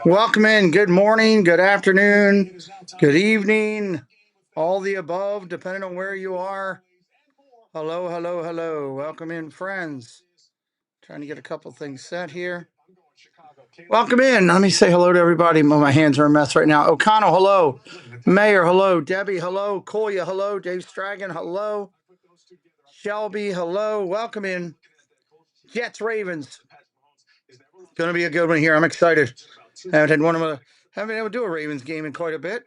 Welcome in. Good morning, good afternoon, good evening, all the above, depending on where you are. Hello, hello, hello. Welcome in, friends. Trying to get a couple things set here. Welcome in. Let me say hello to everybody. My hands are a mess right now. O'Connell, hello. Mayor, hello. Debbie, hello. Koya, hello. Dave Stragan, hello. Shelby, hello. Welcome in. Jets, Ravens. Going to be a good one here. I'm excited. Haven't been able to do a Ravens game in quite a bit.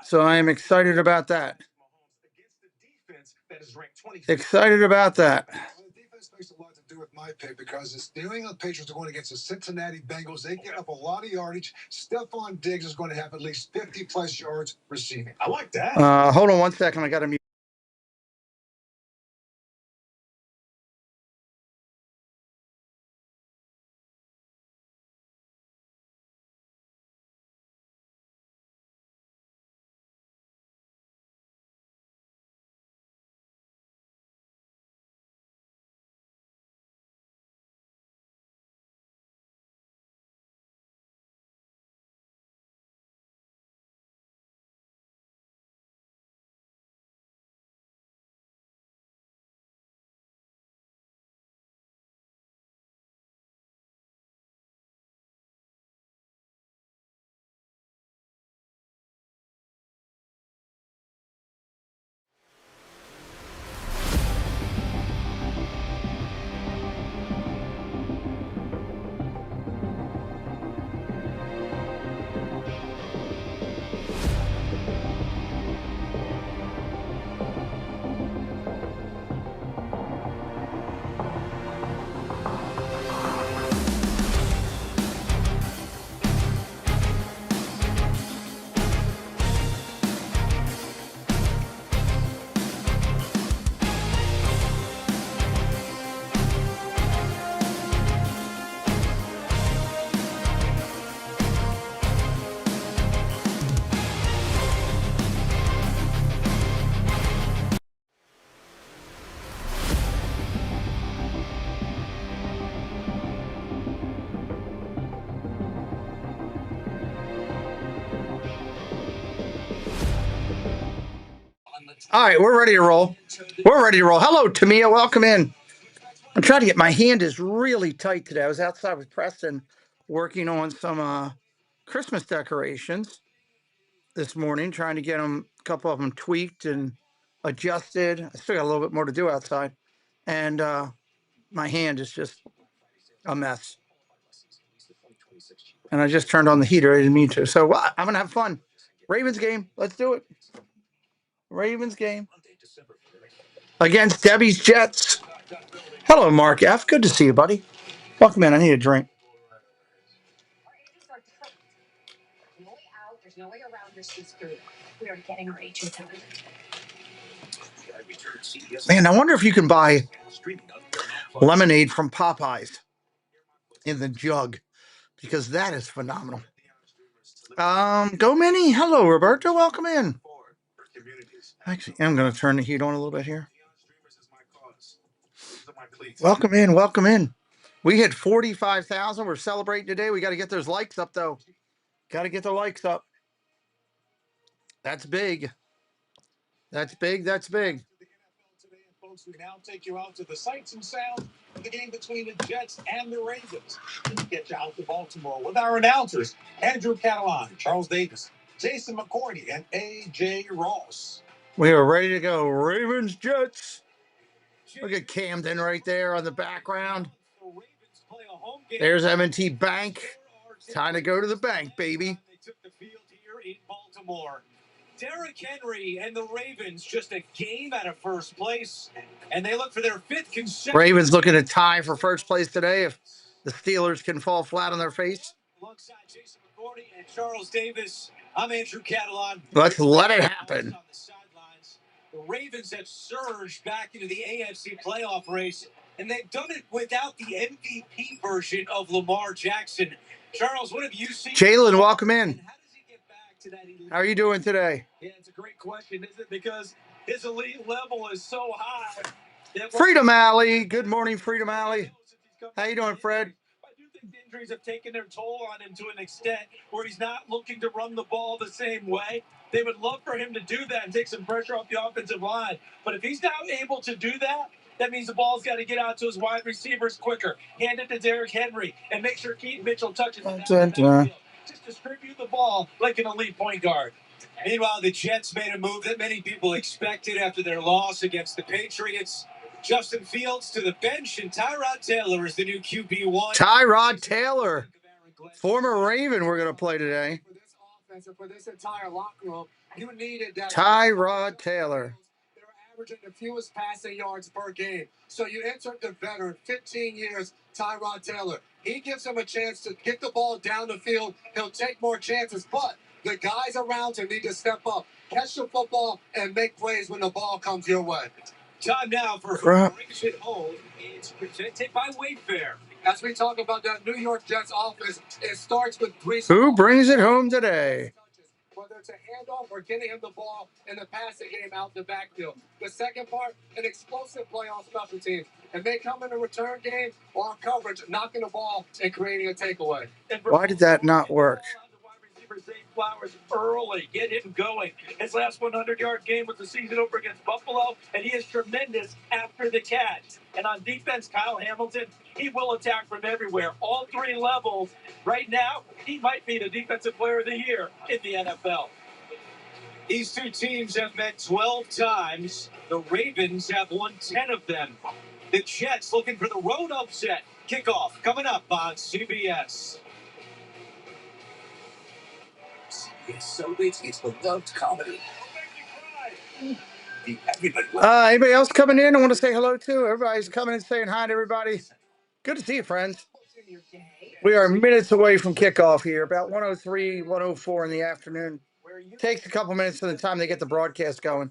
So I am excited about that. Excited about that. Defense makes a lot to do with my pick because the New England Patriots are going against the Cincinnati Bengals. They get up a lot of yardage. Stephon Diggs is going to have at least 50-plus yards receiving. I like that. Hold on one second. I got to mute. All right, we're ready to roll. We're ready to roll. Hello, Tamia. Welcome in. I'm trying to get my hand is really tight today. I was outside with Preston working on some Christmas decorations this morning, trying to get them, a couple of them tweaked and adjusted. I still got a little bit more to do outside. And my hand is just a mess. And I just turned on the heater. I didn't mean to. So I'm going to have fun. Ravens game. Let's do it. Ravens game against Debbie's Jets. Hello, Mark F. Good to see you, buddy. Welcome in. I need a drink. There's no way around this food. We are getting our agent done. Man, I wonder if you can buy lemonade from Popeyes in the jug, because that is phenomenal. Go Minnie. Hello, Roberto. Welcome in. Actually, I'm going to turn the heat on a little bit here. Welcome in. Welcome in. We hit 45,000. We're celebrating today. We got to get those likes up, though. Got to get the likes up. That's big. That's big. That's big. Folks, we now take you out to the sights and sounds of the game between the Jets and the Ravens. Let's get you out to Baltimore with our announcers, Andrew Catalan, Charles Davis, Jason McCourty, and A.J. Ross. We are ready to go. Ravens, Jets. Look at Camden right there on the background. There's M&T Bank. Time to go to the bank, baby. They took the field here in Baltimore. Derrick Henry and the Ravens just a game out of first place, and they look for their fifth consecutive. Ravens looking to tie for first place today if the Steelers can fall flat on their face. Alongside Jason McCourty and Charles Davis, I'm Andrew Catalan. Let's let it happen. The Ravens have surged back into the AFC playoff race, and they've done it without the MVP version of Lamar Jackson. Charles, what have you seen? Jalen, welcome in. How does he get back to that elite? How are you doing today? Yeah, it's a great question, isn't it? Because his elite level is so high. Freedom Alley. Good morning, Freedom Alley. How you doing, Fred? Injuries have taken their toll on him to an extent where he's not looking to run the ball the same way. They would love for him to do that and take some pressure off the offensive line. But if he's not able to do that, that means the ball's got to get out to his wide receivers quicker. Hand it to Derrick Henry and make sure Keaton Mitchell touches it. Just distribute the ball like an elite point guard. Meanwhile, the Jets made a move that many people expected after their loss against the Patriots. Justin Fields to the bench, and Tyrod Taylor is the new QB1. Tyrod Taylor, former Raven, we're going to play today. For this offense and for this entire locker room, you needed that. Tyrod Taylor. They're averaging the fewest passing yards per game. So you insert the veteran, 15 years, Tyrod Taylor. He gives him a chance to get the ball down the field. He'll take more chances, but the guys around him need to step up, catch the football, and make plays when the ball comes your way. Time now for Who Brings It Home. It's presented by Wayfair. As we talk about that New York Jets offense, it starts with Grease. Who brings it home today? Whether it's a handoff or getting him the ball in the passing game out the backfield. The second part, an explosive play on special teams. It may come in a return game or coverage, knocking the ball and creating a takeaway. Why did that not work? Flowers early, get him going. His last 100-yard game was the season opener against Buffalo, and he is tremendous after the catch. And on defense, Kyle Hamilton, he will attack from everywhere, all three levels. Right now, he might be the defensive player of the year in the NFL. These two teams have met 12 times. The Ravens have won 10 of them. The Jets looking for the road upset. Kickoff coming up on CBS. So it's beloved comedy. Anybody else coming in? I want to say hello to. Everybody's coming and saying hi to everybody. Good to see you, friends. We are minutes away from kickoff here, about 1:03, 1:04 in the afternoon. Takes a couple minutes from the time they get the broadcast going.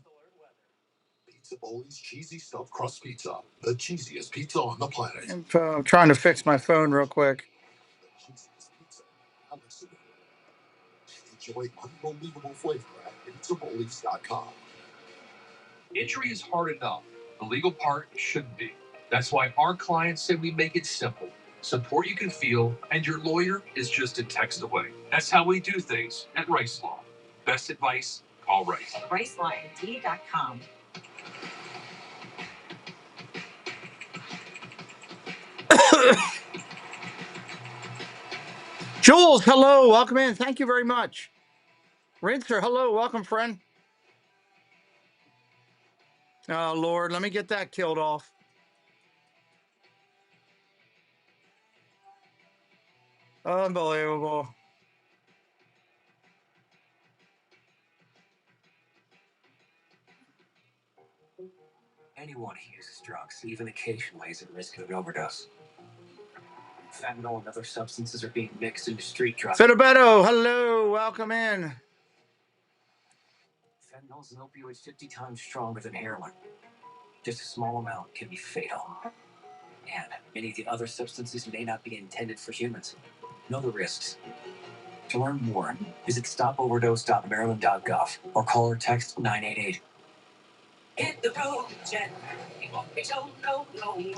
Pizza Bowl's cheesy stuffed crust pizza, the cheesiest pizza on the planet. I'm trying to fix my phone real quick. Enjoy unbelievable flavor at pizzabowls.com. Injury is hard enough. The legal part shouldn't be. That's why our clients say we make it simple. Support you can feel, and your lawyer is just a text away. That's how we do things at Rice Law. Best advice, call Rice. RiceLawMD.com. Jules, hello, welcome in. Thank you very much. Rinser, hello, welcome, friend. Oh, Lord, let me get that killed off. Unbelievable. Anyone who uses drugs, even occasionally, is at risk of an overdose. Fentanyl and other substances are being mixed into street drugs. Fedobetto, hello, welcome in. Fentanyl is an opioid 50 times stronger than heroin. Just a small amount can be fatal. And many of the other substances may not be intended for humans. Know the risks. To learn more, visit stopoverdose.maryland.gov or call or text 988. Hit the road, Jet.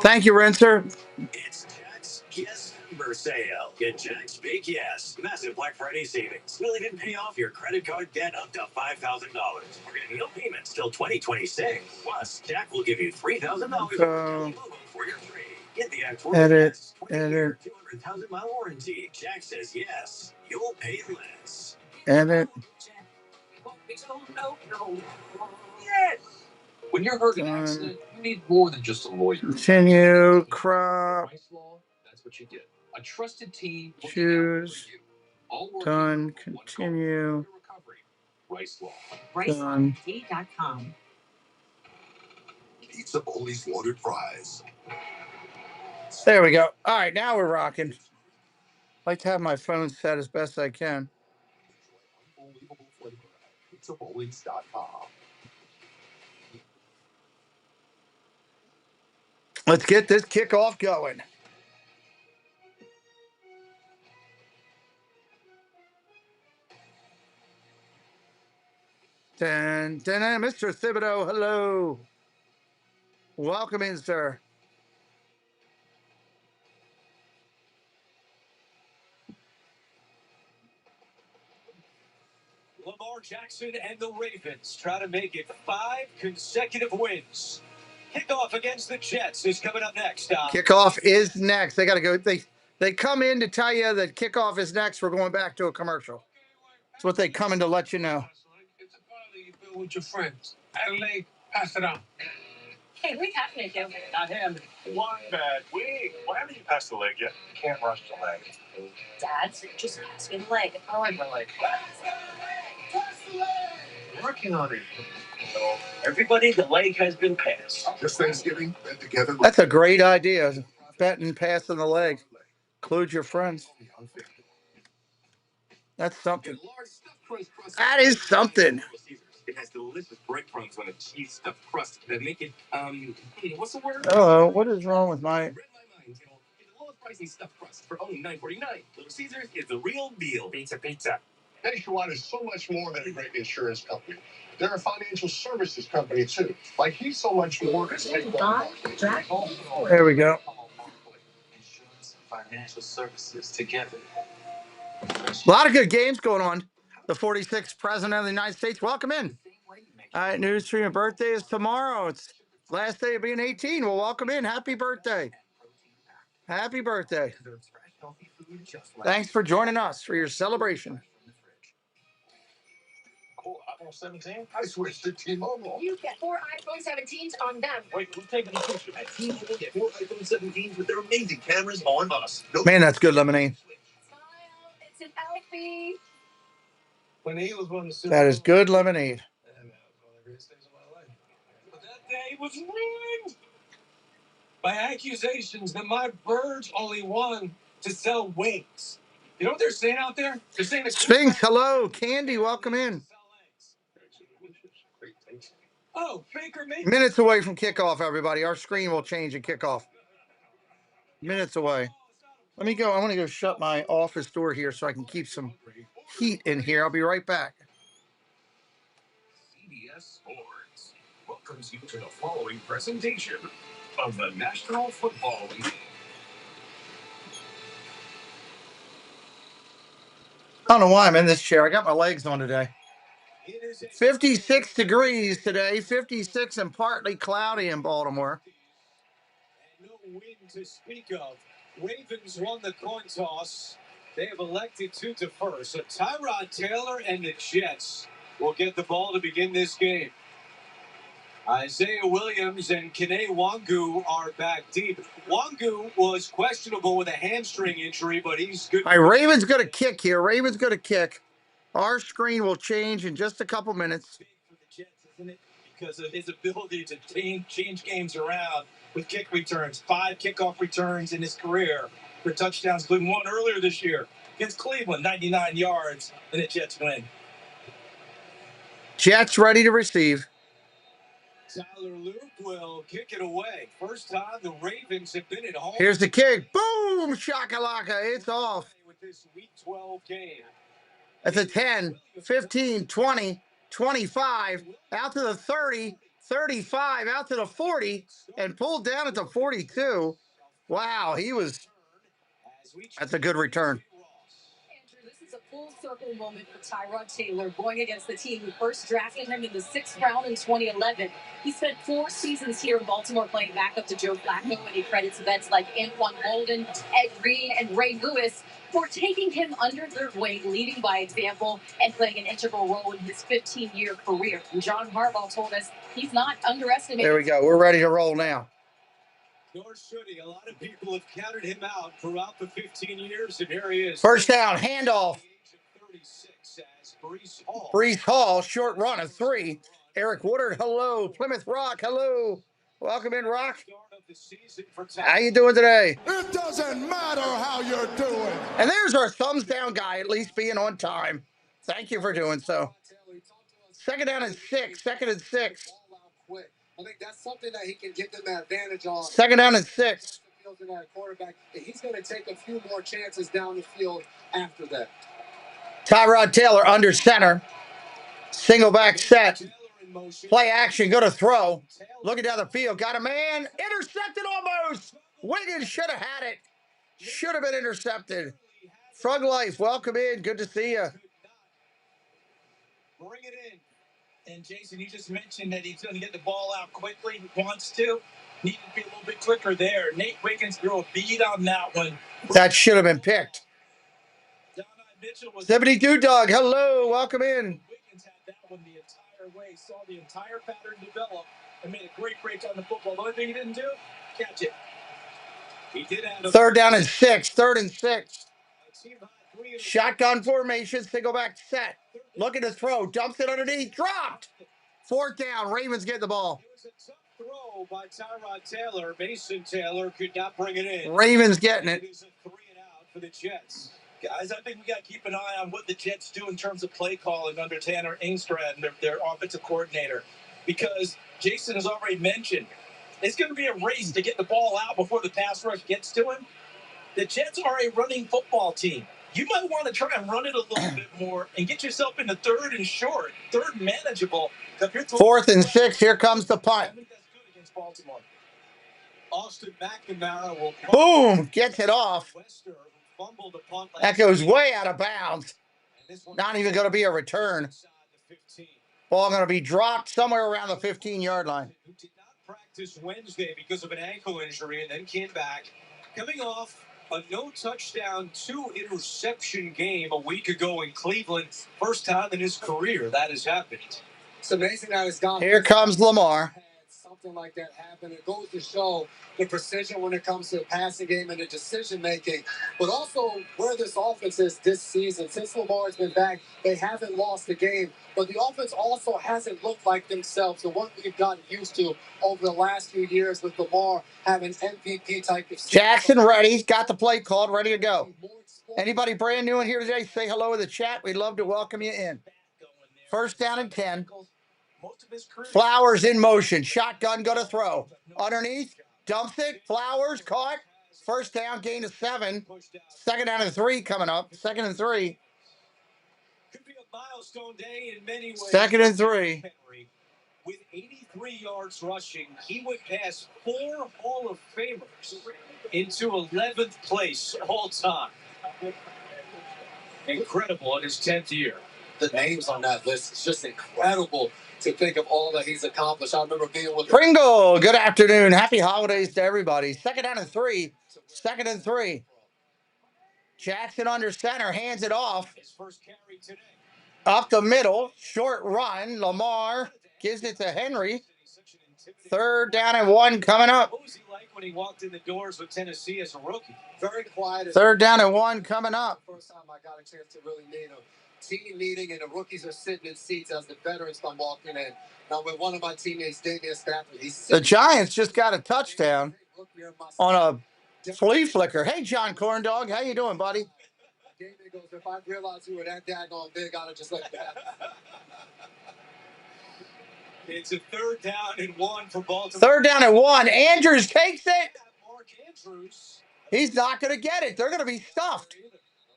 Thank you, Rinser. It's Jack's Yes Member Sale. Get Jack's Big Yes. Massive Black Friday savings. We'll even pay off your credit card debt up to $5,000. We're getting no payments till 2026. Plus, Jack will give you $3,000 for your trade. Get the actual Edit. 200,000-mile warranty. Jack says yes. You'll pay less. Edit. Yes. When you're hurt in an accident, you need more than just a lawyer. Continue. Crop. Rice Law, that's what you get. A trusted team. Choose. Done. Continue. Rice Law. RiceLawMD.com. Pizza Bowl's watered fries. There we go. All right, now we're rocking. I like to have my phone set as best I can. Unbelievable flavor at pizzabowls.com. Let's get this kickoff going. Mr. Thibodeau, hello. Welcome in, sir. Lamar Jackson and the Ravens try to make it 5 consecutive wins. Kickoff against the Jets is coming up next. Kickoff is next. They got to go. They come in to tell you that kickoff is next. We're going back to a commercial. That's what they come in to let you know. It's a party you build with your friends. Adelaide, pass it on. Hey, we have to do. Not him. One bad week. Why haven't you passed the leg yet? You can't rush the leg. Dad, just pass me the leg. I like my leg. Working on it. Everybody, the leg has been passed. This Thanksgiving, bet together. That's a great idea. Betting, passing the leg. Include your friends. That's something. That is something. It has delicious breadcrumbs on a cheese stuffed crust that make it, what's the word? Oh, what is wrong with my... Read my mind, get the lowest pricing stuffed crust for only $9.49. Little Caesars is the real deal. Pizza. Nationwide is so much more than a great insurance company. They're a financial services company, too. Like, he's so much more than There we go. Insurance and financial services together. A lot of good games going on. The 46th President of the United States. Welcome in. All right, news stream. Birthday is tomorrow. It's last day of being 18. Well, welcome in. Happy birthday. Happy birthday. Thanks for joining us for your celebration. Cool. iPhone 17? I switched to T-Mobile. You get 4 iPhone 17s on them. Wait, who's taking the picture? At T-Mobile, get 4 iPhone 17s with their amazing cameras on us. Man, that's good lemonade. Smile, it's an Alfie. When the Eagles won the Super That is good lemonade. But that day was ruined by accusations that my birds only won to sell wings. You know what they're saying out there? They're saying Sphinx, hello. Candy, welcome in. Oh, Baker Mayfield. Minutes away from kickoff, everybody. Our screen will change at kickoff. Minutes away. Let me go. I want to go shut my office door here so I can keep some heat in here. I'll be right back. CBS Sports welcomes you to the following presentation of the National Football League. I don't know why I'm in this chair. I got my legs on today. 56 degrees today, 56 and partly cloudy in Baltimore. No wind to speak of. Ravens won the coin toss. They have elected to defer. So Tyrod Taylor and the Jets will get the ball to begin this game. Isaiah Williams and Kene Wangu are back deep. Wangu was questionable with a hamstring injury, but he's good. All right, Ravens going to kick here. Ravens going to kick. Our screen will change in just a couple minutes. Big for the Jets, isn't it? Because of his ability to change games around with kick returns. 5 kickoff returns in his career for touchdowns, including one earlier this year against Cleveland, 99 yards, and the Jets win. Jets ready to receive. Tyler Luke will kick it away. First time the Ravens have been at home. Here's the kick. Boom! Shakalaka. It's off. With this Week 12 game. It's a 10, 15, 20, 25, out to the 30, 35, out to the 40, and pulled down at the 42. Wow, that's a good return. Andrew, this is a full circle moment for Tyrod Taylor going against the team who first drafted him in the 6th round in 2011. He spent 4 seasons here in Baltimore playing backup to Joe Flacco, and he credits vets like Anquan Bolden, Ed Reed, and Ray Lewis for taking him under their wing, leading by example, and playing an integral role in his 15-year career. And John Harbaugh told us he's not underestimating. There we go. We're ready to roll now. Nor should he. A lot of people have counted him out throughout the 15 years, and here he is. First down, handoff. 36 as Breece Hall. Breece Hall, short run of 3. Eric Woodard, hello. Plymouth Rock, hello. Welcome in, Rock. How you doing today? It doesn't matter how you're doing. And there's our thumbs down guy, at least being on time. Thank you for doing so. Second down and 6. Second and 6. I think that's something that he can give them an advantage on. Second down and 6. Quarterback. He's going to take a few more chances down the field after that. Tyrod Taylor under center. Single back set. Play action. Go to throw. Looking down the field. Got a man. Intercepted almost. Wiggins should have had it. Should have been intercepted. Frog Life, welcome in. Good to see you. bring it in. And Jason, you just mentioned that he's going to get the ball out quickly. He wants to. Needed to be a little bit quicker there. Nate Wiggins threw a beat on that one. That should have been picked. Don Mitchell was 72 Doug, hello, welcome in. Wiggins had that one the entire way, saw the entire pattern develop, and made a great break on the football. The only thing he didn't do, catch it. He did have third down and 6, 3rd and 6. Shotgun formation, single back set. Looking to throw, dumps it underneath, dropped. 4th down, Ravens get the ball. It was a tough throw by Tyrod Taylor. Mason Taylor could not bring it in. Ravens getting it. It is a 3 and out for the Jets. Guys, I think we got to keep an eye on what the Jets do in terms of play calling under Tanner Engstrand, their offensive coordinator. Because Jason has already mentioned, it's going to be a race to get the ball out before the pass rush gets to him. The Jets are a running football team. You might want to try and run it a little bit more and get yourself into 3rd and short, 3rd manageable. 4th and 6, here comes the punt. I think that's good against Baltimore. Austin McNamara will boom, gets it off. Wester fumbled the punt. That goes way out of bounds. Not even going to be a return. Ball going to be dropped somewhere around the 15-yard line. Who did not practice Wednesday because of an ankle injury and then came back. Coming off a no-touchdown, 2-interception game a week ago in Cleveland. First time in his career that has happened. It's amazing how it's gone. Here comes Lamar. Something like that happen. It goes to show the precision when it comes to the passing game and the decision making, but also where this offense is this season. Since Lamar's been back, they haven't lost the game, but the offense also hasn't looked like themselves. The one we've gotten used to over the last few years with Lamar having MVP type of season. Jackson ready, got the play called, ready to go. Anybody brand new in here today, say hello in the chat. We'd love to welcome you in. 1st down and 10. Flowers in motion. Shotgun going to throw. Underneath. Dumps it. Flowers caught. 1st down, gain of 7. 2nd down and 3 coming up. 2nd and 3. Could be a milestone day in many ways. 2nd and 3. With 83 yards rushing, he would pass 4 Hall of Famers into 11th place all time. Incredible in his 10th year. The names on that list is just incredible to think of all that he's accomplished. I remember being with Pringle, good afternoon. Happy holidays to everybody. 2nd down and 3. 2nd and 3. Jackson under center, hands it off. His first carry today. Up the middle, short run. Lamar gives it to Henry. 3rd down and 1 coming up. What was he like when he walked in the doors with Tennessee as a rookie? very quiet. 3rd down and 1 coming up. First time I got a chance to really meet him. Team meeting, and the rookies are sitting in seats as the veterans come walking in. Now, with one of my teammates, Damian Stafford, the Giants just got a touchdown on a flea flicker. Hey, John Corndog, how you doing, buddy? Damian goes, if I realized you were that daggone big, I'd have just let that. It's a 3rd down and 1 for Baltimore. 3rd down and 1. Andrews takes it. Mark Andrews. He's not going to get it. They're going to be stuffed.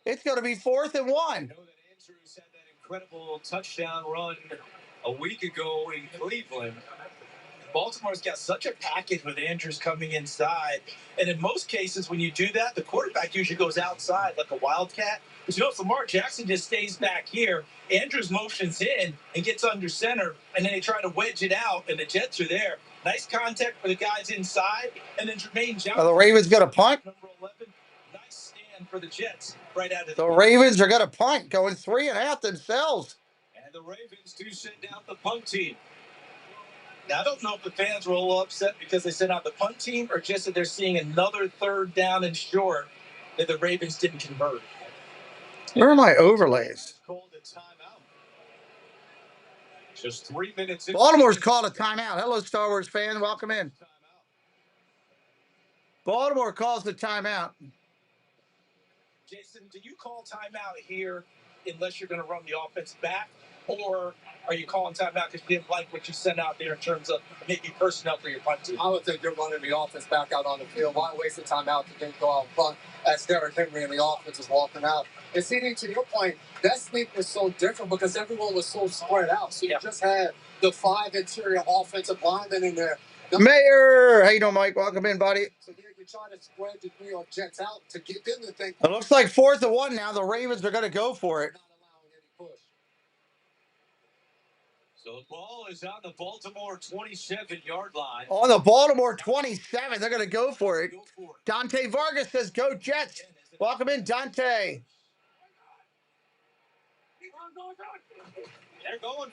It's going to be 4th and 1. I know that Andrews had that incredible touchdown run a week ago in Cleveland. Baltimore's got such a package with Andrews coming inside. And in most cases, when you do that, the quarterback usually goes outside like a wildcat. But you know, Lamar Jackson just stays back here. Andrews motions in and gets under center, and then they try to wedge it out, and the Jets are there. Nice contact for the guys inside, and then Jermaine Johnson. The Ravens got a punt. Number 11. Nice stand for the Jets right out of the Ravens are going to punt, going 3 and out themselves. And the Ravens do send out the punt team. Now, I don't know if the fans were a little upset because they sent out the punt team or just that they're seeing another 3rd down and short that the Ravens didn't convert. Where are my overlays? Called a timeout. Just 3 minutes. Baltimore's called a timeout. Hello, Star Wars fan. Welcome in. Baltimore calls the timeout. Jason, do you call timeout here unless you're going to run the offense back? Or are you calling timeout because you didn't like what you sent out there in terms of maybe personnel for your punt team? I would think you're running the offense back out on the field. Why waste the timeout to then go out front as Derrick Henry and the offense is walking out? And see, to your point, that sweep was so different because everyone was so spread out. So you just had the 5 interior offensive linemen in there. Mayor, how you doing, Mike? Welcome in, buddy. So you try to spread the New York Jets out to get them to think. It looks like 4th and 1 now. The Ravens are going to go for it. Not allowing any push. So the ball is on the Baltimore 27-yard line. On the Baltimore 27, they're going to go for it. Dante Vargas says, "Go Jets." Welcome in, Dante.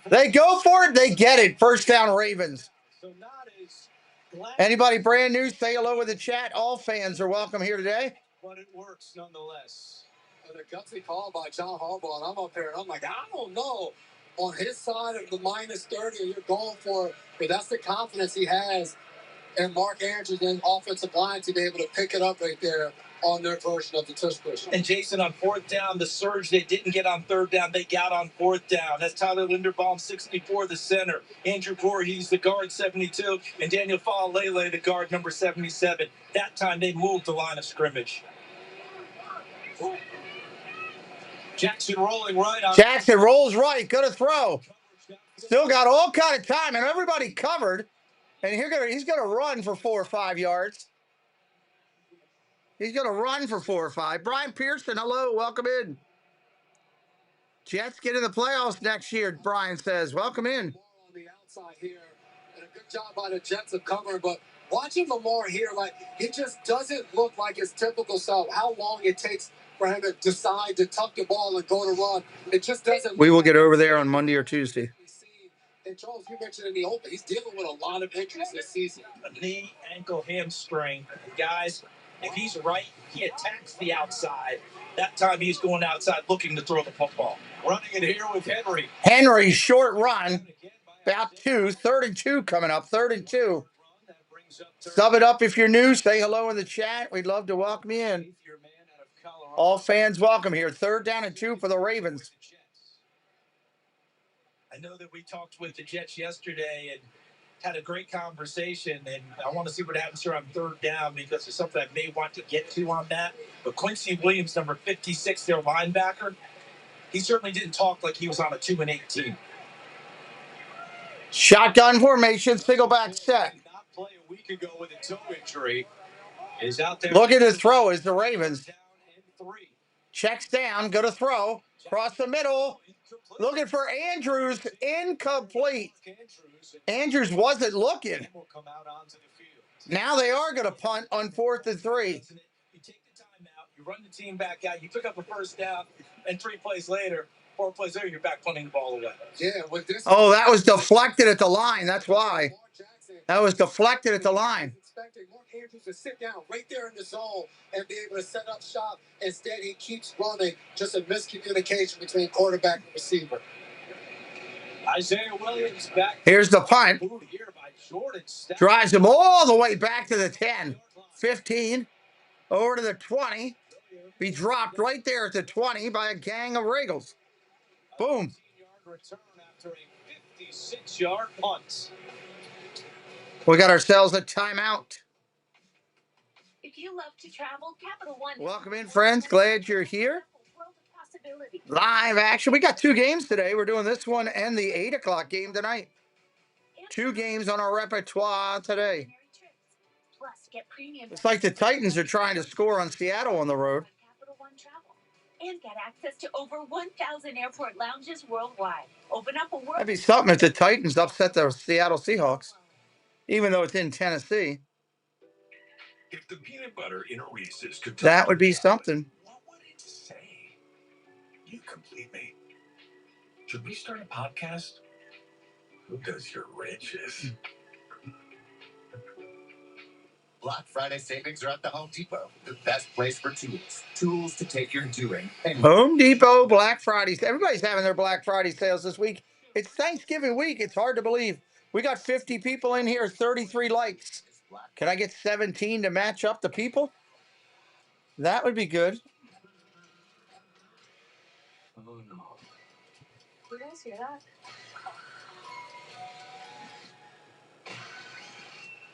They go for it. They get it. First down, Ravens. Anybody brand new, say hello in the chat. All fans are welcome here today. But it works nonetheless. And a gutsy call by John Harbaugh, and I'm up here, and I'm like, I don't know. On his side of the minus 30, you're going for it, but that's the confidence he has and Mark Andrews and offensive line to be able to pick it up right there on their version of the tush push. And Jason, on fourth down, the surge they didn't get on third down, they got on fourth down. That's Tyler Linderbaum, 64, the center. Andrew Voorhees, the guard, 72. And Daniel Faalele, the guard, number 77. That time they moved the line of scrimmage. Jackson rolling right on. Jackson rolls right. Good to throw. Still got all kind of time, and everybody covered. And he's gonna run for 4 or 5 yards. He's gonna run for 4 or 5. Brian Pearson, hello, welcome in. Jets get in the playoffs next year, Brian says. Welcome in. On the outside here, and a good job by the Jets of covering, but watching Lamar here, like, it just doesn't look like his typical self. How long it takes for him to decide to tuck the ball and go to run. It just doesn't. We will get over there on Monday or Tuesday. And Charles, you mentioned in the open, he's dealing with a lot of injuries this season. A knee, ankle, hamstring. Guys, if he's right, he attacks the outside. That time he's going outside looking to throw the football. Running it here with Henry. Henry, short run. About 2. 3rd and 2 coming up. 3rd and 2. Sub it up if you're new. Say hello in the chat. We'd love to welcome you in. All fans welcome here. 3rd down and 2 for the Ravens. I know that we talked with the Jets yesterday and had a great conversation, and I want to see what happens here on 3rd down because there's something I may want to get to on that. But Quincy Williams, number 56, their linebacker, he certainly didn't talk like he was on a 2-8 team. Shotgun formation, single back set. Not play a week ago with a toe injury. Is out there. Looking to throw is the Ravens. Checks down, go to throw. Cross the middle. Looking for Andrews, incomplete. Andrews wasn't looking. Now they are going to punt on 4th and 3. You take the time out, you run the team back out, you pick up a first down, and 4 plays later, you're back punting the ball away. Yeah, with this. Oh, that was deflected at the line. That's why. That was deflected at the line. Expecting Mark Andrews to sit down right there in the zone and be able to set up shop. Instead, he keeps running. Just a miscommunication between quarterback and receiver. Isaiah Williams back. Here's the punt. Drives him all the way back to the 10. 15. Over to the 20. Be dropped right there at the 20 by a gang of Regals. Boom. Return after a 56-yard punt. We got ourselves a timeout. If you love to travel, Capital One. Welcome in, friends. Glad you're here. Live action. We got 2 games today. We're doing this one and the 8 o'clock game tonight. 2 games on our repertoire today. It's like the Titans are trying to score on Seattle on the road. And get access to over 1,000 airport lounges worldwide. Open up a world. That'd be something if the Titans upset the Seattle Seahawks, even though it's in Tennessee. If the peanut butter in a Reese's could That would be something. What would it say? You complete me. Should we start a podcast? Who does your riches? Black Friday savings are at the Home Depot. The best place for tools. Tools to take your doing. Home Depot Black Fridays. Everybody's having their Black Friday sales this week. It's Thanksgiving week. It's hard to believe. We got 50 people in here, 33 likes. Can I get 17 to match up the people? That would be good. Oh, no. You guys hear that?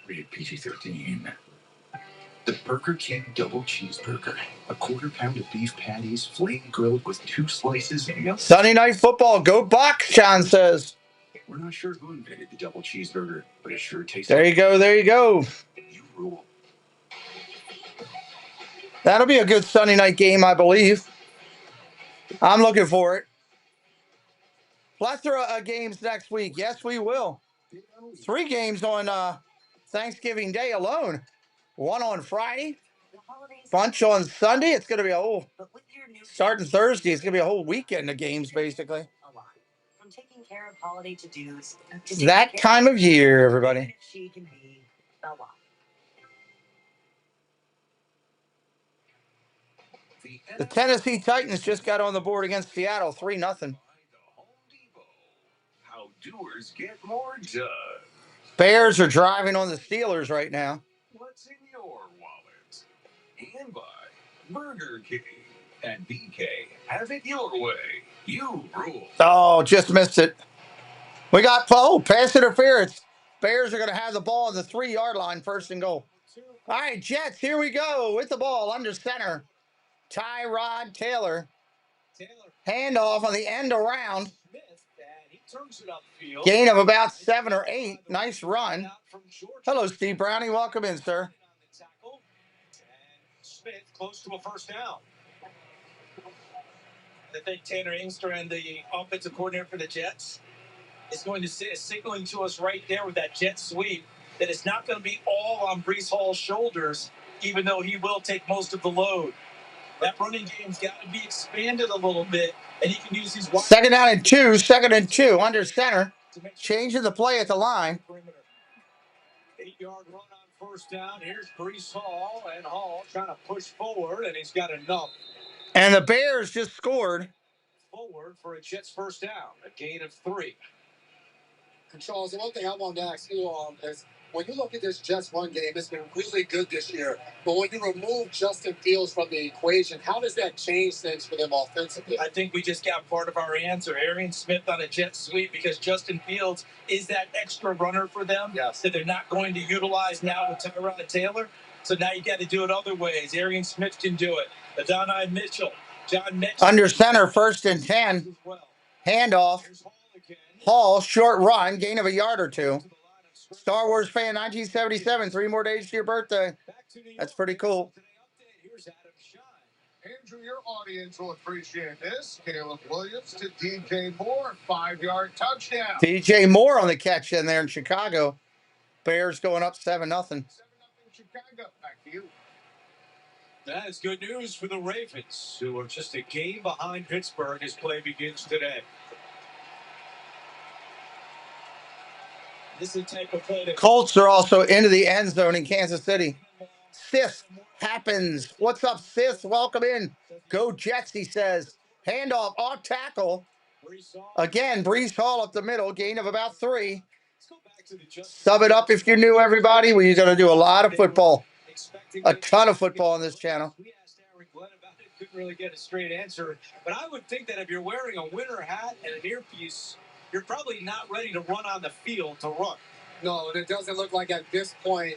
Rated PG-13. The Burger King Double Cheeseburger. A quarter pound of beef patties, flame grilled with 2 slices of milk. Sunday Night Football. Go Bucks, Sean says. We're not sure who invented the double cheeseburger, but it sure tastes. There you go. There you go. You rule. That'll be a good Sunday night game, I believe. I'm looking for it. Plethora of games next week. Yes, we will. 3 games on Thanksgiving Day alone. 1 on Friday. Bunch on Sunday. It's going to be a whole, starting Thursday, it's going to be a whole weekend of games, basically. From taking care of holiday to-dos. That time of year, everybody. The Tennessee Titans just got on the board against Seattle, 3-0. How doers get more done. Bears are driving on the Steelers right now. What's in your wallet? And by Burger King. At BK, have it your way. You rule. Oh, just missed it. We got pass interference. Bears are going to have the ball on the 3-yard line, 1st and goal. All right, Jets, here we go with the ball under center. Tyrod Taylor. Handoff on the end around. Gain of about 7 or 8. Nice run. Hello, Steve Brownie. Welcome in, sir. Smith close to a 1st down. I think Tanner Inkster and the offensive coordinator for the Jets is going to signaling to us right there with that jet sweep that it's not going to be all on Breece Hall's shoulders, even though he will take most of the load. That running game's got to be expanded a little bit, and he can use these. 2nd down and 2, 2nd and 2, under center. Changing the play at the line. 8-yard run on 1st down. Here's Breece Hall, and Hall trying to push forward, and he's got enough. And the Bears just scored. Forward for a Jets 1st down, a gain of 3. And Charles, the one thing I wanted to ask you is, when you look at this Jets run game, it's been really good this year. But when you remove Justin Fields from the equation, how does that change things for them offensively? I think we just got part of our answer. Arian Smith on a jet sweep because Justin Fields is that extra runner for them that they're not going to utilize now with Tyrod Taylor. So now you got to do it other ways. Arian Smith can do it. Adonai Mitchell, John Mitchell. Under center, 1st and 10. Handoff. Hall, short run, gain of a yard or 2. Star Wars fan 1977, 3 more days to your birthday. That's pretty cool. Andrew, your audience will appreciate this. Caleb Williams to DJ Moore, 5-yard touchdown. DJ Moore on the catch in there in Chicago. Bears going up 7-0. 7-0 Chicago. Back to you. That is good news for the Ravens, who are just a game behind Pittsburgh as play begins today. This is the type of play that Colts are also into the end zone in Kansas City. Sith happens. What's up, Sith? Welcome in. Go Jets, he says. Handoff, off tackle. Again, Breece Hall up the middle. Gain of about 3. Sub it up if you're new, everybody. We're going to do a lot of football. A ton of football on this channel. we asked Aaron Glenn about it, couldn't really get a straight answer. But I would think that if you're wearing a winter hat and an earpiece, you're probably not ready to run on the field to run. No, and it doesn't look like at this point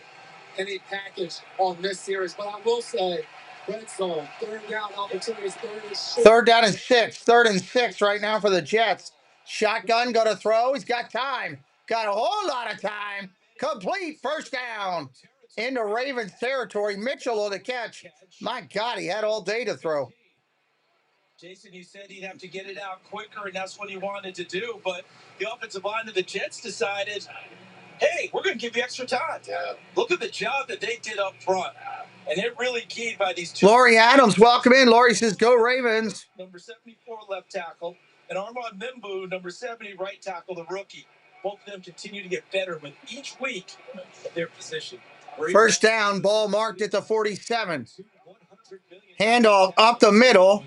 any package on this series. But I will say, red zone, 3rd down opportunities, 3rd and 6. 3rd down and 6. 3rd and 6 right now for the Jets. Shotgun, got to throw. He's got time. Got a whole lot of time. Complete 1st down. Into Ravens territory. Mitchell on the catch. My God, he had all day to throw. Jason, you said he'd have to get it out quicker, and that's what he wanted to do. But the offensive line of the Jets decided, hey, we're going to give you extra time. Look at the job that they did up front. And they're really keyed by these 2. Laurie Adams, welcome in. Laurie says, go Ravens. Number 74 left tackle, and Armand Mimbu, number 70 right tackle, the rookie. Both of them continue to get better with each week of their position. 1st down, ball marked at the 47. Handoff up the middle.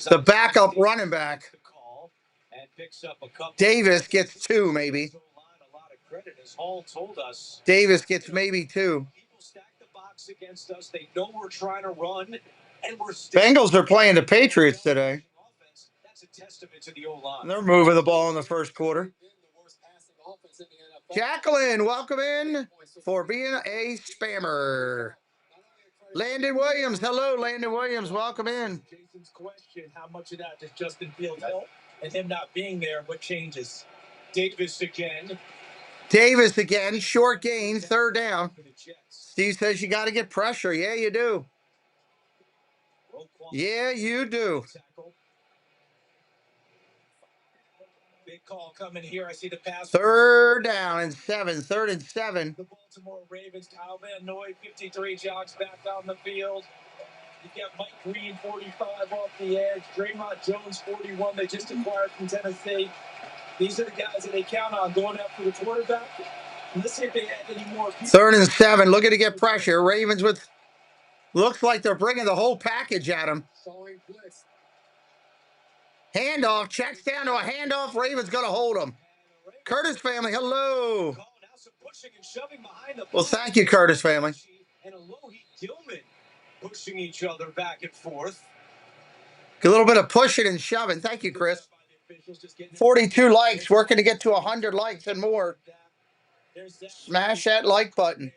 The backup running back. Davis gets 2, maybe. Davis gets maybe 2. Bengals are playing the Patriots today. And they're moving the ball in the 1st quarter. Jacqueline, welcome in for being a spammer. Landon Williams, hello, Landon Williams, welcome in. Jason's question, how much of that does Justin Fields help? And him not being there, what changes? Davis again, short gain, 3rd down. Steve says you got to get pressure. Yeah, you do. Yeah, you do. Big call coming here. I see the pass. Third down and 7. Third and 7. The Baltimore Ravens. Kyle Van Noy, 53, jogs back on the field. You got Mike Green, 45 off the edge. Draymond Jones, 41. They just acquired from Tennessee. These are the guys that they count on going after the quarterback. Let's see if they have any more. Third and 7. Looking to get pressure. Ravens with, looks like they're bringing the whole package at him. Handoff. Checks down to a handoff. Ravens going to hold him. Curtis family, hello. Well, thank you, Curtis family. And Alohi Gilman pushing each other back and forth. A little bit of pushing and shoving. Thank you, Chris. 42 likes. Working to get to 100 likes and more. Smash that like button.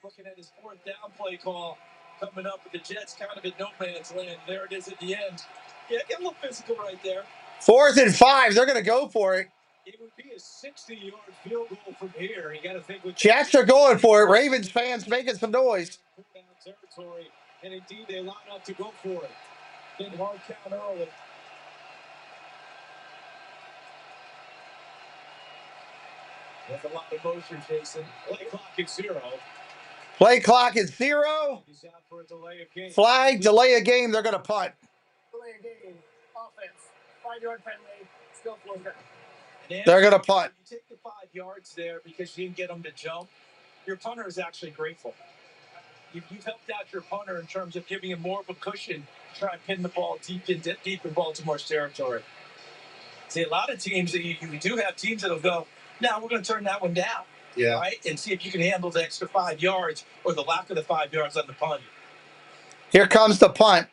Looking at his fourth down play call coming up with the Jets kind of in no man's land. There it is at the end. Yeah, get a little physical right there. 4th and 5. They're going to go for it. It would be a 60-yard field goal from here. You got to think with Jets are going for it. Ravens fans making some noise. Territory, and indeed they line up to go for it. Getting hard count early. There's a lot of motion, Jason. Play clock at 0. Play clock at 0. He's out for a delay of game. Flag, delay a game. They're going to punt. Delay a game. Offense. 5-yard penalty. Still closer. They're going to punt. You take the 5 yards there because you didn't get them to jump. Your punter is actually grateful. You've helped out your punter in terms of giving him more of a cushion to try and pin the ball deep in Baltimore's territory. See, a lot of teams, you do have teams that'll go, now we're going to turn that one down. Yeah. Right? And see if you can handle the extra 5 yards or the lack of the 5 yards on the punt. Here comes the punt.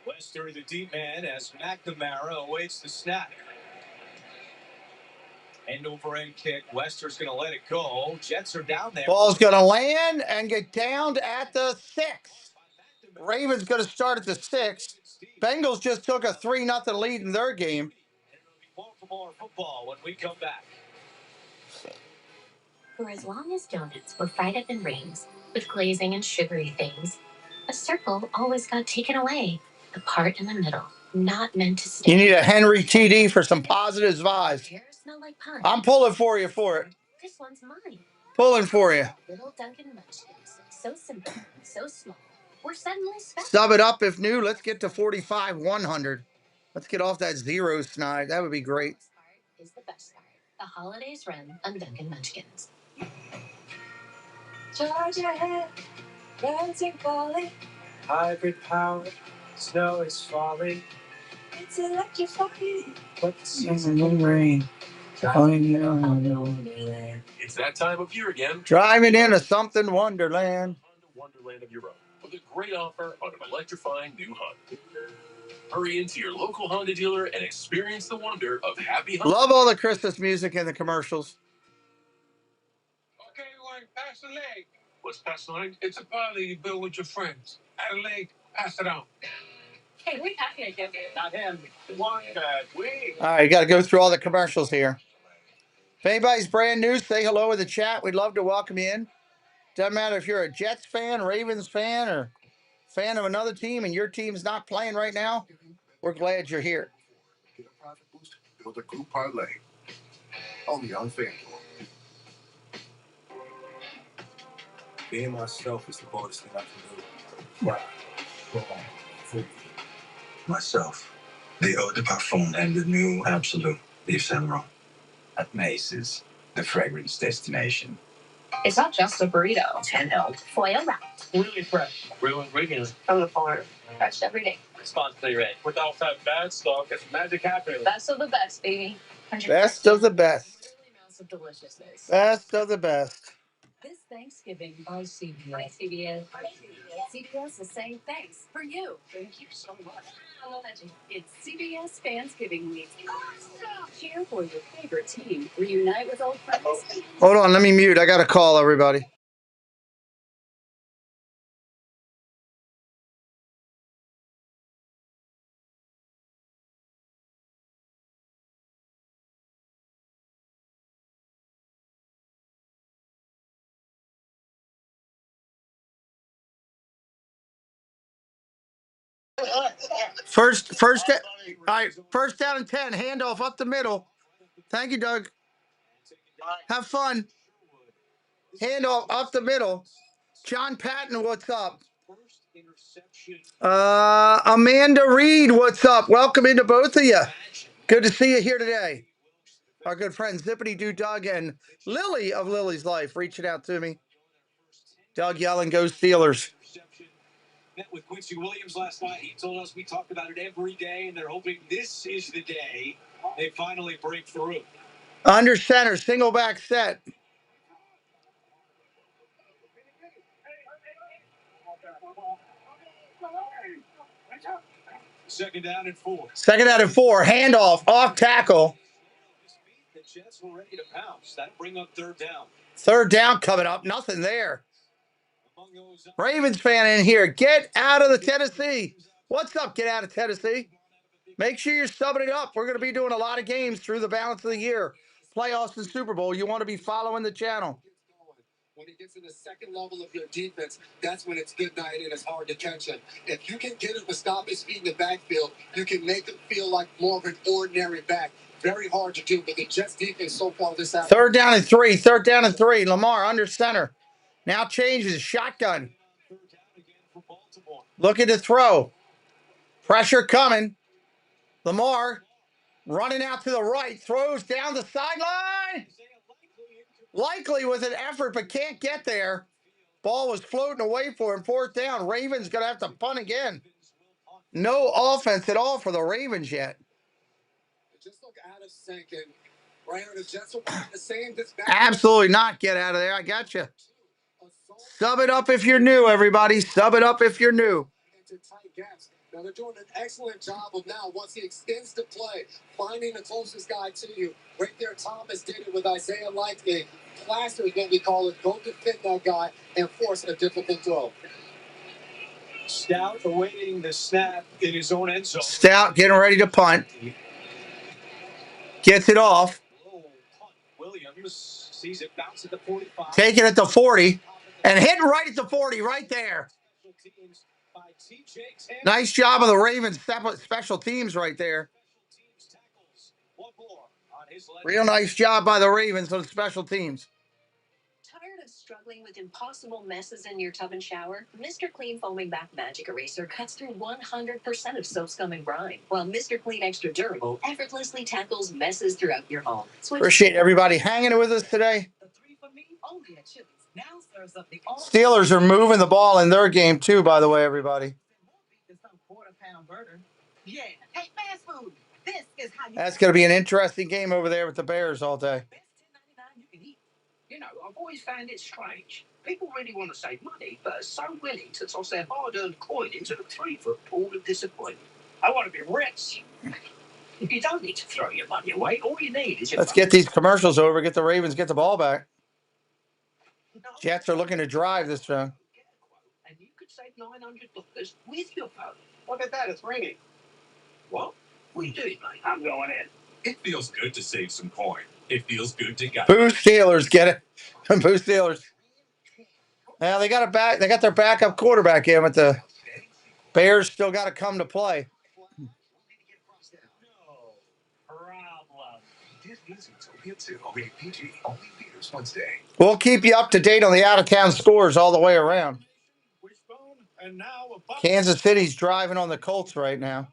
Wester, the deep man, as McNamara awaits the snap. End over end kick. Wester's going to let it go. Jets are down there. Ball's going to land and get down at the 6. Ravens going to start at the 6. Bengals just took a 3-0 lead in their game. Baltimore football when we come back. For as long as donuts were fried up in rings with glazing and sugary things, a circle always got taken away. The part in the middle, not meant to stay. You need a Henry TD for some positive vibes. Smell like pun. I'm pulling for you for it. This one's mine. Pulling for you. Little Dunkin' Munchkins. So simple, so small. We're suddenly special. Sub it up if new. Let's get to 45, 100. Let's get off that 0 snide. That would be great. Is the best part. The holidays run on Dunkin' Munchkins. Charge ahead, dancing calling. Hybrid power, snow is falling. It's electrifying. But the season will rain. It's that time of year again. Driving into something Wonderland. Honda Wonderland of Europe with a great offer on an electrifying new Honda. Hurry into your local Honda dealer and experience the wonder of happy Honda. Love all the Christmas music in the commercials. Okay, everyone, pass the leg. What's past the line? It's a party you build with your friends. Add a leg, pass it on. Hey, we have to get it. Not him. One bad week. All right, you got to go through all the commercials here. If anybody's brand new, say hello in the chat. We'd love to welcome you in. Doesn't matter if you're a Jets fan, Ravens fan, or fan of another team and your team's not playing right now. We're glad you're here. Get a profit boost, build a group parlay. Only on FanDuel. Being myself is the boldest thing I can do. Wow. Free. Myself. The eau de parfum and the new Absolute Yves Saint Laurent. At Macy's, the fragrance destination. It's not just a burrito. Handheld, foil wrapped. Really fresh. Real ingredients. From the farm. Fresh every day. Responsibly ready. Without that bad stuff, it's magic happening. Best of the best, baby. 100%. Best of the best. Amounts of deliciousness. Best of the best. This Thanksgiving by CBS. CBS. CBS is saying thanks for you. Thank you so much. Hello, Legend. It's CBS Thanksgiving Week. Cheer for your favorite team. Reunite with old friends. Hold on, let me mute. I got to call everybody. First down and 10. Handoff up the middle. Thank you, Doug. Have fun. Handoff up the middle. John Patton, what's up? Amanda Reed, what's up? Welcome into both of you. Good to see you here today. Our good friends Zippity Doo Doug and Lily of Lily's Life reaching out to me. Doug yelling, "Go Steelers!" Met with Quincy Williams last night. He told us we talked about it every day, and they're hoping this is the day they finally break through. Under center, single back set. Second down and 4. Second down and 4. Handoff, off tackle. The Jets were ready to pounce. That'll bring up third down. Third down coming up. Nothing there. Ravens fan in here. Get out of the Tennessee. What's up? Get out of Tennessee. Make sure you're subbing it up. We're going to be doing a lot of games through the balance of the year. Playoffs and Super Bowl. You want to be following the channel. When he gets in the second level of your defense, that's when it's good night and it's hard to catch him. If you can get him to stop his feet in the backfield, you can make him feel like more of an ordinary back. Very hard to do, but the Jets defense so far this out. Third down and 3. Third down and 3. Lamar under center. Now changes. Shotgun. Looking to throw. Pressure coming. Lamar running out to the right. Throws down the sideline. Likely with an effort, but can't get there. Ball was floating away for him. Fourth down. Ravens going to have to punt again. No offense at all for the Ravens yet. Just look out of sync and right here, the Jets will be the same. Absolutely not. Get out of there. I got you. Sub it up if you're new, everybody. Sub it up if you're new. Now they're doing an excellent job of now, once he extends the play, finding the closest guy to you. Right there, Thomas did it with Isaiah Likely. Plaster is what we call it. Go defend that guy and force a difficult throw. Stout awaiting the snap in his own end zone. Stout getting ready to punt. Gets it off. Williams sees it bounce at the 45. Taking it to 40. And hitting right at the 40 right there. Nice job of the Ravens special teams right there. Real nice job by the Ravens on special teams. Tired of struggling with impossible messes in your tub and shower? Mr. Clean Foaming Bath Magic Eraser cuts through 100% of soap, scum, and grime, while Mr. Clean Extra Durable effortlessly tackles messes throughout your home. Appreciate everybody hanging with us today. Steelers are moving the ball in their game too, by the way, everybody. Yeah, hey, fast food. This is how you. That's going to be an interesting game over there with the Bears all day. You know, I've always found it strange. People really want to save money, but are so willing to toss their hard-earned coin into the 3-foot pool of disappointment. I want to be rich. If you don't need to throw your money away, all you need is your. Let's get these commercials over. Get the Ravens, get the ball back. Jets are looking to drive this time. And you could save $900 with your phone. Look at that, it's ringing. What? What are you doing, mate? I'm going in. It feels good to save some coin. It feels good to go. Boo Steelers, get it. Boo Steelers. Now they got a back. They got their backup quarterback in, but the Bears still got to come to play. We'll keep you up to date on the out-of-town scores all the way around. Kansas City's driving on the Colts right now.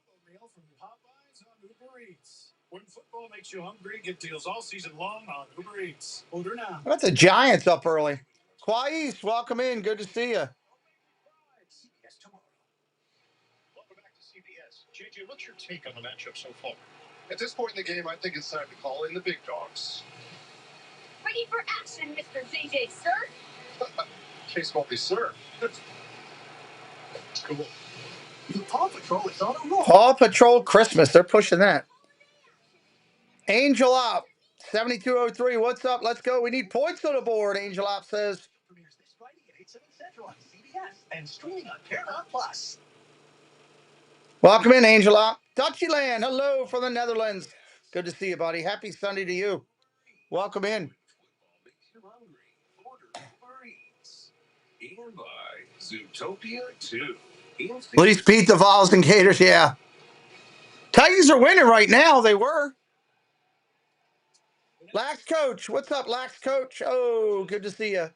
When football makes you hungry, get deals all season long on Uber Eats. Order now. That's the Giants up early. Quais, welcome in. Good to see you. Welcome back to CBS. JJ, what's your take on the matchup so far? At this point in the game, I think it's time to call in the big dogs. Ready for action, Mr. JJ, sir? Case won't be served. Cool. Paw Patrol is on a roll. Paw Patrol Christmas. They're pushing that. Angel Op, 7203. What's up? Let's go. We need points on the board, Angel Op says. Premieres this Friday at 8, 7 Central on CBS and streaming on Paramount Plus. Welcome in, Angel Op. Dutchyland, hello from the Netherlands. Good to see you, buddy. Happy Sunday to you. Welcome in. And by Zootopia 2. At least beat the Vols and Gators, yeah. Titans are winning right now. They were. Lax Coach, what's up, Lax Coach? Oh, good to see you.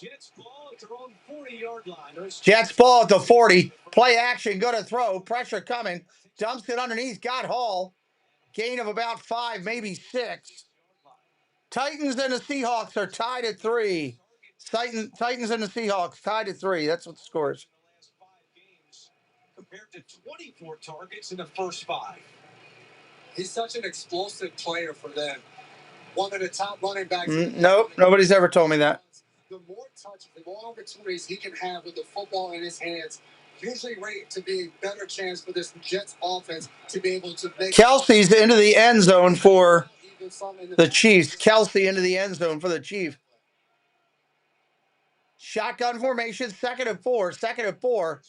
Jets ball at their own 40-yard line. Jets ball at the 40. Play action, go to throw. Pressure coming. Dumps it underneath. Got Hall. Gain of about 5, maybe 6. Titans and the Seahawks are tied at 3. Titans and the Seahawks tied at 3. That's what the score is. Compared to 24 targets in the first 5. He's such an explosive player for them. One of the top running backs. Nope, nobody's ever told me that. The more touches, the more opportunities he can have with the football in his hands, usually rate to be a better chance for this Jets offense to be able to make. Kelsey's into the end zone for the Chiefs. Kelsey into the end zone for the Chiefs. Shotgun formation, 2nd and 4. 2nd and 4.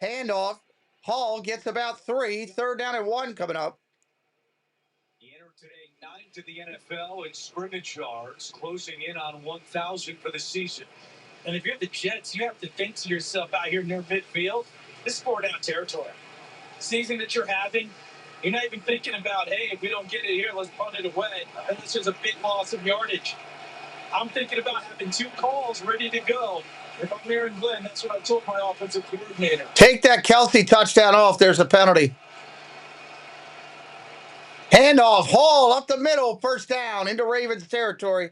Handoff. Hall gets about 3. 3rd down and 1 coming up. He entered today 9th to the NFL in scrimmage yards, closing in on 1,000 for the season. And if you're the Jets, you have to think to yourself out here near midfield, this is 4-down territory. Season that you're having, you're not even thinking about, hey, if we don't get it here, let's punt it away. And it's just a big loss of yardage. I'm thinking about having 2 calls ready to go. If I'm Aaron Glenn, that's what I told my offensive coordinator. Take that Kelsey touchdown off. There's a penalty. Handoff. Hall up the middle. 1st down into Ravens territory.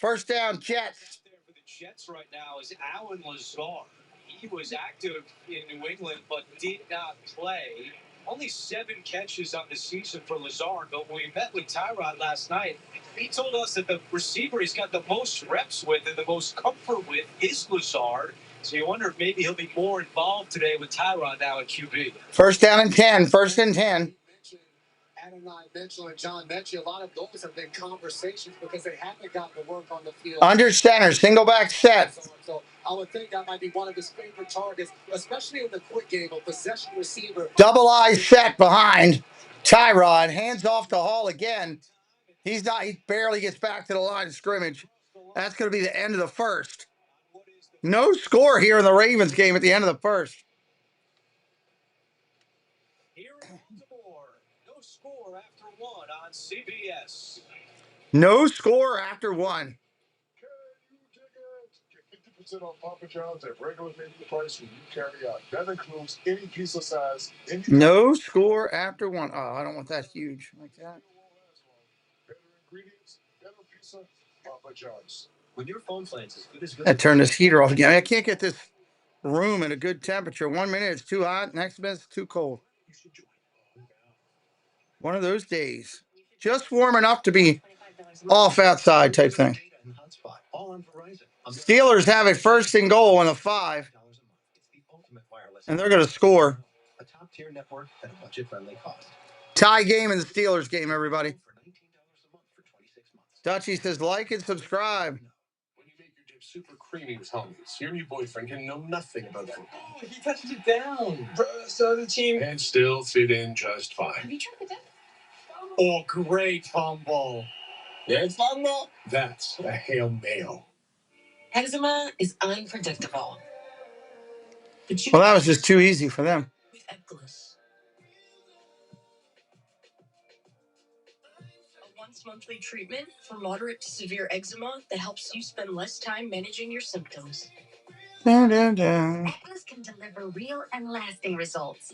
1st down, Jets. There for the Jets right now is Alan Lazard. He was active in New England, but did not play. Only 7 catches on the season for Lazard, but when we met with Tyrod last night, he told us that the receiver he's got the most reps with and the most comfort with is Lazard. So you wonder if maybe he'll be more involved today with Tyrod now at QB. 1st down and 10. 1st and 10. Adonai Mitchell and John Mechie, a lot of those have been conversations because they haven't gotten to work on the field. Under center, single back set. So I would think that might be one of his favorite targets, especially in the quick game, a possession receiver. Double eye set behind Tyrod. Hands off to Hall again. He barely gets back to the line of scrimmage. That's going to be the end of the 1st. No score here in the Ravens game at the end of the 1st. Here in Baltimore, no score after 1 on CBS. No score after 1. Get 50% on Papa John's at regular menu price when you carry out. That includes any pizza size. No score after 1. Oh, I don't want that huge like that. Better ingredients, better pizza, Papa John's. When your phone plan's as good as good. I turn this heater off again. I can't get this room at a good temperature. 1 minute it's too hot, next minute it's too cold. One of those days. Just warm enough to be off outside type thing. Steelers have it 1st and goal on the 5. And they're going to score. A top-tier network at a budget-friendly cost. Tie game in the Steelers game, everybody. Dutchie says like and subscribe. When you make your dip super creamy with hummus, your new boyfriend can know nothing about football. Oh, he touched it down. So the team. And still fit in just fine. Have you tried the dip? Oh, great fumble. That's Fumble. That's a Hail Mary. Eczema is unpredictable. Well, that was just too easy for them. With Ebglyss. A once-monthly treatment for moderate to severe eczema that helps you spend less time managing your symptoms. Dun, dun, dun. Ebglyss can deliver real and lasting results,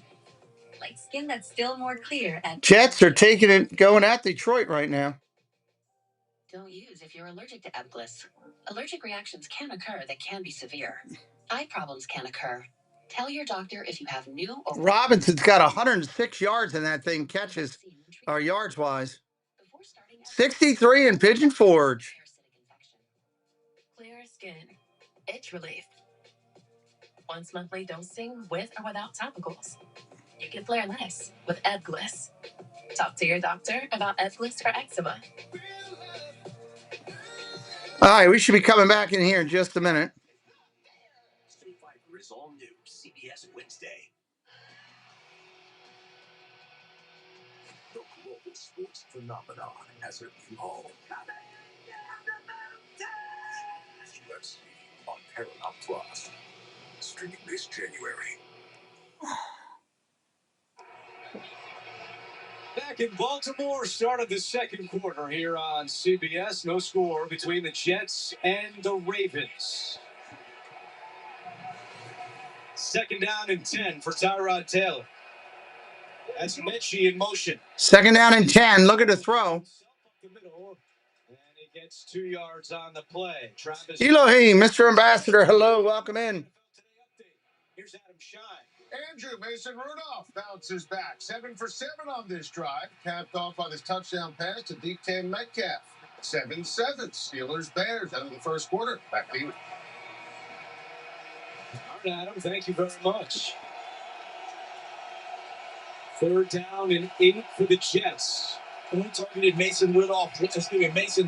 like skin that's still more clear and Jets are taking it, going at Detroit right now. Don't use if you're allergic to Ebglyss. Allergic reactions can occur that can be severe. Eye problems can occur. Tell your doctor if you have new or... Robinson's got 106 yards in that thing, catches, or yards-wise. 63 in Pigeon Forge. Clear skin. Itch relief. Once monthly dosing with or without topicals. You can flare less with Ebglyss. Talk to your doctor about Ebglyss for eczema. All right, we should be coming back in here in just a minute. Street Fighter is all new CBS Wednesday. The global sports phenomenon has a new home. UFC on Paramount Plus. Streaming this January. Back in Baltimore, start of the second quarter here on CBS. No score between the Jets and the Ravens. Second down and 10 for Tyrod Taylor. That's Mitchie in motion. Second down and 10. Look at the throw. And he gets 2 yards on the play. Travis Elohim, Mr. Ambassador, hello, welcome in. Here's Adam Shine. Andrew Mason Rudolph bounces back. 7 for 7 on this drive. Capped off by this touchdown pass to DK Metcalf. 7-7. Steelers Bears out of the first quarter. Back to you. All right, Adam, thank you very much. Third down and 8 for the Jets. We targeted Mason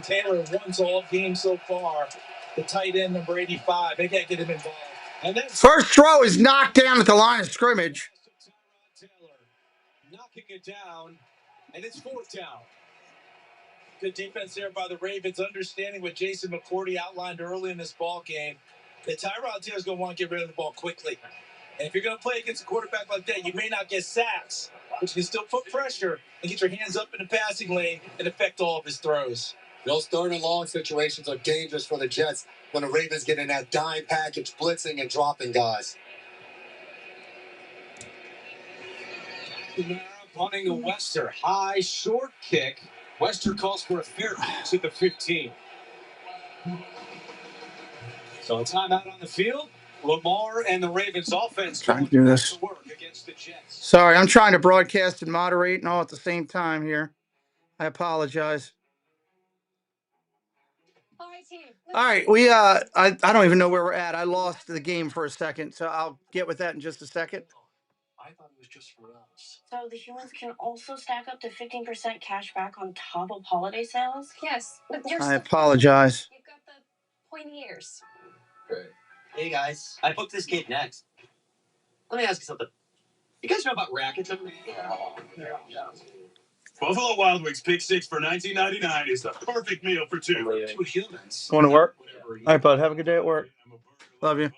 Taylor once all game so far. The tight end, number 85. They can't get him involved. And then First throw is knocked down at the line of scrimmage. Taylor knocking it down, and it's fourth down. Good defense there by the Ravens, understanding what Jason McCourty outlined early in this ball game, that Tyrod Taylor's going to want to get rid of the ball quickly. And if you're going to play against a quarterback like that, you may not get sacks, but you can still put pressure and get your hands up in the passing lane and affect all of his throws. Those third and long situations are dangerous for the Jets when the Ravens get in that dime package, blitzing and dropping guys. Punting to Wester. High, short kick. Wester calls for a fair catch at the 15. So a timeout on the field. Lamar and the Ravens offense Trying to do this. work against the Jets. Sorry, I'm trying to broadcast and moderate and all at the same time here. I apologize. All right, I don't even know where we're at. I lost the game for a second, so I'll get with that in just a second. I thought it was just for us. So the humans can also stack up to 15% cash back on top of holiday sales? Yes, but you're I apologize. You've got the pointy ears. Great. Hey guys, I booked this gate next. Let me ask you something. You guys know about rackets? Buffalo Wild Wings Pick 6 for $19.99 is the perfect meal for two. 2 humans. Going to work? All right, bud. Have a good day at work. Love you.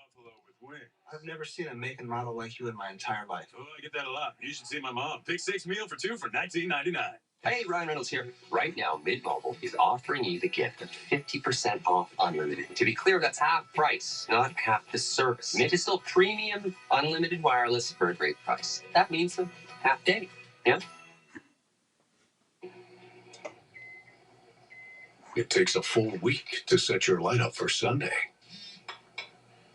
I've never seen a make and model like you in my entire life. Oh, I get that a lot. You should see my mom. Pick 6 meal for two for $19.99. Hey, Ryan Reynolds here. Right now, Mint Mobile is offering you the gift of 50% off unlimited. To be clear, that's half price, not half the service. Mint is still premium, unlimited wireless for a great price. That means a half day. Yeah? It takes a full week to set your light up for Sunday.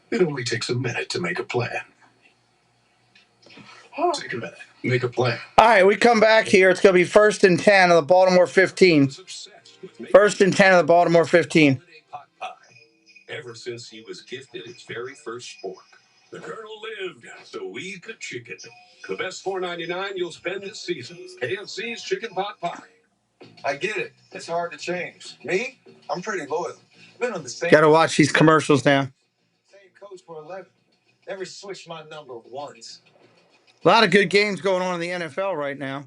It only takes a minute to make a plan. Take a minute. Make a plan. All right, we come back here. It's going to be 1st and 10 of the Baltimore 15. 1st and 10 of the Baltimore 15. Ever since he was gifted his very first fork, the Colonel lived so we could chicken. The best $4.99 you'll spend this season. KFC's Chicken Pot Pie. I get it. It's hard to change. Me? I'm pretty loyal. Been on the same. Got to watch these commercials now. Same coach for 11. Never switched my number once. A lot of good games going on in the NFL right now.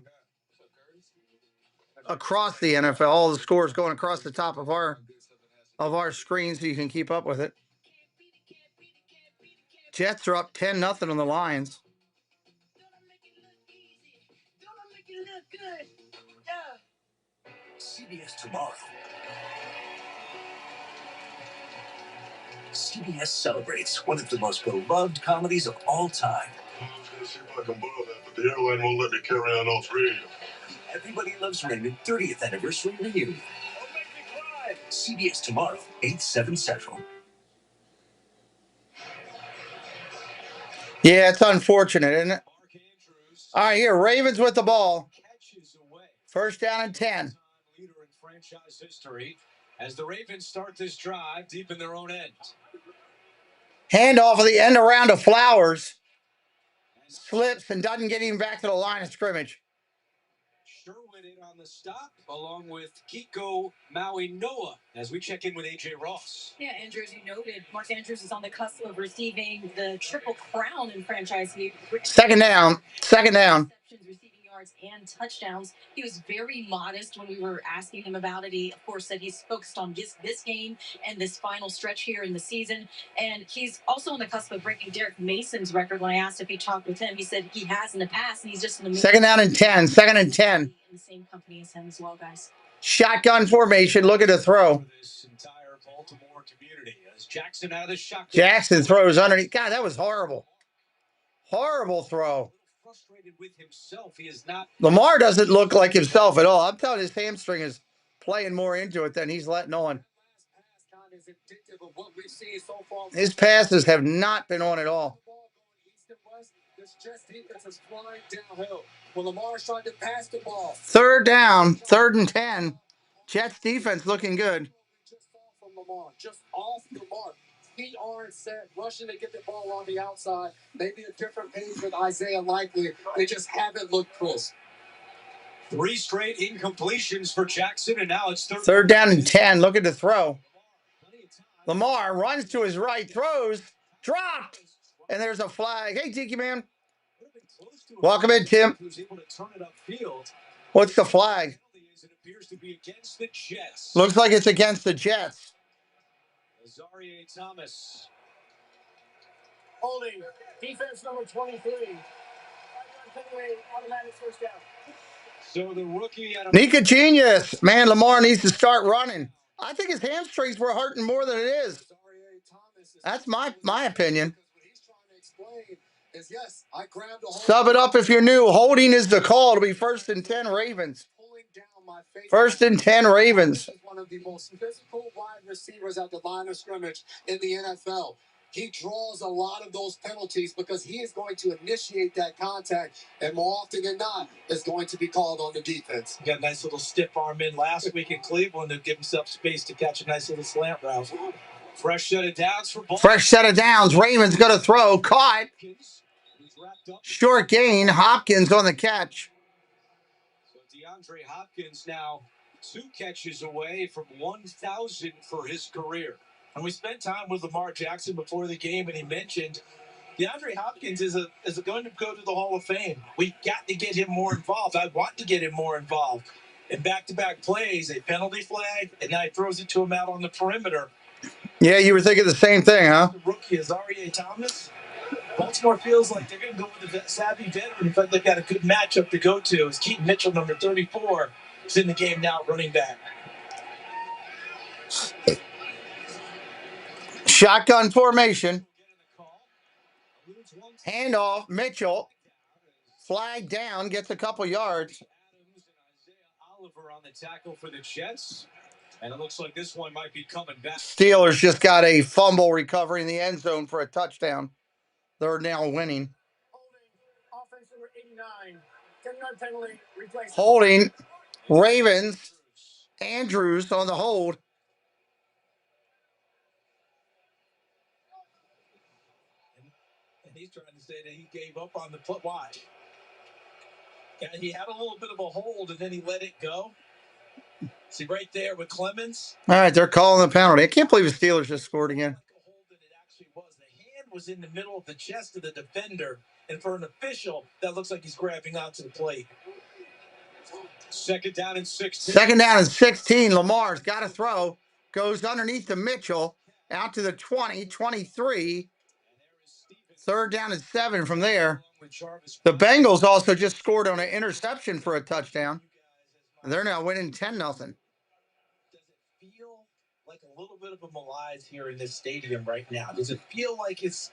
Across the NFL, all the scores going across the top of our screen so you can keep up with it. Jets are up 10-0 on the Lions. CBS tomorrow. CBS celebrates one of the most beloved comedies of all time. I was going to see if I can borrow that, but the airline won't let me carry on all three of them. Everybody Loves Raymond 30th anniversary reunion. Don't make me cry. CBS tomorrow, 8/7 Central. Yeah, it's unfortunate, isn't it? All right, here, Ravens with the ball. 1st down and 10. Leader in franchise history as the Ravens start this drive deep in their own end. Handoff of the end around to Flowers. Slips and doesn't get even back to the line of scrimmage. Sherwood in on the stop, along with Kiko Maui Noah, as we check in with AJ Ross. Yeah, Andrew, as you noted, Mark Andrews is on the cusp of receiving the triple crown in franchise. Second down. Second down. Receiving yards and touchdowns. He was very modest when we were asking him about it. He, of course, said he's focused on this game and this final stretch here in the season. And he's also on the cusp of breaking Derek Mason's record. When I asked if he talked with him, he said he has in the past, and he's just in the second down and 10. Second and 10. In the same company as him as well, guys. Shotgun formation. Look at the throw. This entire Baltimore community as Jackson out of the shotgun. Jackson throws underneath. God, that was horrible. Horrible throw. Frustrated with himself. He is not. Lamar doesn't look like himself at all. I'm telling you, his hamstring is playing more into it than he's letting on. His passes have not been on at all. This Jets defense is flying downhill. When Lamar's trying to pass the ball. Third down, 3rd and 10. Jets defense looking good. Just off from Lamar, just off the mark. Feet aren't set, rushing to get the ball on the outside. Maybe a different page with Isaiah Likely. They just haven't looked crisp. 3 straight incompletions for Jackson, and now it's third down and 10. Look at the throw. Lamar runs to his right, throws, dropped, and there's a flag. Hey, Tiki Man. Welcome in, Tim. What's the flag? Looks like it's against the Jets. Thomas. Holding, defense number 23. Automatic first down. So the rookie. Nika Genius. Man, Lamar needs to start running. I think his hamstrings were hurting more than it is. That's my opinion. Sub it up if you're new. Holding is the call. It'll be 1st and 10 Ravens. 1st and 10 Ravens. One of the most physical wide receivers at the line of scrimmage in the NFL. He draws a lot of those penalties because he is going to initiate that contact, and more often than not, is going to be called on the defense. Got a nice little stiff arm in last week in Cleveland to give himself space to catch a nice little slant route. Fresh set of downs for Baltimore. Fresh set of downs. Ravens going to throw. Caught. Short gain. Hopkins on the catch. So DeAndre Hopkins now 2 catches away from 1,000 for his career. And we spent time with Lamar Jackson before the game, and he mentioned DeAndre Hopkins is going to go to the Hall of Fame. We've got to get him more involved. I want to get him more involved. In back-to-back plays, a penalty flag, and now he throws it to him out on the perimeter. Yeah, you were thinking the same thing, huh? The rookie is Thomas. Baltimore feels like they're going to go with the savvy veteran. In fact, they've got a good matchup to go to. As Keaton Mitchell, number 34, is in the game now, running back. Shotgun formation. Handoff. Mitchell. Flag down. Gets a couple yards. Oliver on the tackle for the Jets. And it looks like this one might be coming back. Steelers just got a fumble recovery in the end zone for a touchdown. They're now winning. Holding. Ravens. Andrews on the hold. And he's trying to say that he gave up on the play. Why? Yeah, he had a little bit of a hold, and then he let it go. See right there with Clemens. All right, they're calling the penalty. I can't believe the Steelers just scored again. The hand was in the middle of the chest of the defender, and for an official, that looks like he's grabbing onto the plate. 2nd down and 16. 2nd down and 16. Lamar's got to throw. Goes underneath to Mitchell. Out to the 20, 23. 3rd down and 7 from there. The Bengals also just scored on an interception for a touchdown. They're now winning 10-0. Does it feel like a little bit of a malaise here in this stadium right now? Does it feel like this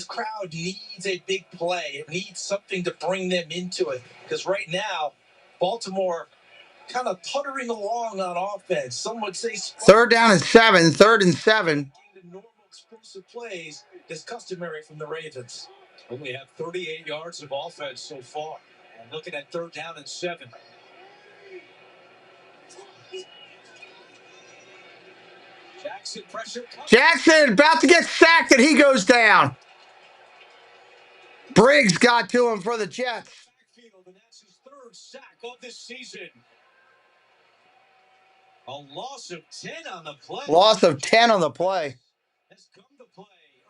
crowd needs a big play? It needs something to bring them into it. Because right now, Baltimore kind of puttering along on offense. Some would say 3rd down and 7. 3rd and 7. The normal explosive plays is customary from the Ravens. Only have 38 yards of offense so far. And looking at 3rd down and 7. Jackson pressure. Jackson about to get sacked, and he goes down. Briggs got to him for the Jets. And that's his 3rd sack of this season. A loss of 10 on the play. Loss of 10 on the play. Has come to play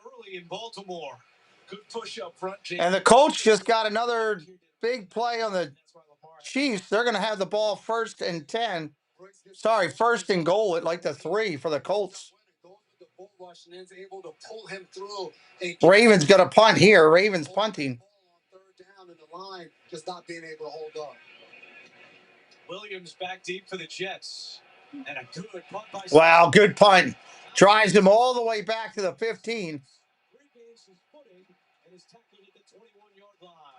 early in Baltimore. Good push up front, James. And the Colts just got another big play on the Chiefs. They're going to have the ball 1st and 10. Sorry, 1st and goal at like the 3 for the Colts. Ravens got a punt here. Ravens punting. Just not being able to hold up. Williams back deep for the Jets. And a good punt by Wow, good punt. Drives him all the way back to the 15.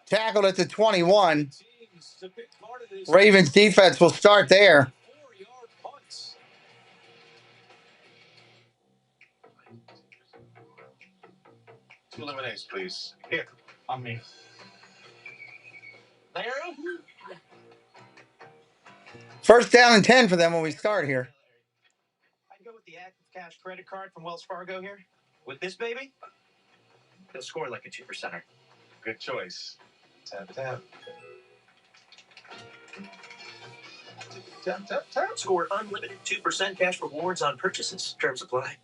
Tackled at the 21. Ravens defense will start there. 4-yard punts. Two lemonades, please. Here, on me. There. 1st down and 10 for them when we start here. I'd go with the Active Cash credit card from Wells Fargo here. With this baby, he'll score like a 2%er. Good choice. Tap, tap. Tap, tap, tap. Score unlimited 2% cash rewards on purchases. Terms apply.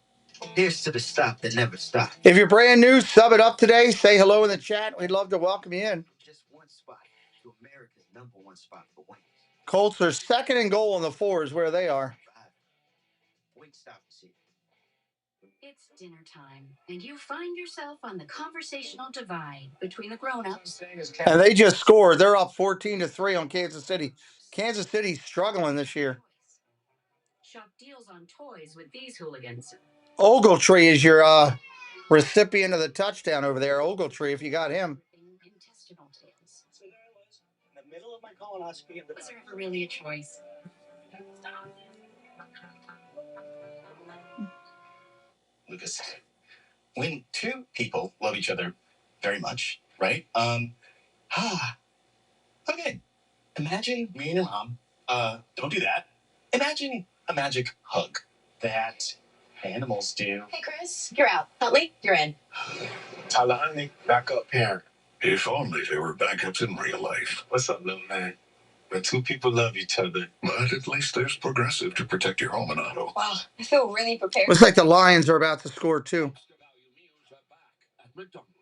Here's to the stop that never stops. If you're brand new, sub it up today. Say hello in the chat. We'd love to welcome you in. Just one spot to America's #1 spot for wings. Colts are 2nd and goal on the 4 is where they are. Wingstop seat. It's dinner time, and you find yourself on the conversational divide between the grown-ups. And they just scored. They're up 14-3 on Kansas City. Kansas City's struggling this year. Shop deals on toys with these hooligans. Ogletree is your recipient of the touchdown over there. Ogletree, if you got him. Intestinal tales. So there I was, in the middle of my colonoscopy. Was there ever really a choice? Lucas, when two people love each other very much, right? Okay. Imagine me and your mom. Don't do that. Imagine a magic hug that animals do. Hey, Chris, you're out. Huntley, you're in. Tyler Huntley, backup parent. If only there were backups in real life. What's up, little man? When two people love each other. But at least there's Progressive to protect your home and auto. Wow, I feel really prepared. Looks like the Lions are about to score too. At McDonald's.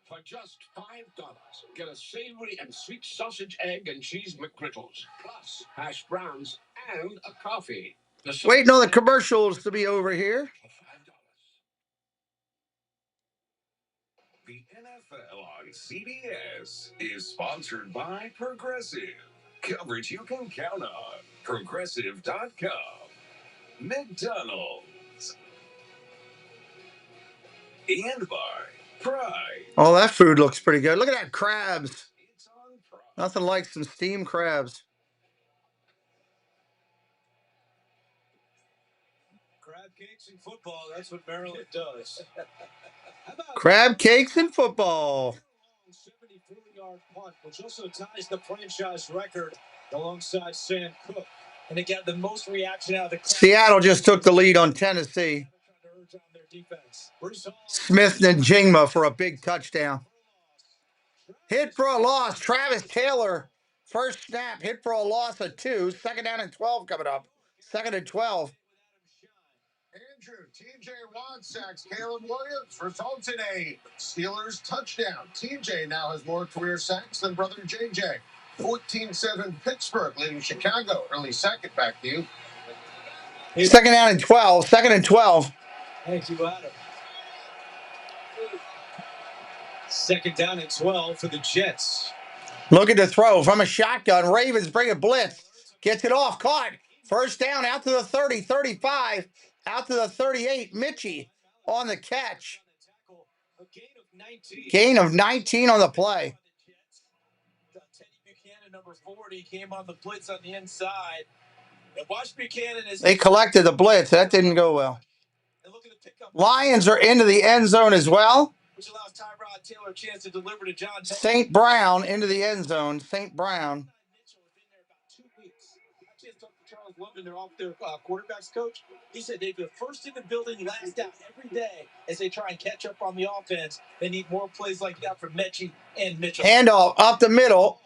For just $5, get a savory and sweet sausage, egg, and cheese McGriddles, plus hash browns and a coffee. Waiting on the commercials to be over here. The NFL on CBS is sponsored by Progressive. Coverage you can count on. Progressive.com. McDonald's. And by Pride. Oh, that food looks pretty good. Look at that crabs. Nothing like some steamed crabs. Crab cakes and football, that's what Maryland does. Crab cakes and football. 74-yard punt, which also ties the franchise record alongside Sam Cook. And it got the most reaction out of the crowd. Seattle just took the lead on Tennessee. Smith and Jingma for a big touchdown. Hit for a loss. Travis Taylor. First snap, hit for a loss of 2. 2nd down and 12 coming up. 2nd and 12. Andrew, TJ Watt sacks Caleb Williams, results in a Steelers touchdown. TJ now has more career sacks than brother JJ. 14-7 Pittsburgh, leading Chicago. Early second, back to you. 2nd down and 12. 2nd and 12. Thank you, Adam. 2nd down and 12 for the Jets. Looking to throw from a shotgun. Ravens bring a blitz. Gets it off. Caught. First down out to the 30, 35. Out to the 38. Mitchie on the catch. Gain of 19 on the play. Teddy Buchanan, number 40, came on the blitz on the inside. And watch Buchanan as they collected the blitz. That didn't go well. Lions are into the end zone as well. Which allows Tyrod Taylor a chance to deliver to John St. Brown into the end zone. St. Brown. Charles London, they're off their quarterbacks coach. He said they've been first in the building, last out every day as they try and catch up on the offense. They need more plays like that from Mechie and Mitchell. Handoff up the middle.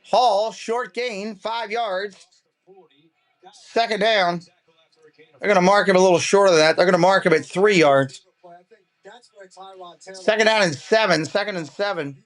Hall, short gain, 5 yards. 2nd down. They're going to mark him a little short of that. They're going to mark him at 3 yards. 2nd down and 7. 2nd and 7.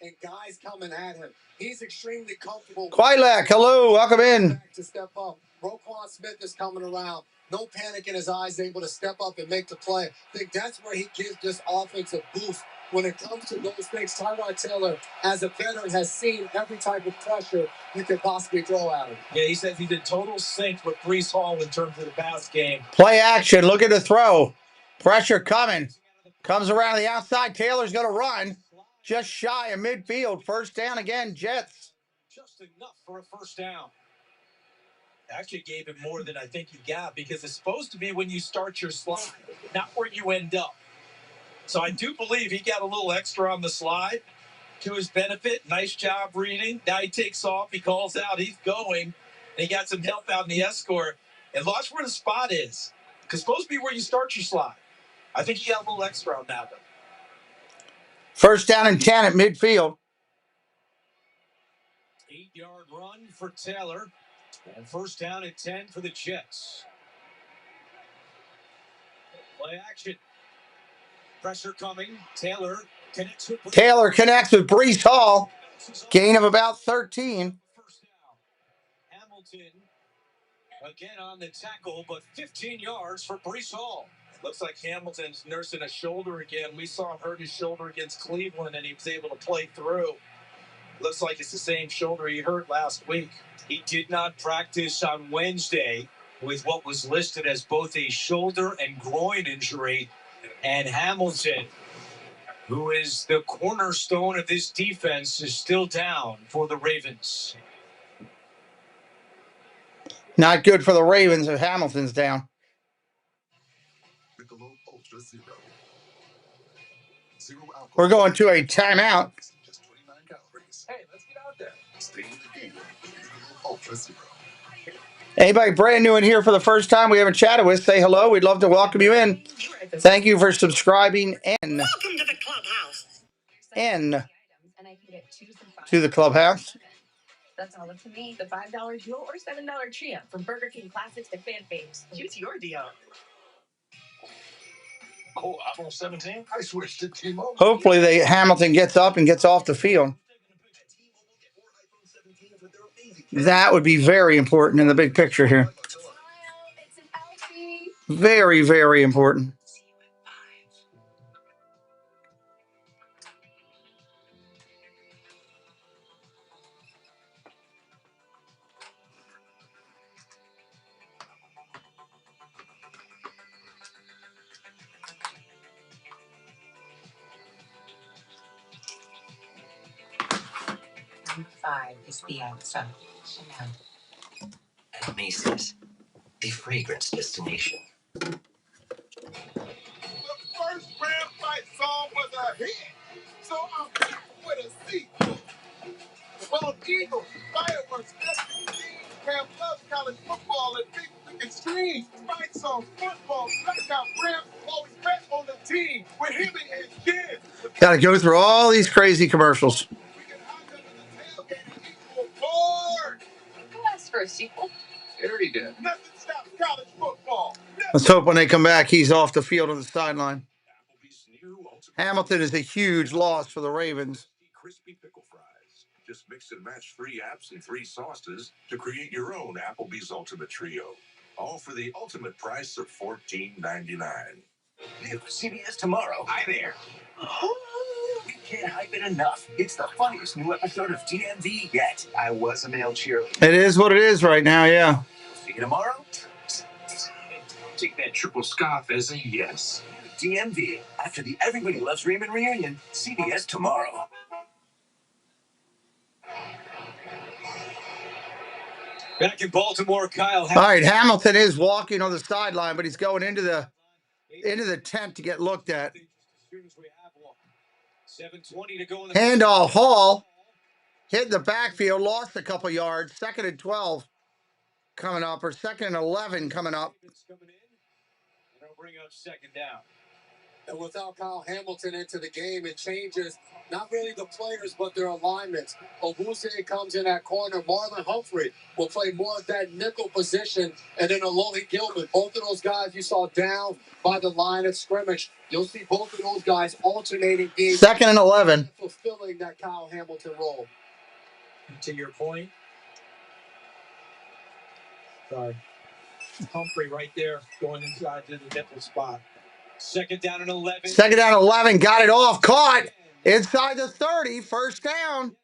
and guys coming at him. He's extremely comfortable. Quilek, hello, welcome in. To step up. Roquan Smith is coming around. No panic in his eyes, able to step up and make the play. I think that's where he gives this offense a boost. When it comes to those things, Tyrod Taylor, as a veteran, has seen every type of pressure you could possibly throw at him. Yeah, he says he's in total sync with Breece Hall in terms of the pass game. Play action, look at the throw. Pressure coming. Comes around the outside. Taylor's going to run. Just shy of midfield. First down again, Jets. Just enough for a first down. Actually gave him more than I think he got because it's supposed to be when you start your slide, not where you end up. So I do believe he got a little extra on the slide to his benefit. Nice job reading. Now he takes off. He calls out. He's going. And he got some help out in the escort. And lost where the spot is. Because it's supposed to be where you start your slide. I think he got a little extra on that one. First down and 10 at midfield. 8-yard run for Taylor. And first down and 10 for the Jets. Play action. Pressure coming. Taylor connects with Breece Hall. Gain of about 13. First down. Hamilton again on the tackle, but 15 yards for Breece Hall. Looks like Hamilton's nursing a shoulder again. We saw him hurt his shoulder against Cleveland, and he was able to play through. Looks like it's the same shoulder he hurt last week. He did not practice on Wednesday with what was listed as both a shoulder and groin injury. And Hamilton, who is the cornerstone of this defense, is still down for the Ravens. Not good for the Ravens if Hamilton's down. We're going to a timeout. Hey, let's get out there. Anybody brand new in here for the first time we haven't chatted with, say hello. We'd love to welcome you in. Thank you for subscribing and Welcome to the clubhouse. to the clubhouse. That's all up to me. The $5 dual or $7 trio from Burger King Classics to Fan Faves. Choose your deal. Oh, iPhone 17? I switched to T-Mobile. Hopefully Hamilton gets up and gets off the field. That would be very important in the big picture here. Very, very important. Showdown. At Macy's, a fragrance destination. The first Grand Fight song was a hit, so I'm back with a sequel. Bald Eagles, fireworks, SEC, Cam loves college football and think we can stream. Fight songs, football, blackout, Rams, always bet on the team with him and his kids. Got to go through all these crazy commercials. We can hide them in the tailgate and equal board. That's for a sequel. There he did. Nothing stops college football. Let's hope when they come back, he's off the field on the sideline. Hamilton is a huge loss for the Ravens. Crispy pickle fries. Just mix and match 3 apps and 3 sauces to create your own Applebee's Ultimate Trio. All for the ultimate price of $14.99. New CBS tomorrow. Hi there. We can't hype it enough. It's the funniest new episode of DMV yet. I was a male cheerleader. It is what it is right now, yeah. See you tomorrow. Take that triple scoff as a yes. DMV. After the Everybody Loves Raymond reunion, CBS tomorrow. Back in Baltimore, Kyle. All right, Hamilton is walking on the sideline, but he's going into the tent to get looked at. 7:20 to go in the Handoff, Hall hit the backfield, lost a couple yards. 2nd and 12 coming up, or 2nd and 11 coming up. Coming in, and they'll bring up second down. And without Kyle Hamilton into the game, it changes not really the players, but their alignments. Obuse comes in that corner. Marlon Humphrey will play more of that nickel position. And then Alohi Gilman, both of those guys you saw down by the line of scrimmage. You'll see both of those guys alternating being 2nd and 11. fulfilling that Kyle Hamilton role. To your point. Sorry. Humphrey right there going inside to the nickel spot. 2nd down and 11. 2nd down, 11. Got it off. Caught. Inside the 30. First down.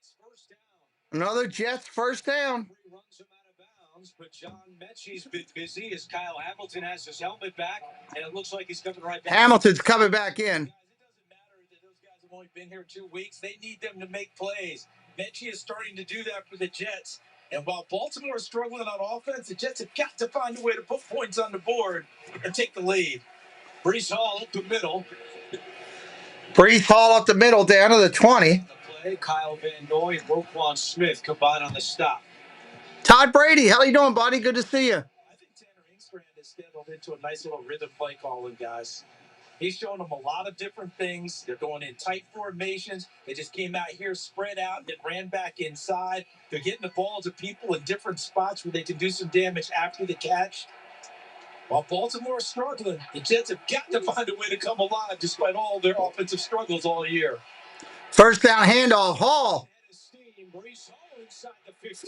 Another Jets first down. Runs him out of bounds, but John Mechie's been busy as Kyle Hamilton has his helmet back, and it looks like he's coming right back. Hamilton's coming back in. It doesn't matter that those guys have only been here 2 weeks. They need them to make plays. Mechie is starting to do that for the Jets. And while Baltimore is struggling on offense, the Jets have got to find a way to put points on the board and take the lead. Brees Hall up the middle. Brees Hall up the middle down to the 20. Play. Kyle Van Noy and Roquan Smith combine on the stop. Todd Brady, how you doing, buddy? Good to see you. I think Tanner Engstrand is settled into a nice little rhythm play calling, guys. He's showing them a lot of different things. They're going in tight formations. They just came out here, spread out, and then ran back inside. They're getting the ball to people in different spots where they can do some damage after the catch. While Baltimore is struggling, the Jets have got to find a way to come alive despite all their offensive struggles all year. First down handoff, Hall.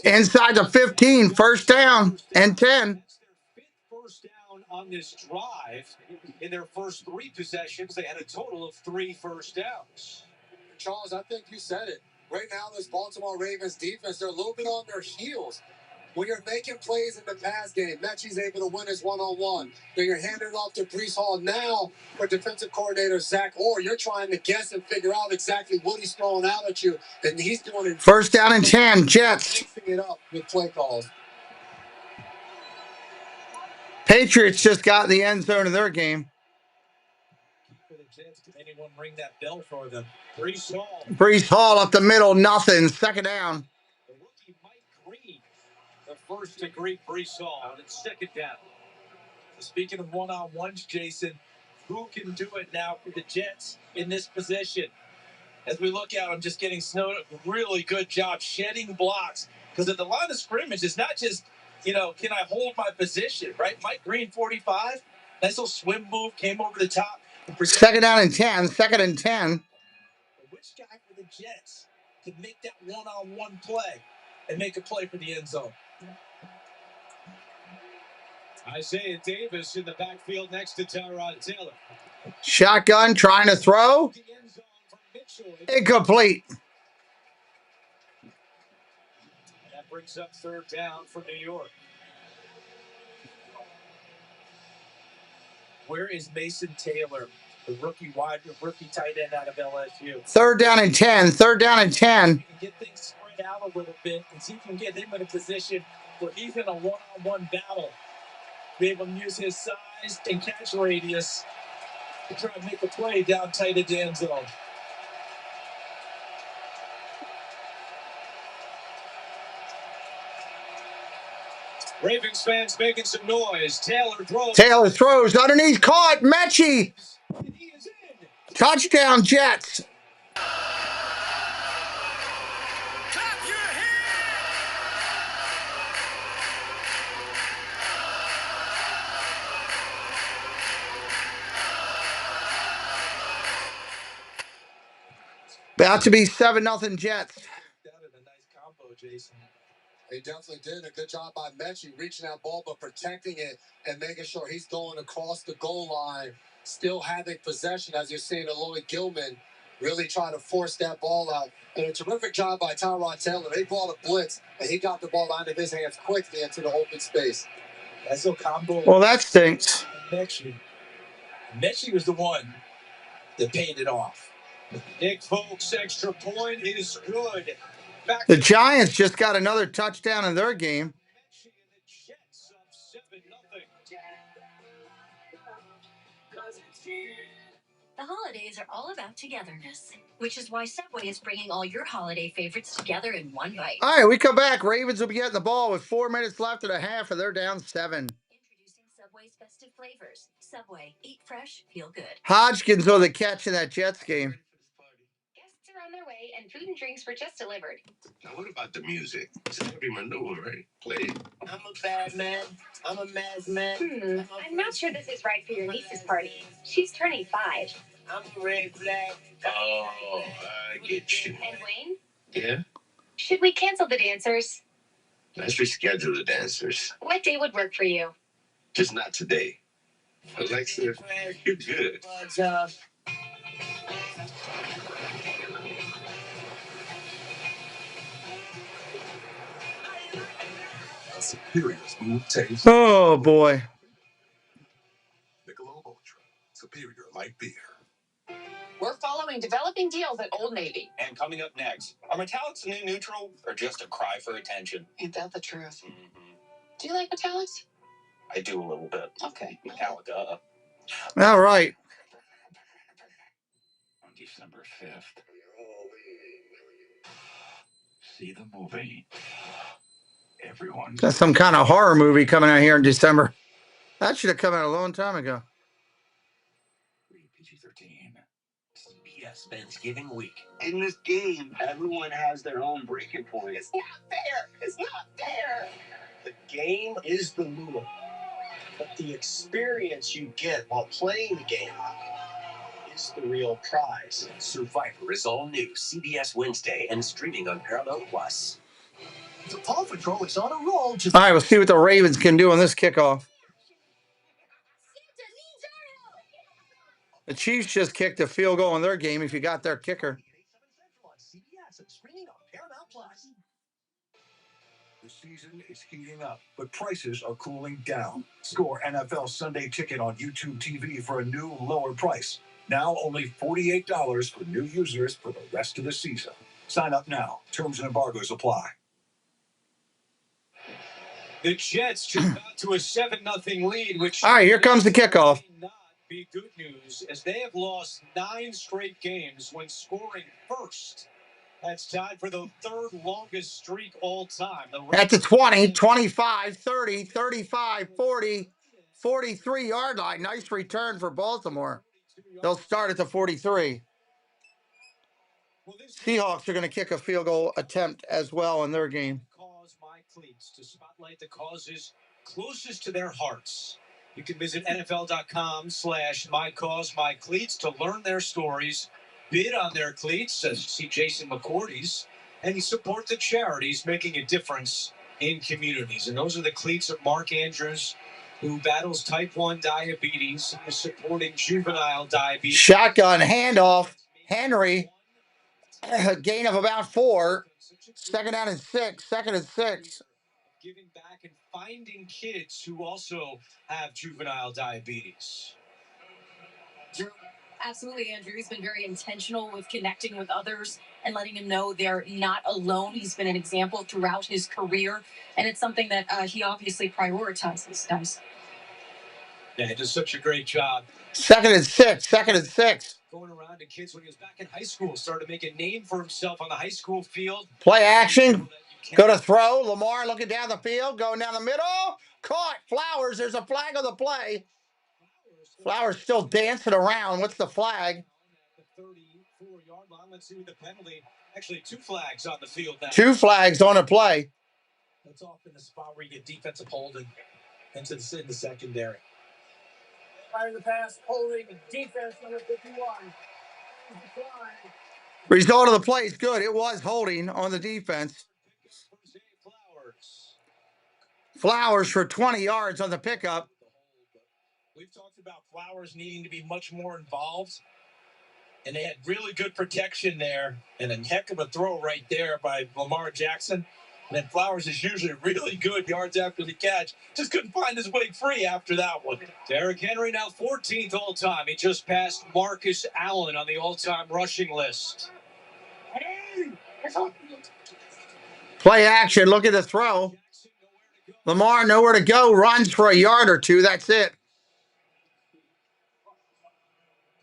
Inside the 15, first down and 10. First down on this drive. In their first 3 possessions, they had a total of 3 first downs. Charles, I think you said it. Right now, this Baltimore Ravens defense, they're a little bit on their heels. When you're making plays in the pass game, Mechie's able to win his one-on-one. Then you're handing it off to Brees Hall. Now, for defensive coordinator Zach Orr, you're trying to guess and figure out exactly what he's throwing out at you. And he's doing it. First down and 10, Jets. Mixing it up with play calls. Patriots just got in the end zone of their game. For the Jets, did anyone ring that bell for them? Brees Hall. Brees Hall up the middle, nothing. Second down. The rookie Mike Green, the first to greet Brees Hall on its 2nd down. Speaking of one-on-ones, Jason, who can do it now for the Jets in this position? As we look at them, just getting snowed up, really good job shedding blocks. Because at the line of scrimmage, it's not just, can I hold my position, right? Mike Green, 45, nice little swim move, came over the top. 2nd down and 10, 2nd and 10. Which guy for the Jets can make that one-on-one play and make a play for the end zone? Isaiah Davis in the backfield next to Tyrod Taylor. Shotgun trying to throw. Incomplete. That brings up 3rd down for New York. Where is Mason Taylor, the rookie tight end out of LSU? 3rd down and 10. 3rd down and 10. Get things spread out a little bit and see if you can get him in a position where he's in a one-on-one battle. Be able to use his size and catch radius to try and make a play down tight at the end zone. Ravens fans making some noise. Taylor throws underneath, caught. Mechie. Touchdown, Jets. About to be 7-0 Jets. That is a nice combo, Jason. He definitely did a good job by Mechie reaching that ball, but protecting it and making sure he's going across the goal line, still having possession, as you're seeing Alohi Gilman really try to force that ball out. And a terrific job by Tyrod Taylor. They brought a blitz, and he got the ball out of his hands quickly into the open space. That's a combo. Well, that stinks. Mechie was the one that paid it off. Nick Folk's extra point is good. The Giants just got another touchdown in their game. The holidays are all about togetherness, which is why Subway is bringing all your holiday favorites together in one bite. All right, we come back. Ravens will be getting the ball with 4 minutes left in the half, and they're down 7. Introducing Subway Choice festive flavors. Subway. Eat fresh, feel good. Hodgkins with a catch in that Jets game. Guests are on their way, and food and drinks were just delivered. Now, what about the music? It's gotta be my new one, right? Play it. I'm a bad man. I'm a mad man. I'm not sure this is right for your niece's party. She's turning 5. I'm a red flag. Oh, I get you. And Wayne, Yeah? should we cancel the dancers? Let's reschedule the dancers. What day would work for you? Just not today. Alexa, you're good. Superior smooth taste. Oh, boy. Michelob Ultra. Superior light beer. We're following developing deals at Old Navy. And coming up next, are metallics a new neutral or just a cry for attention? Ain't that the truth? Mm-hmm. Do you like metallics? I do a little bit. Okay. Metallica. All right. On December 5th. See the movie. Everyone. That's some kind of horror movie coming out here in December. That should have come out a long time ago. PG-13. CBS Thanksgiving week. In this game, everyone has their own breaking point. It's not fair. It's not fair. The game is the rule, but the experience you get while playing the game is the real prize. Survivor is all new CBS Wednesday and streaming on Paramount Plus. The Paw Patrol is on a roll. All right, we'll see what the Ravens can do on this kickoff. The Chiefs just kicked a field goal in their game if you got their kicker. The season is heating up, but prices are cooling down. Score NFL Sunday Ticket on YouTube TV for a new, lower price. Now only $48 for new users for the rest of the season. Sign up now. Terms and embargoes apply. The Jets just got to a 7-0 lead, which All right, here comes the kickoff. may not be good news, as they have lost 9 straight games when scoring first. That's tied for the 3rd longest streak all time. At the 20, 25, 30, 35, 40, 43-yard line. Nice return for Baltimore. They'll start at the 43. Seahawks are going to kick a field goal attempt as well in their game. Cause My Cleats to spotlight the causes closest to their hearts. You can visit NFL.com/MyCauseMyCleats to learn their stories, bid on their cleats, as you see Jason McCourty's, and you support the charities making a difference in communities. And those are the cleats of Mark Andrews, who battles type 1 diabetes and is supporting juvenile diabetes. Shotgun handoff. Henry. A gain of about 4. Second down and 6. Second and 6. Giving back and finding kids who also have juvenile diabetes. Absolutely, Andrew. He's been very intentional with connecting with others and letting them know they're not alone. He's been an example throughout his career, and it's something that he obviously prioritizes, guys. Yeah, he does such a great job. Second and 6. Second and 6. Going around to kids when he was back in high school, started to make a name for himself on the high school field. Play action. Go to throw. Lamar looking down the field. Going down the middle. Caught. Flowers. There's a flag on the play. Flowers still dancing around. What's the flag? The 34-yard line. Let's see what the penalty. Actually, 2 flags on the field now. 2 flags on a play. That's often the spot where you get defensive holding into the secondary. Fire the pass, holding, defense number 51. Result of the play is good. It was holding on the defense. Flowers for 20 yards on the pickup. We've talked about Flowers needing to be much more involved, and they had really good protection there, and a heck of a throw right there by Lamar Jackson. And then Flowers is usually really good yards after the catch. Just couldn't find his way free after that one. Derrick Henry now 14th all-time. He just passed Marcus Allen on the all-time rushing list. Play action. Look at the throw. Lamar nowhere to go. Runs for a yard or 2. That's it.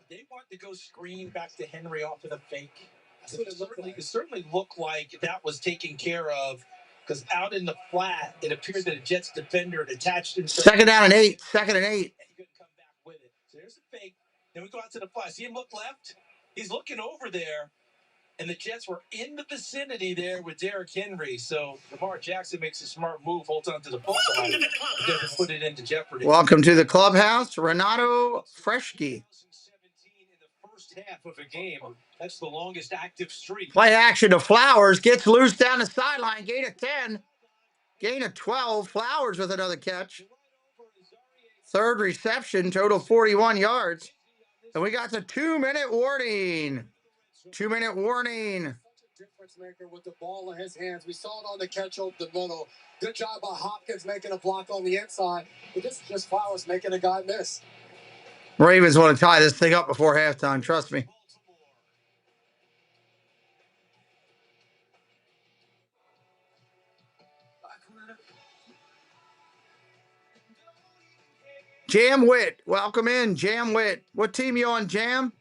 They want to go screen back to Henry off of the fake. It certainly looked like that was taken care of because out in the flat, it appeared that a Jets defender had attached himself. Second down and 8. Second and 8. He couldn't come back with it. So there's a fake. Then we go out to the flat. See him look left? He's looking over there. And the Jets were in the vicinity there with Derrick Henry. So Lamar Jackson makes a smart move, holds on to the football, and doesn't put it into jeopardy. Welcome to the clubhouse, Renato Freshke. In the first half of a game, that's the longest active streak. Play action to Flowers. Gets loose down the sideline. Gain of 10. Gain of 12. Flowers with another catch. Third reception, total 41 yards. And we got the 2-minute warning. 2-minute warning. Difference maker with the ball in his hands. We saw it on the catch over the middle. Good job by Hopkins making a block on the inside. But this is just Flowers making a guy miss. Ravens want to tie this thing up before halftime. Trust me. Jam Witt. Welcome in, Jam Witt. What team you on, Jam?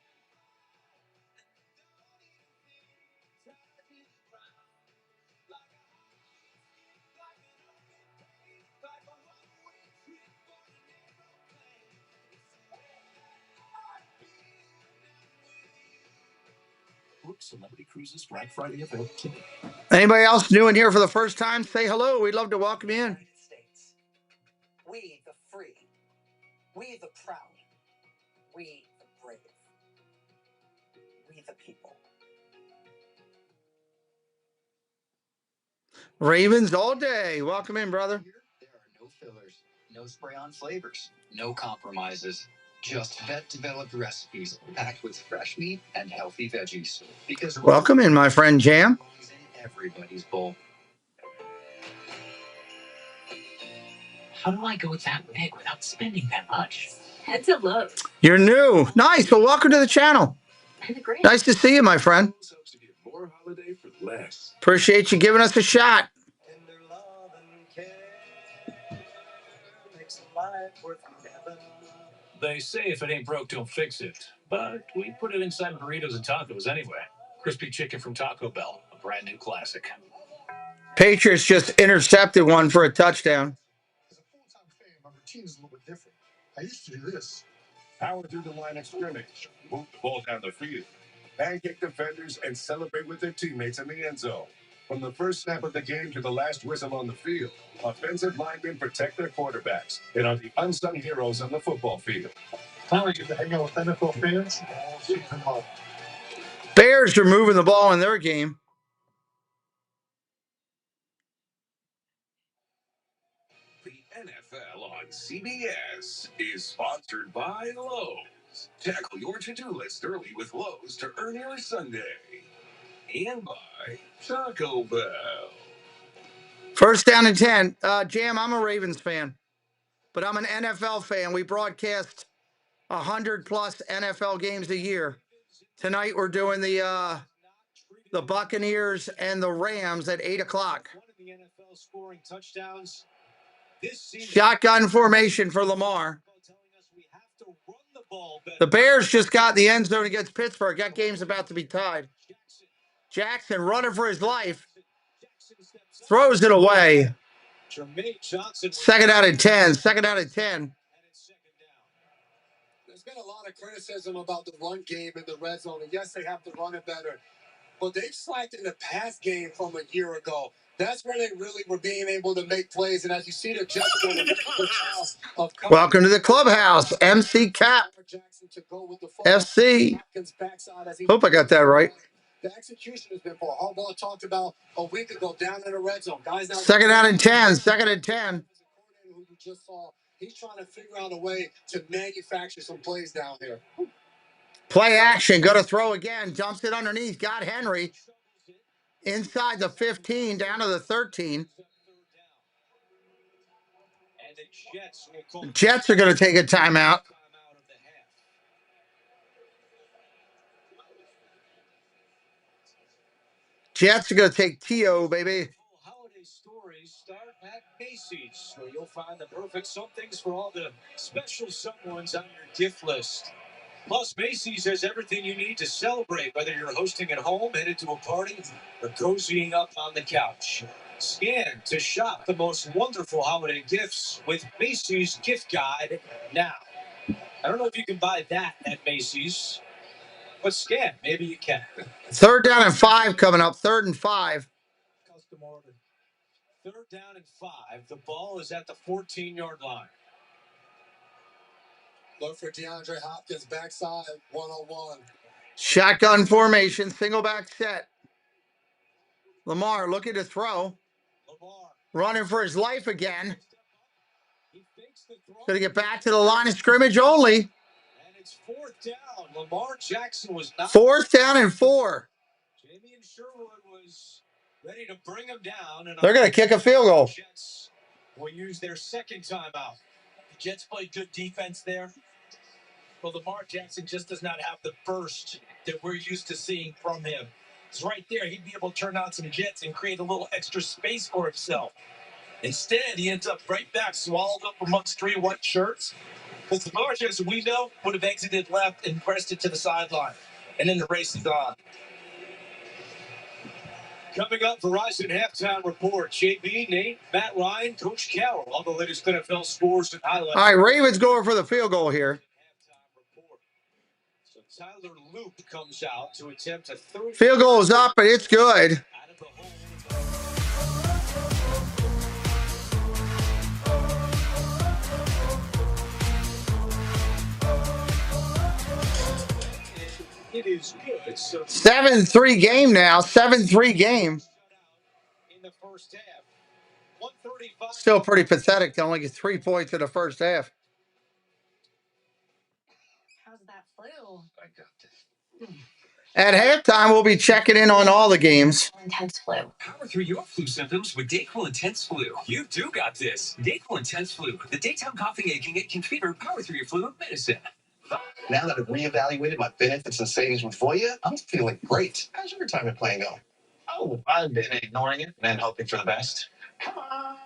Celebrity Cruises Black Friday event. Anybody else new in here for the first time? Say hello. We'd love to welcome you in. United States. We the free. We the proud. We the brave. We the people. Ravens all day. Welcome in, brother. There are no fillers, no spray-on flavors, no compromises. Just vet-developed recipes packed with fresh meat and healthy veggies. Because welcome in, my friend Jam. Is in everybody's bowl. How do I go that big without spending that much? Head to Lowe's. You're new. Nice. Well, welcome to the channel. Nice to see you, my friend. More holiday for less. Appreciate you giving us a shot. They say if it ain't broke, don't fix it. But we put it inside burritos and tacos anyway. Crispy chicken from Taco Bell, a brand new classic. Patriots just intercepted one for a touchdown. As a full-time fan, my routine is a little bit different. I used to do this. Power through the line of scrimmage. Move the ball down the field. Pancake defenders and celebrate with their teammates in the end zone. From the first snap of the game to the last whistle on the field, offensive linemen protect their quarterbacks and are the unsung heroes on the football field. Now I get to hang out with NFL fans all season long. Bears are moving the ball in their game. The NFL on CBS is sponsored by Lowe's. Tackle your to-do list early with Lowe's to earn your Sunday. And by Taco Bell. First down and 10. Jam, I'm a Ravens fan, but I'm an NFL fan. We broadcast 100+ NFL games a year. Tonight we're doing the Buccaneers and the Rams at 8 o'clock. Shotgun formation for Lamar. The Bears just got in the end zone against Pittsburgh. That game's about to be tied. Jackson running for his life. Throws it away. Second out and 10. Second out and 10. There's been a lot of criticism about the run game in the red zone. And yes, they have to run it better. But they've slacked in the pass game from a year ago. That's where they really were being able to make plays. And as you see the Jets welcome to the clubhouse, MC Cap FC. Hope I got that right. The execution has been poor. Harbaugh talked about a week ago down in the red zone. Guys now second out and 10. Second and 10. Who you just saw, he's trying to figure out a way to manufacture some plays down here. Play action. Go to throw again. Dumps it underneath. Got Henry. Inside the 15, down to the 13. The Jets are going to take a timeout. Jets are going to take T.O., baby. Holiday stories start at Macy's, where you'll find the perfect somethings for all the special someones on your gift list. Plus, Macy's has everything you need to celebrate, whether you're hosting at home, headed to a party, or cozying up on the couch. Scan to shop the most wonderful holiday gifts with Macy's Gift Guide now. I don't know if you can buy that at Macy's, but scan. Maybe you can. 3rd down and 5 coming up. 3rd and 5. Custom order. 3rd down and 5. The ball is at the 14-yard line. Look for DeAndre Hopkins backside, 1-on-1. Shotgun formation, single back set. Lamar looking to throw. Running for his life again. Going to get back to the line of scrimmage only. And it's 4th down. Lamar Jackson was not. 4th down and 4. Jamie and Sherwood was ready to bring him down. And they're going to kick a field goal. Jets will use their 2nd timeout. The Jets played good defense there. Well, Lamar Jackson just does not have the burst that we're used to seeing from him. It's right there. He'd be able to turn on some jets and create a little extra space for himself. Instead, he ends up right back, swallowed up amongst 3 white shirts. Because Lamar Jackson, we know, would have exited left and pressed it to the sideline. And then the race is on. Coming up, Verizon Halftime Report. JB, Nate, Matt Ryan, Coach Carroll. All the latest NFL scores and highlights. All right, Ravens going for the field goal here. So Tyler Loop comes out to attempt a 30. Field goal is up, but it's good. It is good. So 7-3 game now. 7-3 game. In the first half. 135. Still pretty pathetic to only get 3 points in the first half. How's that flu? I got this. At halftime, we'll be checking in on all the games. Intense flu. Power through your flu symptoms with Dayquil Intense Flu. You too got this. Dayquil Intense Flu. The daytime coughing, aching, itching, fever. Power through your flu medicine. Now that I've reevaluated my benefits and savings with Voya, I'm feeling great. How's your retirement plan going? Oh, I've been ignoring it and hoping for the best. Come on,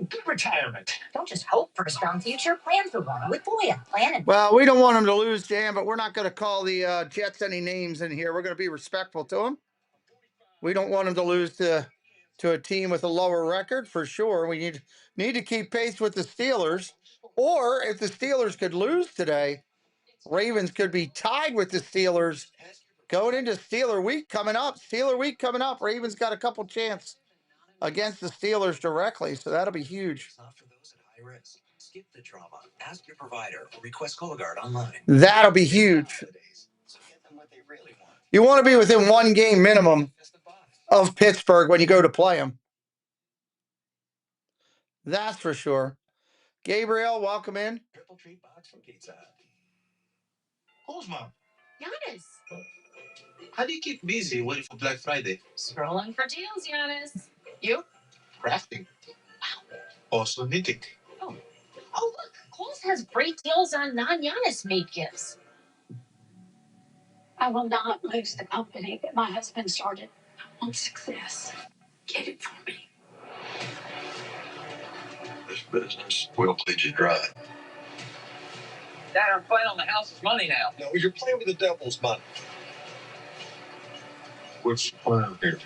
good retirement. Don't just hope for a strong future. Plan for one with Voya. Plan and Well, we don't want them to lose, Jan, but we're not going to call the Jets any names in here. We're going to be respectful to them. We don't want them to lose to a team with a lower record, for sure. We need to keep pace with the Steelers. Or if the Steelers could lose today, Ravens could be tied with the Steelers going into Steeler Week coming up. Ravens got a couple chance against the Steelers directly, so that'll be huge. Not for those at high risk. Skip the drama. Ask your provider or request Cologuard online. That'll be huge. So get them what they really want. You want to be within 1 game minimum of Pittsburgh when you go to play them. That's for sure. Gabriel, welcome in. Triple treat box from Pizza Hut. Who's mom? Giannis. How do you keep busy waiting for Black Friday? Scrolling for deals, Giannis. You? Crafting. Also knitting. Oh, look. Kohl's has great deals on non-Giannis made gifts. I will not lose the company that my husband started. I want success. Get it for me. This business will bleed you dry. Dad, I'm playing on the house's money now. No, you're playing with the devil's money. What's the plan here?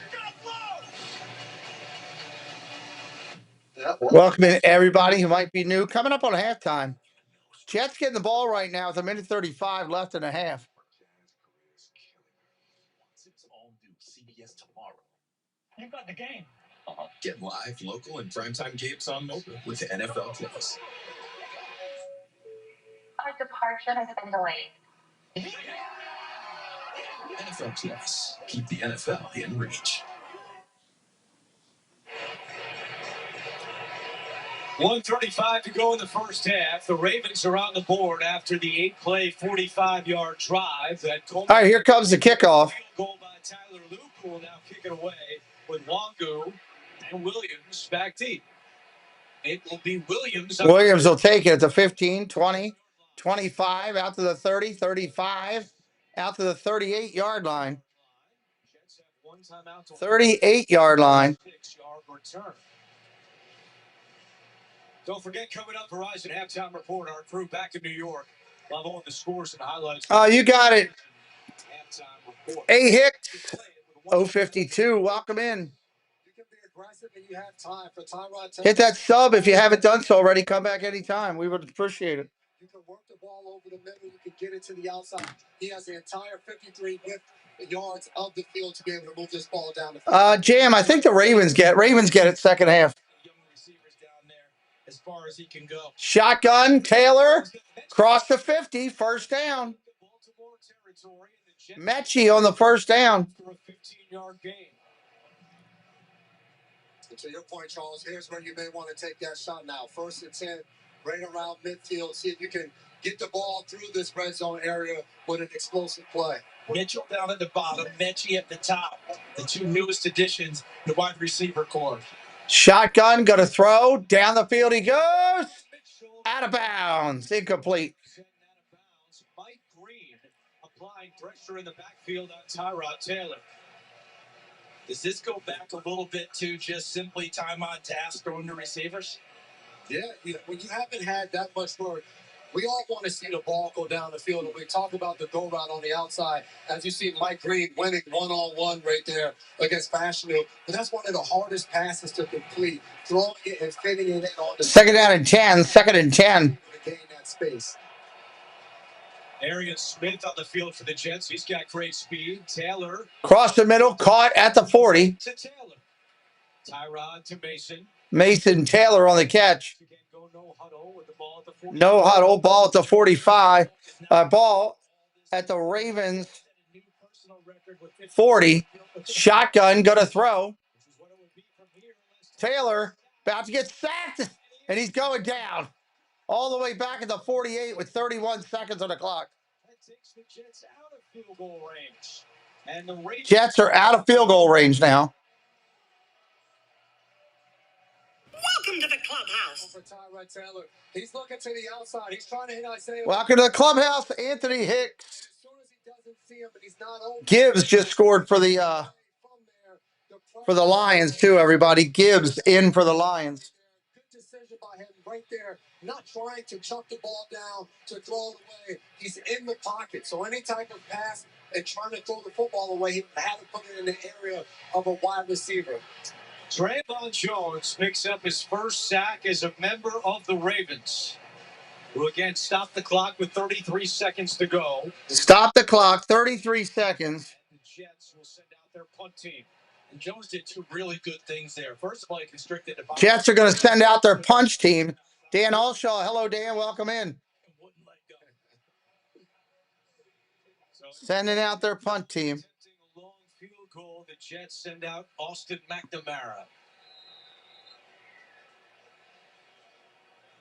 Welcome in everybody who might be new. Coming up on halftime. Jets getting the ball right now with 1:35 left in a half. It's all new CBS tomorrow. You got the game. Get live, local, and primetime games on mobile with the NFL Plus. Our departure has been delayed. NFL Plus. Keep the NFL in reach. 1:35 to go in the first half. The Ravens are on the board after the 8-play, 45-yard drive. All right, here comes the kickoff. Goal by Tyler Luke, who will now kick it away with Longu and Williams back deep. It will be Williams. Williams will take it at the 15, 20, 25, out to the 30, 35, out to the 38-yard line. 38-yard line. 6-yard return. Don't forget, coming up, Verizon Halftime Report. Our crew back in New York. Love all the scores and highlights. Oh, you got it. A Hicks, 052. Welcome in. aggressive and you have time for Tyrod Taylor. Hit that sub if you haven't done so already. Come back anytime. We would appreciate it. You can work the ball over the middle. You can get it to the outside. He has the entire 53 yards of the field to be able to move this ball down the field. Jam, I think the Ravens get it second half. Young receivers down there as far as he can go. Shotgun, Taylor, cross the 50, first down. Mechie on the first down. For a 15-yard gain. And to your point, Charles, here's where you may want to take that shot now. 1st and 10, right around midfield. See if you can get the ball through this red zone area with an explosive play. Mitchell down at the bottom, Mechie at the top. The two newest additions, the wide receiver core. Shotgun, going to throw. Down the field he goes. Out of bounds. Incomplete. Mike Green applying pressure in the backfield on Tyrod Taylor. Does this go back a little bit to just simply time on task throwing to receivers? Yeah, when you haven't had that much work, we all want to see the ball go down the field. And we talk about the go route on the outside. As you see Mike Green winning one-on-one right there against Fashionable. But that's one of the hardest passes to complete. Throwing it and fitting it in on the second down and 10. Second and 10. To gain that space. Arian Smith on the field for the Jets. He's got great speed. Taylor. Cross the middle, caught at the 40. To Taylor. Tyrod to Mason. Mason Taylor on the catch. Go no huddle with the ball at the 40. No huddle, ball at the 45. Ball at the Ravens 40. Shotgun, going to throw. Taylor about to get sacked, and he's going down. All the way back at the 48 with 31 seconds on the clock. That takes the Jets out of field goal range. And the Ravens Jets are out of field goal range now. Welcome to the clubhouse. For Tyrod Taylor. He's looking to the outside. He's trying to hit Isaiah. Welcome to the clubhouse, Anthony Hicks. As soon as he doesn't see him, but he's not open. Gibbs just scored for the Lions too, everybody. Gibbs in for the Lions. Good decision by him right there. Not trying to chuck the ball down to throw it away. He's in the pocket. So any type of pass and trying to throw the football away, he had to put it in the area of a wide receiver. Trayvon Jones picks up his first sack as a member of the Ravens, who again stopped the clock with 33 seconds to go. Stop the clock, 33 seconds. The Jets will send out their punt team. And Jones did two really good things there. First of all, he constricted the Jets are going to send out their punch team. Dan Alshaw, hello, Dan. Welcome in. Sending out their punt team. A long field goal. The Jets send out Austin McNamara.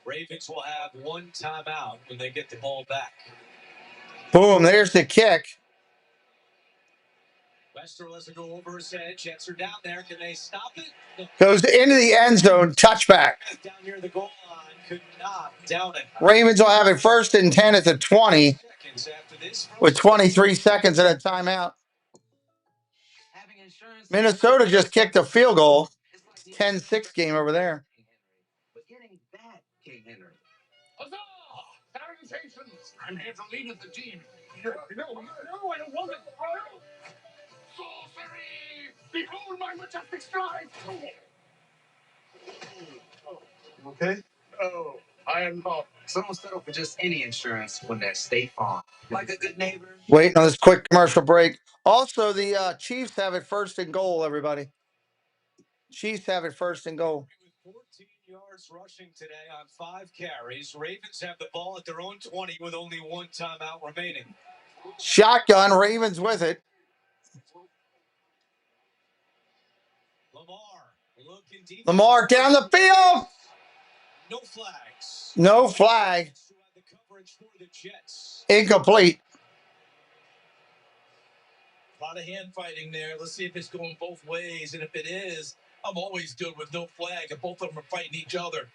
Ravens will have one timeout when they get the ball back. Boom, there's the kick. Westerl has to go over his head. Jets are down there. Can they stop it? No. Goes into the end zone, touchback. Down near the goal line. Could not down it. Ravens will have it 1st and 10 at the 20 with 23 seconds and a timeout. Minnesota just kicked a field goal. 10-6 game over there. But getting that King Henry. Huzzah! Salutations! I'm here to lead the team. No, I don't want it. Sorcery! Behold my majestic stride! Okay? Oh, I am not. Someone settle for just any insurance when they're State Farm. Like a good neighbor. Waiting on this quick commercial break. Also, the Chiefs have it 1st and goal, everybody. Chiefs have it 1st and goal. With 14 yards rushing today on 5 carries, Ravens have the ball at their own 20 with only one timeout remaining. Shotgun, Ravens with it. Lamar down the field. No flags. No flag. The coverage for the Jets. Incomplete. A lot of hand fighting there. Let's see if it's going both ways. And if it is, I'm always good with no flag. If both of them are fighting each other.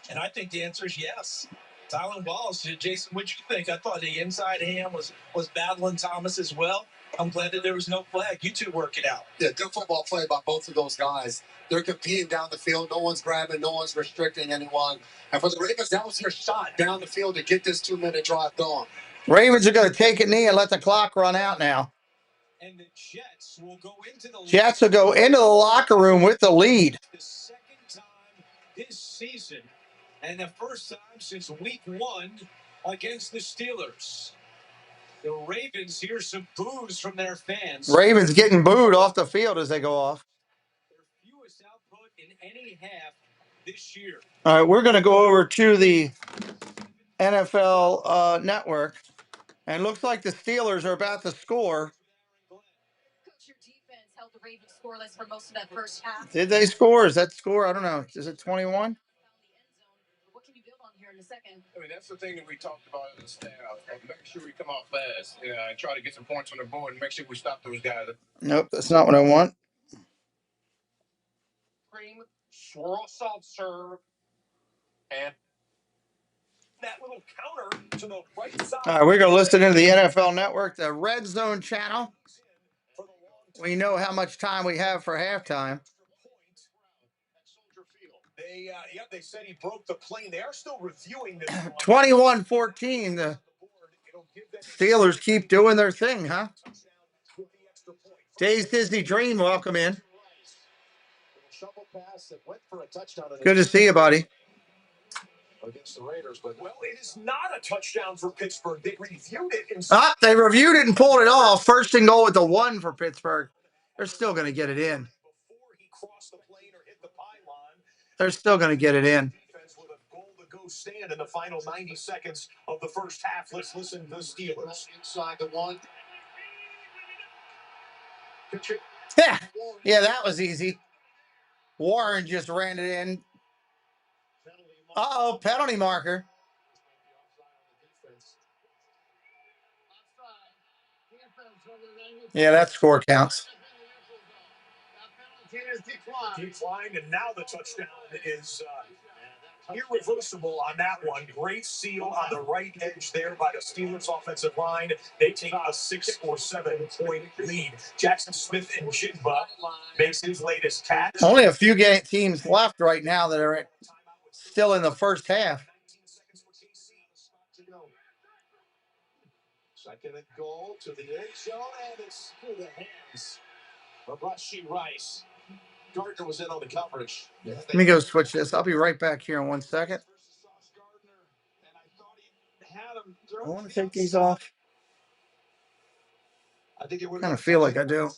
And I think the answer is yes. Tylan Wallace, Jason, what'd you think? I thought the inside hand was battling Thomas as well. I'm glad that there was no flag. You two work it out. Yeah, good football play by both of those guys. They're competing down the field. No one's grabbing. No one's restricting anyone. And for the Ravens, that was their shot down the field to get this 2-minute drive going. Ravens are going to take a knee and let the clock run out now. And the Jets will go into the locker room with the lead. The second time this season, and the first time since week 1 against the Steelers. The Ravens hear some boos from their fans. Ravens getting booed off the field as they go off. Their fewest output in any half this year. All right, we're going to go over to the NFL network. And it looks like the Steelers are about to score. Your defense held the Ravens scoreless for most of that first half. Did they score? Is that score? I don't know. Is it 21? What can you build on here in a second? I mean, that's the thing that we talked about in the staff. Make sure we come out fast and try to get some points on the board and make sure we stop those guys. Nope, that's not what I want. Cream, swirl, salt serve, and that little counter to the right side. All right, we're going to listen into the NFL Network, the Red Zone channel. We know how much time we have for halftime. They said he broke the plane. They are still reviewing this. 21-14. The Steelers keep doing their thing, huh? Days Disney Dream, welcome in. Good to see you, buddy. Against the Raiders, but well, it is not a touchdown for Pittsburgh. They reviewed it and they reviewed it and pulled it off. First and goal with the 1 for Pittsburgh. They're still going to get it in. Before he crossed the plane or hit the pylon, they're still going to get it in. Defense with a goal to go stand in the final 90 seconds of the first half. Let's listen to the Steelers. Inside the 1. Yeah, that was easy. Warren just ran it in. Uh-oh, penalty marker. Yeah, that score counts. Declined, and now the touchdown is irreversible on that one. Great seal on the right edge there by the Steelers offensive line. They take a 6 or 7 point lead. Jackson Smith-Njigba makes his latest catch. Only a few teams left right now that are still in the first half. Second and goal to the end zone, and it's through the hands of Rashee Rice. Gardner was in on the coverage. Let me go switch this. I'll be right back here in 1 second. I want to take these off. I think it would kind of feel like I do.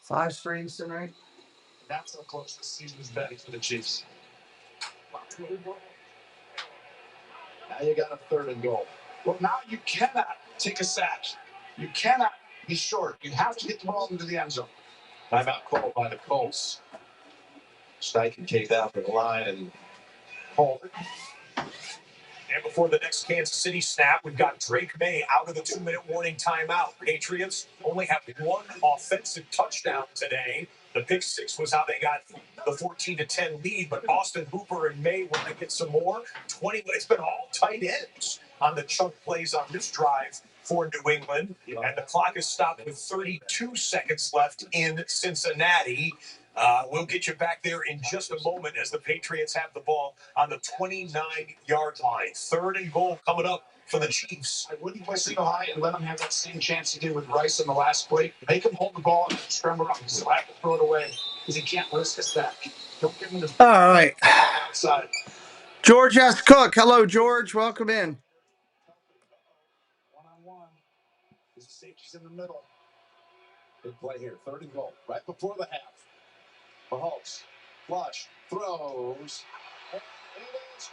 5 strings tonight. That's how close the season is betting for the Chiefs. Now you got a 3rd and goal. Well, now you cannot take a sack. You cannot be short. You have to get the ball into the end zone. Timeout called by the Colts. Steichen takes out the line and hold it. And before the next Kansas City snap, we've got Drake May out of the 2-minute warning timeout. Patriots only have 1 offensive touchdown today. The pick 6 was how they got the 14-10 lead, but Austin Hooper and May want to get some more. It's been all tight ends on the chunk plays on this drive for New England, and the clock is stopped with 32 seconds left in Cincinnati. We'll get you back there in just a moment as the Patriots have the ball on the 29-yard line. 3rd and goal coming up for the Chiefs. I wouldn't play single high and let them have that same chance he did with Rice in the last play. Make him hold the ball and scramble up. He'll have to throw it away because he can't risk a sack. Don't give him the all right. Outside. George S. Cook. Hello, George. Welcome in. One-on-one. His safety's in the middle. Big play here. 3rd and goal. Right before the half. Mahomes, flush, throws, and it is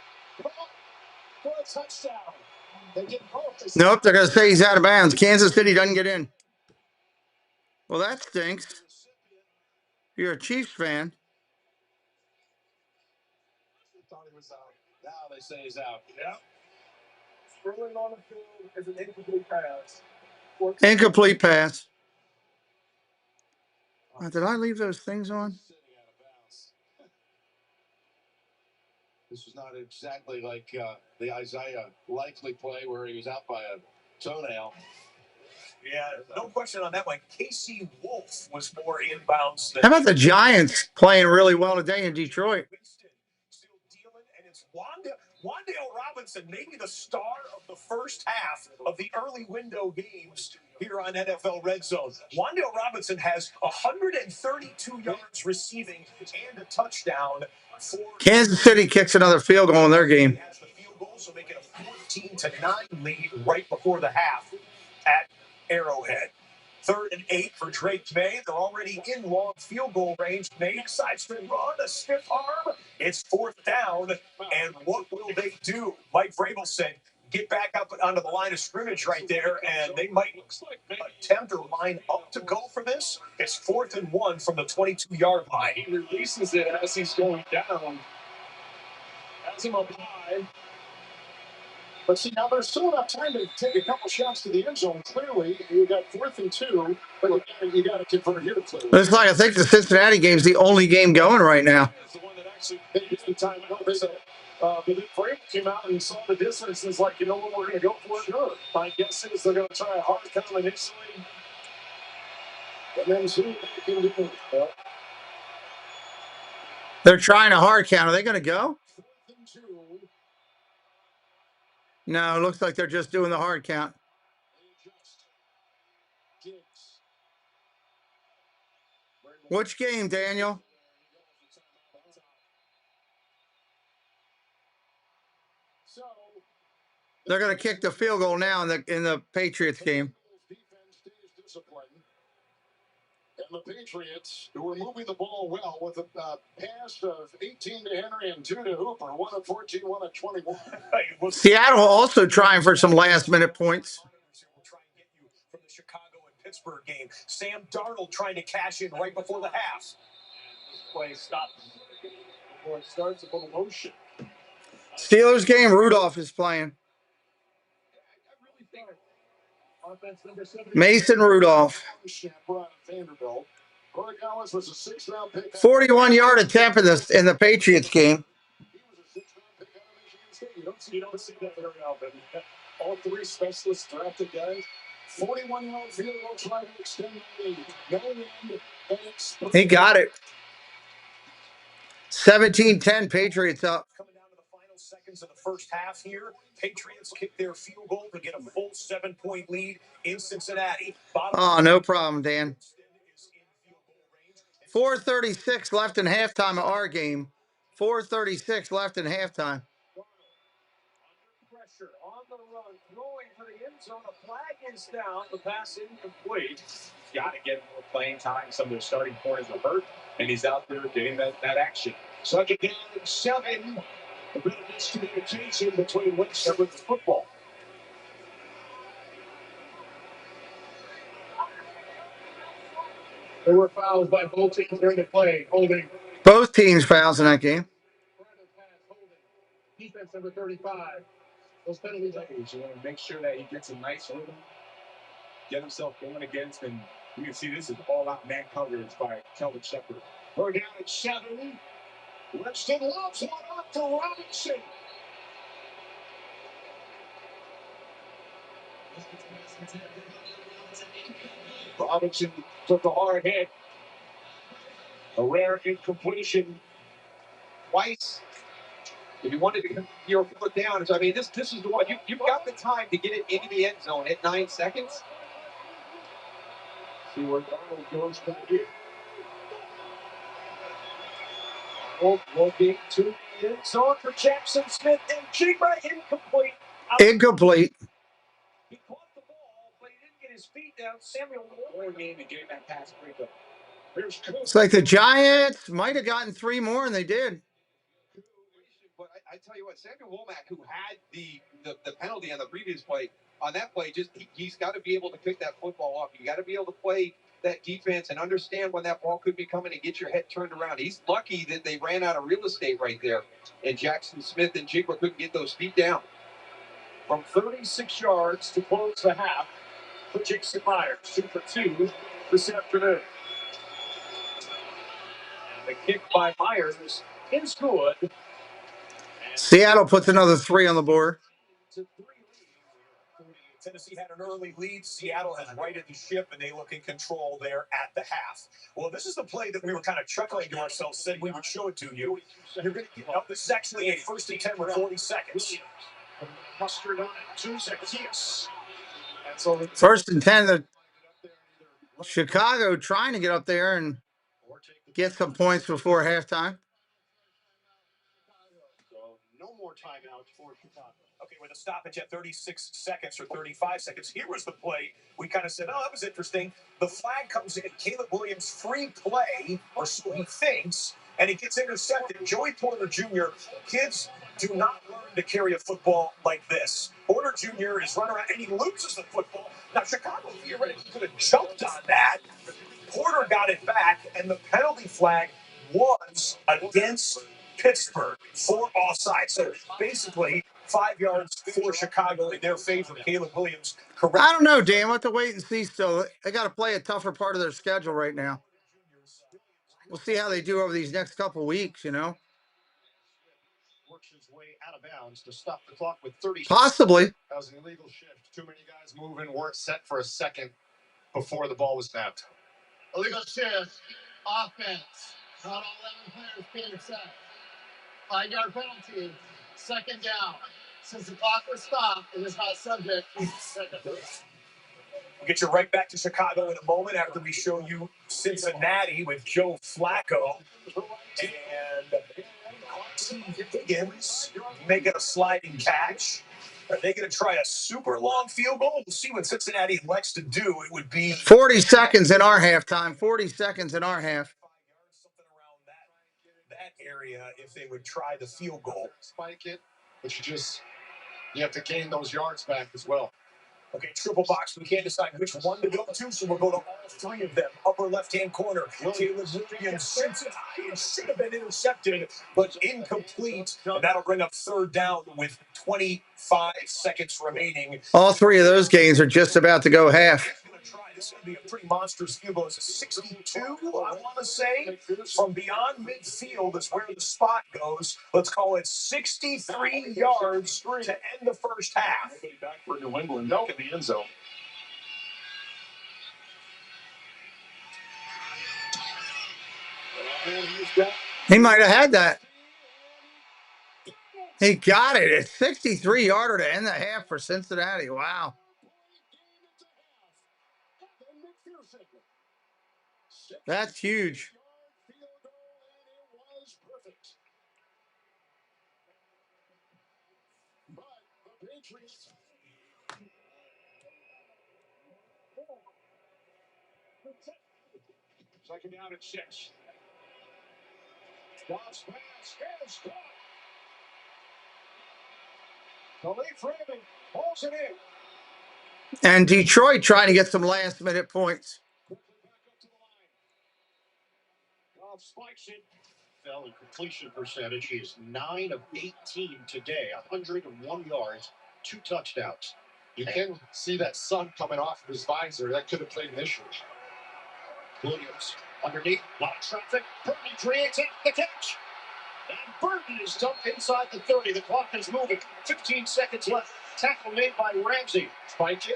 for a touchdown. They get both. Nope, they're going to say he's out of bounds. Kansas City doesn't get in. Well, that stinks. You're a Chiefs fan. Thought he was out. Now they say he's out. Yeah. Scrolling on the field is an incomplete pass. Incomplete pass. Did I leave those things on? This was not exactly like the Isaiah Likely play where he was out by a toenail. Yeah, no question on that one. Casey Wolf was more inbounds. How about the Giants playing really well today in Detroit? Still dealing, and it's Wandale Robinson, maybe the star of the first half of the early window games here on NFL Red Zone. Wan'Dale Robinson has 132 yards receiving and a touchdown. Kansas City kicks another field goal in their game. Has the field goal, so make it a 14-9 lead right before the half at Arrowhead. 3rd and 8 for Drake May. They're already in long field goal range. May side spin run, a stiff arm. It's 4th down. And what will they do? Mike Vrabel said, get back up onto the line of scrimmage right there, and they might attempt or line up to go for this. It's 4th and 1 from the 22-yard line. He releases it as he's going down. Has him up high. But see, now there's still enough time to take a couple shots to the end zone. Clearly, you got 4th and 2, but you got to convert here clearly. Looks like I think the Cincinnati game's the only game going right now. It's the one that actually takes the time out. But then Vrabel came out and saw the distance and is like, you know what, we're going to go for it. Sure. My guess is they're going to try a hard count initially. And then see what they can do. They're trying a hard count. Are they going to go? No, it looks like they're just doing the hard count. Which game, Daniel? They're going to kick the field goal now in the Patriots game. And the Patriots, who are moving the ball well with a pass of 18 to Henry and 2 to Hooper, 1 of 14, 1 of 21. Seattle also trying for some last-minute points. We'll try and get you from the Chicago and Pittsburgh game. Sam Darnold trying to cash in right before the half. Play stops before it starts, a little motion. Steelers game, Rudolph is playing. Mason Rudolph. 41-yard attempt in the Patriots game. You don't see that very often. All 3 specialists drafted guys. 41-yard field goal trying to extend the lead. No wind. He got it. 17-10, Patriots up. Coming down to the final seconds of the first half here. Patriots kick their field goal to get a full 7-point lead in Cincinnati. Oh, no problem, Dan. 4:36 left in halftime of our game. 4:36 left in halftime. Pressure on the run, throwing for the end zone. A flag is down. The pass incomplete. Got to get more playing time. Some of the starting corners are hurt, and he's out there getting that action. Second down and 7. A bit of miscommunication between Winston and football. There were fouls by both teams during the play. Holding. Both teams fouls in that game. Defense number 35. Those penalties. You want to make sure that he gets a nice rhythm, get himself going against, and you can see this is all-out man coverage by Kelvin Shepard. We're down at 7. Winston loves one up to Robinson. Robinson took a hard hit. A rare incompletion. Twice. If you wanted to get your foot down, I mean, this is the one. You've got the time to get it into the end zone at 9 seconds. See where Darnold goes from here. Looking to the end zone for Jackson Smith and Jigba incomplete. Incomplete. He caught the ball, but he didn't get his feet down. Samuel Moore game to get that pass breakup. It's like the Giants might have gotten 3 more, and they did. But I tell you what, Samuel Womack, who had the penalty on the previous play, on that play, he's got to be able to pick that football off. You got to be able to play that defense and understand when that ball could be coming and get your head turned around. He's lucky that they ran out of real estate right there, and Jackson Smith and Jigba couldn't get those feet down. From 36 yards to close the half for Jason Myers, 2 for 2 this afternoon. And the kick by Myers is good. Seattle puts another 3 on the board. Tennessee had an early lead. Seattle has righted the ship, and they look in control there at the half. Well, this is the play that we were kind of chuckling to ourselves, said we would show it to you. You're going to, this is actually a 1st and 10 with 40 seconds. Mustard on it, 2 seconds, yes. First and 10, the Chicago trying to get up there and get some points before halftime. No more timeouts for Chicago. Okay, with a stoppage at 36 seconds or 35 seconds. Here was the play. We kind of said, oh, that was interesting. The flag comes in. Caleb Williams free play, or so he thinks, and he gets intercepted. Joey Porter Jr., kids do not learn to carry a football like this. Porter Jr. is running around, and he loses the football. Now, Chicago theoretically could have jumped on that. Porter got it back, and the penalty flag was against Pittsburgh for offside. So basically, 5 yards for Chicago in their favor. Caleb Williams correct. I don't know, Dan. We'll have to wait and see still. They got to play a tougher part of their schedule right now. We'll see how they do over these next couple weeks, you know. Works his way out of bounds to stop the clock with 30. Possibly. That was an illegal shift. Too many guys moving, weren't set for a second before the ball was snapped. Illegal shift. Offense. Not all 11 players being set. 5-yard penalty. Second down. Since the clock was stopped, it is not subject to second. We'll get you right back to Chicago in a moment after we show you Cincinnati with Joe Flacco. And Higgins making a sliding catch. Are they going to try a super long field goal? We'll see what Cincinnati likes to do. It would be 40 seconds in our halftime. 40 seconds in our half. something around that area if they would try the field goal. Spike it, but you have to gain those yards back as well. Okay, triple box. We can't decide which one to go to, so we'll go to all three of them. Upper left-hand corner. Caleb Williams. Cincinnati. It should have been intercepted, but incomplete. And that'll bring up third down with 25 seconds remaining. All three of those games are just about to go half. This is going to be a pretty monstrous field goal. It's a 62, I want to say. From beyond midfield is where the spot goes. Let's call it 63 yards to end the first half. Back for New England. Nope. In the end zone. He might have had that. He got it. It's 63-yarder to end the half for Cincinnati. Wow. That's huge. Second down at 6. Dobbs pass is caught. Khalif Raymond pulls it in. And Detroit trying to get some last-minute points. Dobbs spikes it. Fell in completion percentage. He is 9 of 18 today. 101 yards, 2 touchdowns. You can see that sun coming off of his visor. That could have played an issue. Williams underneath, a lot of traffic. Burton creates it, the catch. And Burton is dumped inside the 30. The clock is moving. 15 seconds left. Tackle made by Ramsey. Spike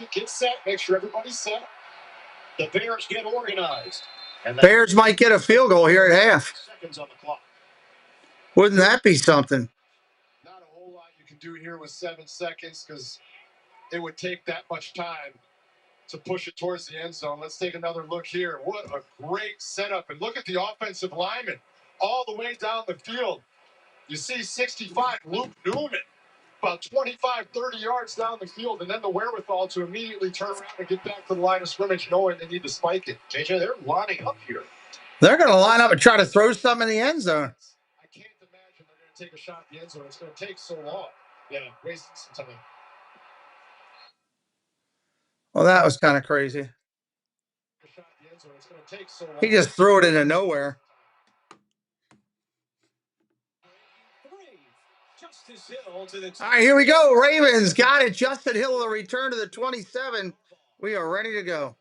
it, get set, make sure everybody's set. The Bears get organized. And Bears might get a field goal here at half. Seconds on the clock. Wouldn't that be something? Not a whole lot you can do here with 7 seconds because it would take that much time to push it towards the end zone. Let's take another look here. What a great setup. And look at the offensive lineman all the way down the field. You see 65, Luke Newman, about 25, 30 yards down the field, and then the wherewithal to immediately turn around and get back to the line of scrimmage knowing they need to spike it. JJ, they're lining up here. They're going to line up and try to throw something in the end zone. I can't imagine they're going to take a shot in the end zone. It's going to take so long. Yeah, wasting some time. Well, that was kind of crazy. He just threw it into nowhere. All right, here we go. Ravens got it. Justin Hill will return to the 27. We are ready to go.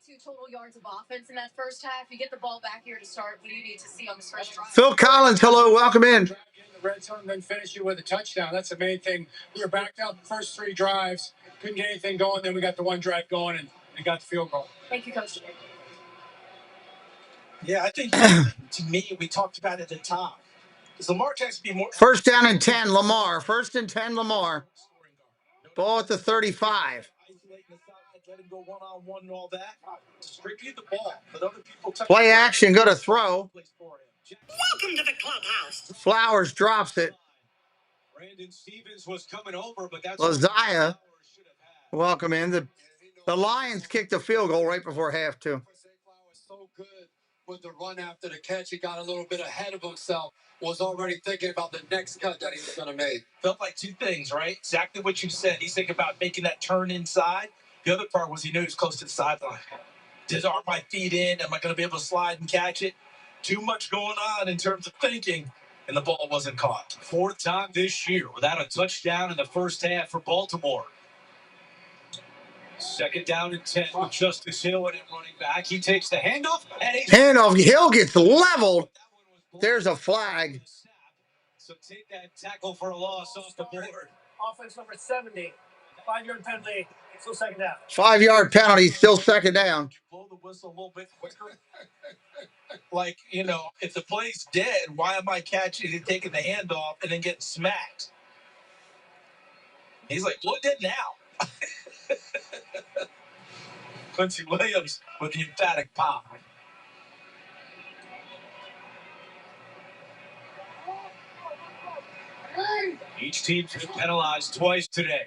72 total yards of offense in that first half. You get the ball back here to start. What do you need to see on this first drive? Phil Collins, hello. Welcome in. The red zone, then finish you with a touchdown. That's the main thing. We were backed up the first 3 drives. Couldn't get anything going. Then we got the one drive going and got the field goal. Thank you, Coach. Yeah, I think to me, we talked about it at the top. Does Lamar Jackson be more? First down and 10, Lamar. First and 10, Lamar. No Ball at the 35. Let him go one-on-one and all that. Distribute the ball. Let other people touch Play action, go to throw. Welcome to the clubhouse. Flowers drops it. Brandon Stevens was coming over, but that's Lazaya, welcome in. The Lions kicked a field goal right before half, too. So good with the run after the catch. He got a little bit ahead of himself. Was already thinking about the next cut that he was going to make. Felt like two things, right? Exactly what you said. He's thinking about making that turn inside. The other part was he knew he was close to the sideline. Are my feet in? Am I going to be able to slide and catch it? Too much going on in terms of thinking, and the ball wasn't caught. Fourth time this year without a touchdown in the first half for Baltimore. Second down and 10 with Justice Hill and him running back. He takes the handoff, and handoff. Hill gets leveled. There's a flag. So take that tackle for a loss off the board. Offense number 70. 5-yard penalty. Still second down. 5-yard penalty, still second down. Blow the whistle a little bit quicker. Like, you know, if the play's dead, why am I catching and taking the handoff and then getting smacked? He's like, look at now. Quincy Williams with the emphatic pop. Each team's been penalized twice today.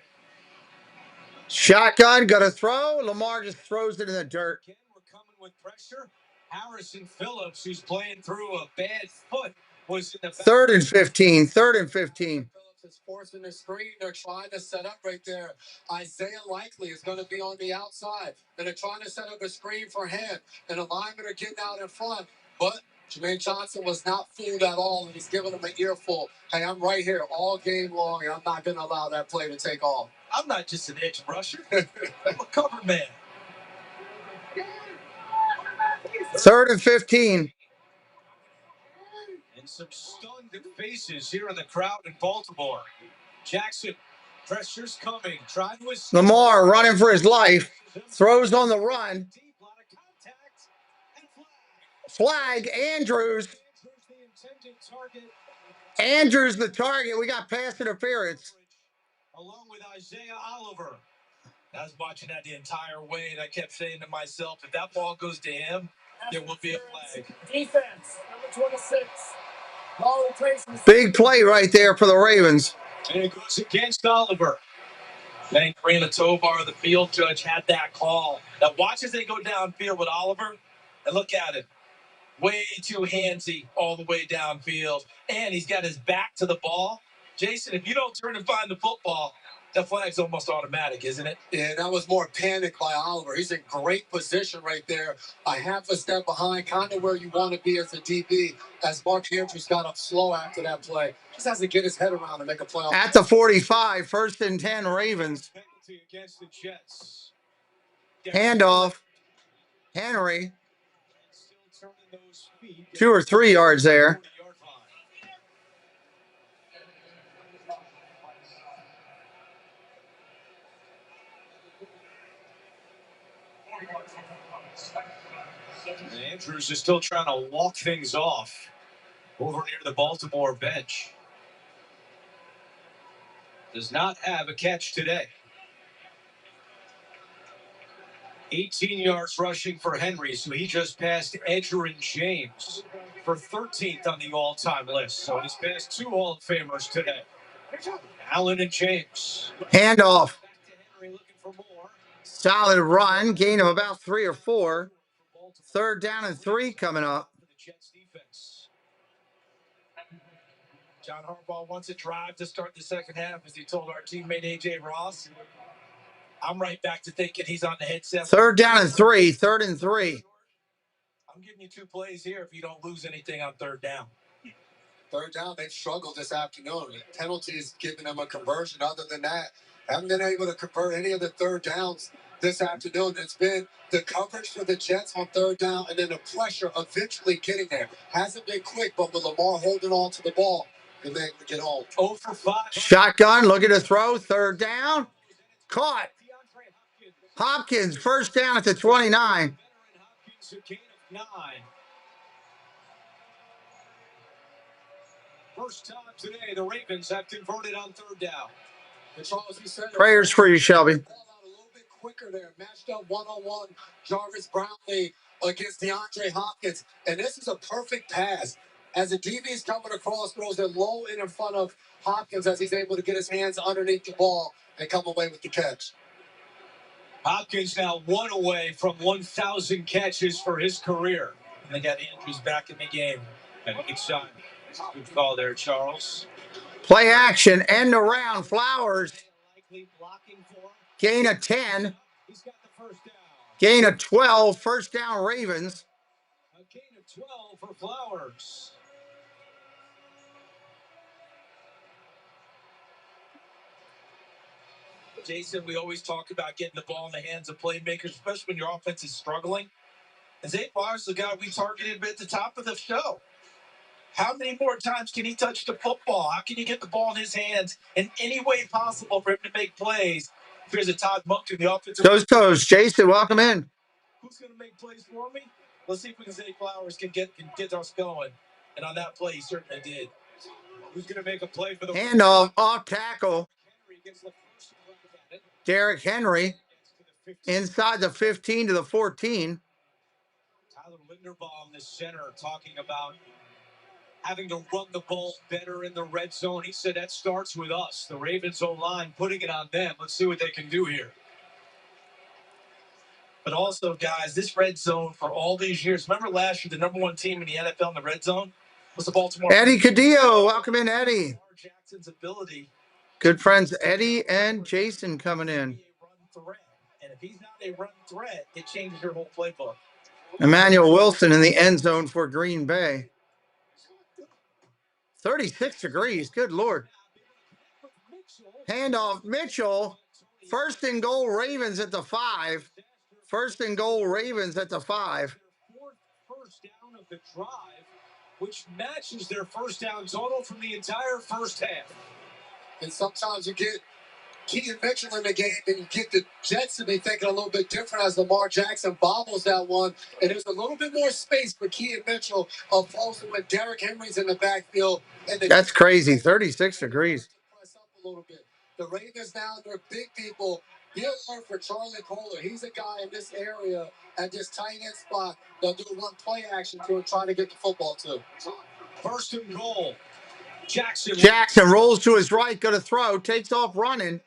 Shotgun, got to throw. Lamar just throws it in the dirt. Again, we're coming with pressure. Harrison Phillips, who's playing through a bad foot, was in the back. 3rd and 15. 3rd and 15. Phillips is forcing the screen. They're trying to set up right there. Isaiah Likely is going to be on the outside. And they're trying to set up a screen for him. And the linemen are getting out in front. But Jermaine Johnson was not fooled at all, and he's giving him an earful. Hey, I'm right here all game long, and I'm not going to allow that play to take off. I'm not just an edge rusher. I'm a cover man. 3rd and 15. And some stunned faces here in the crowd in Baltimore. Jackson, pressure's coming. Trying to escape. Lamar running for his life. Throws on the run. Flag, Andrews. Andrews the target. We got pass interference. Along with Isaiah Oliver. I was watching that the entire way, and I kept saying to myself, if that ball goes to him, there will be a flag. Defense, number 26. Big play right there for the Ravens. And it goes against Oliver. Thank Karina Tovar, the field judge, had that call. Now watch as they go downfield with Oliver, and look at it. Way too handsy all the way downfield. And he's got his back to the ball. Jason, if you don't turn and find the football, that flag's almost automatic, isn't it? Yeah, that was more panic by Oliver. He's in great position right there. A half a step behind, kind of where you want to be as a DB, as Mark Andrews got up slow after that play. Just has to get his head around and make a play. At the 45, 1st and 10 Ravens. Against the Jets. Handoff. Henry. 2 or 3 yards there. And Andrews is still trying to walk things off over near the Baltimore bench. Does not have a catch today. 18 yards rushing for Henry, so he just passed Edgerrin James for 13th on the all-time list. So he's passed 2 Hall of Famers today. Allen and James. Handoff. Solid run. Gain of about 3 or 4. 3rd down and 3 coming up. John Harbaugh wants a drive to start the second half, as he told our teammate A.J. Ross. I'm right back to thinking he's on the headset. 3rd down and 3. 3rd and 3. I'm giving you 2 plays here if you don't lose anything on 3rd down. 3rd down, they've struggled this afternoon. Penalties giving them a conversion. Other than that, haven't been able to convert any of the 3rd downs this afternoon. It's been the coverage for the Jets on 3rd down, and then the pressure eventually getting there. Hasn't been quick, but with Lamar holding on to the ball, and they can get home. 0 for 5. Shotgun, looking to throw. 3rd down. Caught. Hopkins, 1st down at the 29. Hopkins, a gain of 9. First time today, the Ravens have converted on 3rd down. And Charles, you said Prayers for you, Shelby. Ball out a little bit quicker there, matched up one-on-one. Jarvis Brownlee against DeAndre Hopkins, and this is a perfect pass. As the DB is coming across, throws it low in front of Hopkins as he's able to get his hands underneath the ball and come away with the catch. Hopkins now one away from 1,000 catches for his career. And they got Andrews back in the game. And a good shot. Good call there, Charles. Play action, end around, Flowers. Gain of 10. He's got the first down. Gain of 12, first down Ravens. A gain of 12 for Flowers. Jason, we always talk about getting the ball in the hands of playmakers, especially when your offense is struggling. And Zay Flowers is the guy we targeted at the top of the show. How many more times can he touch the football? How can you get the ball in his hands in any way possible for him to make plays? If there's a Todd Monk in the offensive. Toes, Jason, welcome in. Who's going to make plays for me? Let's see if Zay Flowers can get us going. And on that play, he certainly did. Who's going to make a play for the handoff, off tackle? Derrick Henry inside the 15 to the 14. Tyler Linderbaum, the center, talking about having to run the ball better in the red zone. He said that starts with us, the Ravens O-line, putting it on them. Let's see what they can do here. But also, guys, this red zone for all these years. Remember last year, the #1 team in the NFL in the red zone was the Baltimore Eddie Cadillo, welcome in, Eddie. Jackson's ability. Good friends Eddie and Jason coming in. And if he's not a run threat, it changes your whole playbook. Emmanuel Wilson in the end zone for Green Bay. 36 degrees, good Lord. Handoff, Mitchell. First and goal, Ravens at the 5. First and goal, Ravens at the 5. First down of the drive, which matches their first down total from the entire first half. And sometimes you get Keaton Mitchell in the game, and you get the Jets to be thinking a little bit different as Lamar Jackson bobbles that one. And there's a little bit more space for Keaton Mitchell opposed to when Derrick Henry's in the backfield. And that's crazy, 36 degrees. Press up a little bit. The Ravens now, they're big people. Be alert for Charlie Kohler. He's a guy in this area at this tight end spot that'll do one play action to him, trying to get the football to. First and goal. Jackson rolls to his right, going to throw, takes off running.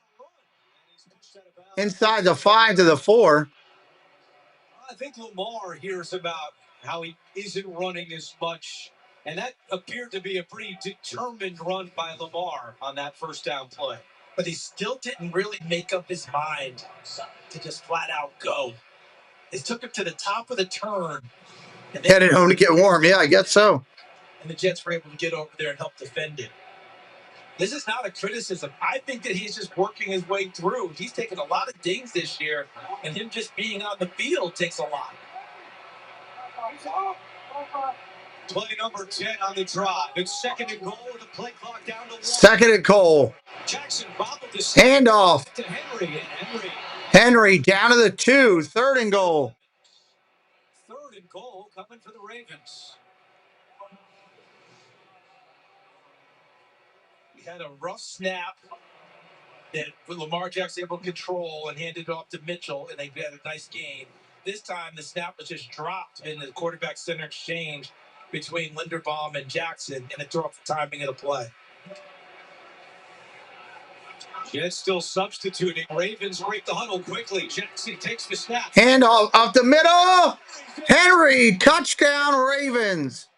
Inside the 5 to the 4. I think Lamar hears about how he isn't running as much. And that appeared to be a pretty determined run by Lamar on that first down play. But he still didn't really make up his mind to just flat out go. It took him to the top of the turn. And headed home to get warm. Yeah, I guess so. And the Jets were able to get over there and help defend it. This is not a criticism. I think that he's just working his way through. He's taken a lot of dings this year, and him just being on the field takes a lot. Play number 10 on the drive. It's second and goal with the play clock down to 1. Second and goal. Jackson bobbled the handoff to Henry. Henry down to the 2. Third and goal. Third and goal coming for the Ravens. We had a rough snap that Lamar Jackson able to control and handed it off to Mitchell, and they had a nice gain. This time, the snap was just dropped in the quarterback center exchange between Linderbaum and Jackson, and it threw off the timing of the play. Jets still substituting. Ravens break the huddle quickly. Jackson takes the snap. Handoff up the middle. Henry, touchdown Ravens.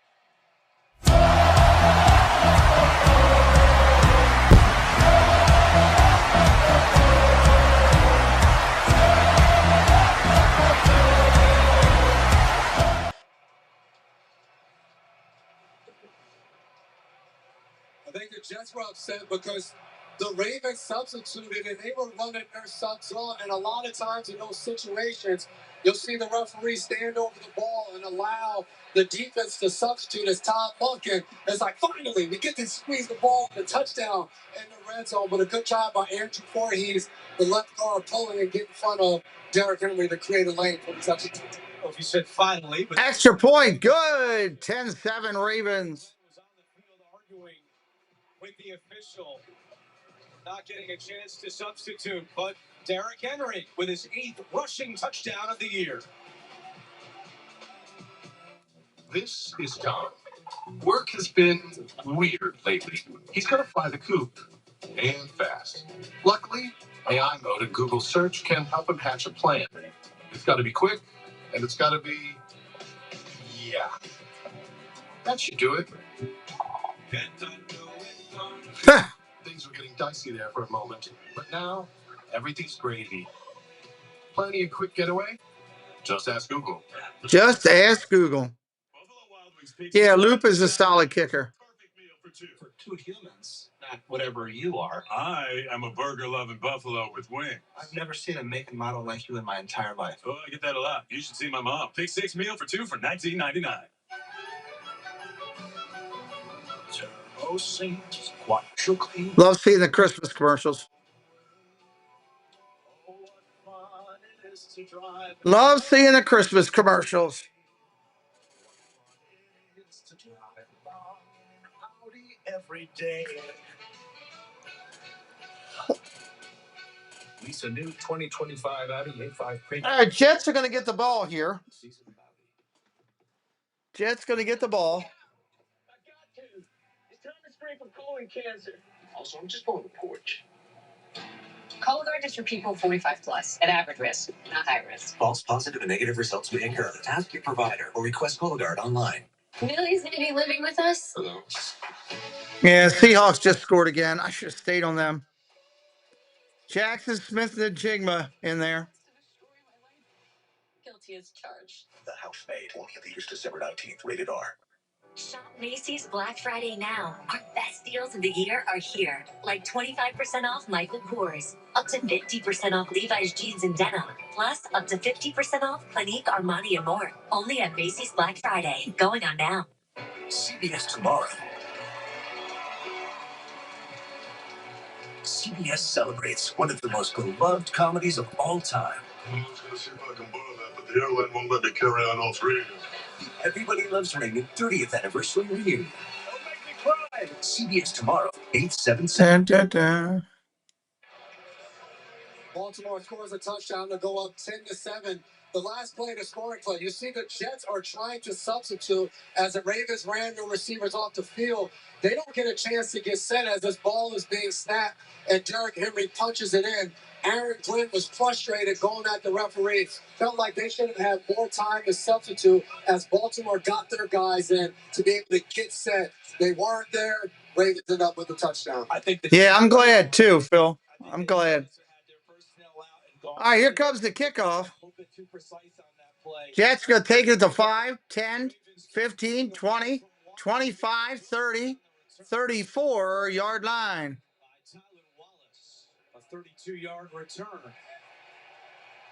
I think the Jets were upset because the Ravens substituted and they were running their subs on. And a lot of times in those situations, you'll see the referee stand over the ball and allow the defense to substitute as Todd Monk. And it's like, finally, we get to squeeze the ball for the touchdown in the red zone. But a good job by Andrew Voorhees, the left guard, pulling and getting in front of Derrick Henry to create a lane for the touchdown. Well, if you said finally. But extra point, good. 10-7 Ravens. With the official. Not getting a chance to substitute, but Derrick Henry with his 8th rushing touchdown of the year. This is Tom. Work has been weird lately. He's got to fly the coop and fast. Luckily, AI mode in Google search can help him hatch a plan. It's got to be quick, and it's got to be, yeah. That should do it. Things were getting dicey there for a moment, but now everything's gravy. Planning a quick getaway? Just ask Google. Just ask Google. Yeah, Loop is a solid kicker. For 2 humans, not whatever you are. I am a burger-loving buffalo with wings. I've never seen a make and model like you in my entire life. Oh, I get that a lot. You should see my mom. Pick 6 meal for 2 for $19.99. Love seeing the Christmas commercials. Love seeing the Christmas commercials. Every day. Lisa new 2025 Audi A5 Premium. All right, Jets are going to get the ball here. Jets going to get the ball. It's time to scrape from colon cancer. Also, I'm just on the porch. Cologuard is for people 45 plus at average risk, not high risk. False positive and negative results may occur. Ask your provider or request Cologuard online. Millie's going to be living with us. Hello. Yeah, Seahawks just scored again. I should have stayed on them. Jackson Smith and Jigma in there. Guilty as charged. The Housemaid. Only in theaters December 19th. Rated R. Shop Macy's Black Friday now. Our best deals of the year are here. Like 25% off Michael Kors, up to 50% off Levi's jeans and denim, plus up to 50% off Clinique, Armani, and more. Only at Macy's Black Friday. Going on now. CBS tomorrow. CBS celebrates one of the most beloved comedies of all time. I'm just going to see if I can borrow that, but the airline won't let me carry on all 3 of them. The Everybody Loves Raymond 30th anniversary reunion. Don't make me cry. CBS tomorrow, 8/7/7. Dun, dun, dun. Baltimore scores a touchdown to go up 10-7. The last play, the scoring play. You see the Jets are trying to substitute as the Ravens ran their receivers off the field. They don't get a chance to get set as this ball is being snapped and Derrick Henry punches it in. Aaron Glenn was frustrated going at the referee. Felt like they should have had more time to substitute as Baltimore got their guys in to be able to get set. They weren't there. Ravens ended up with a touchdown. I think Yeah, I'm glad too, Phil. I'm glad. All right, here comes the kickoff. Jets going to take it to 5, 10, 15, 20, 25, 30, 34-yard line. A 32-yard return.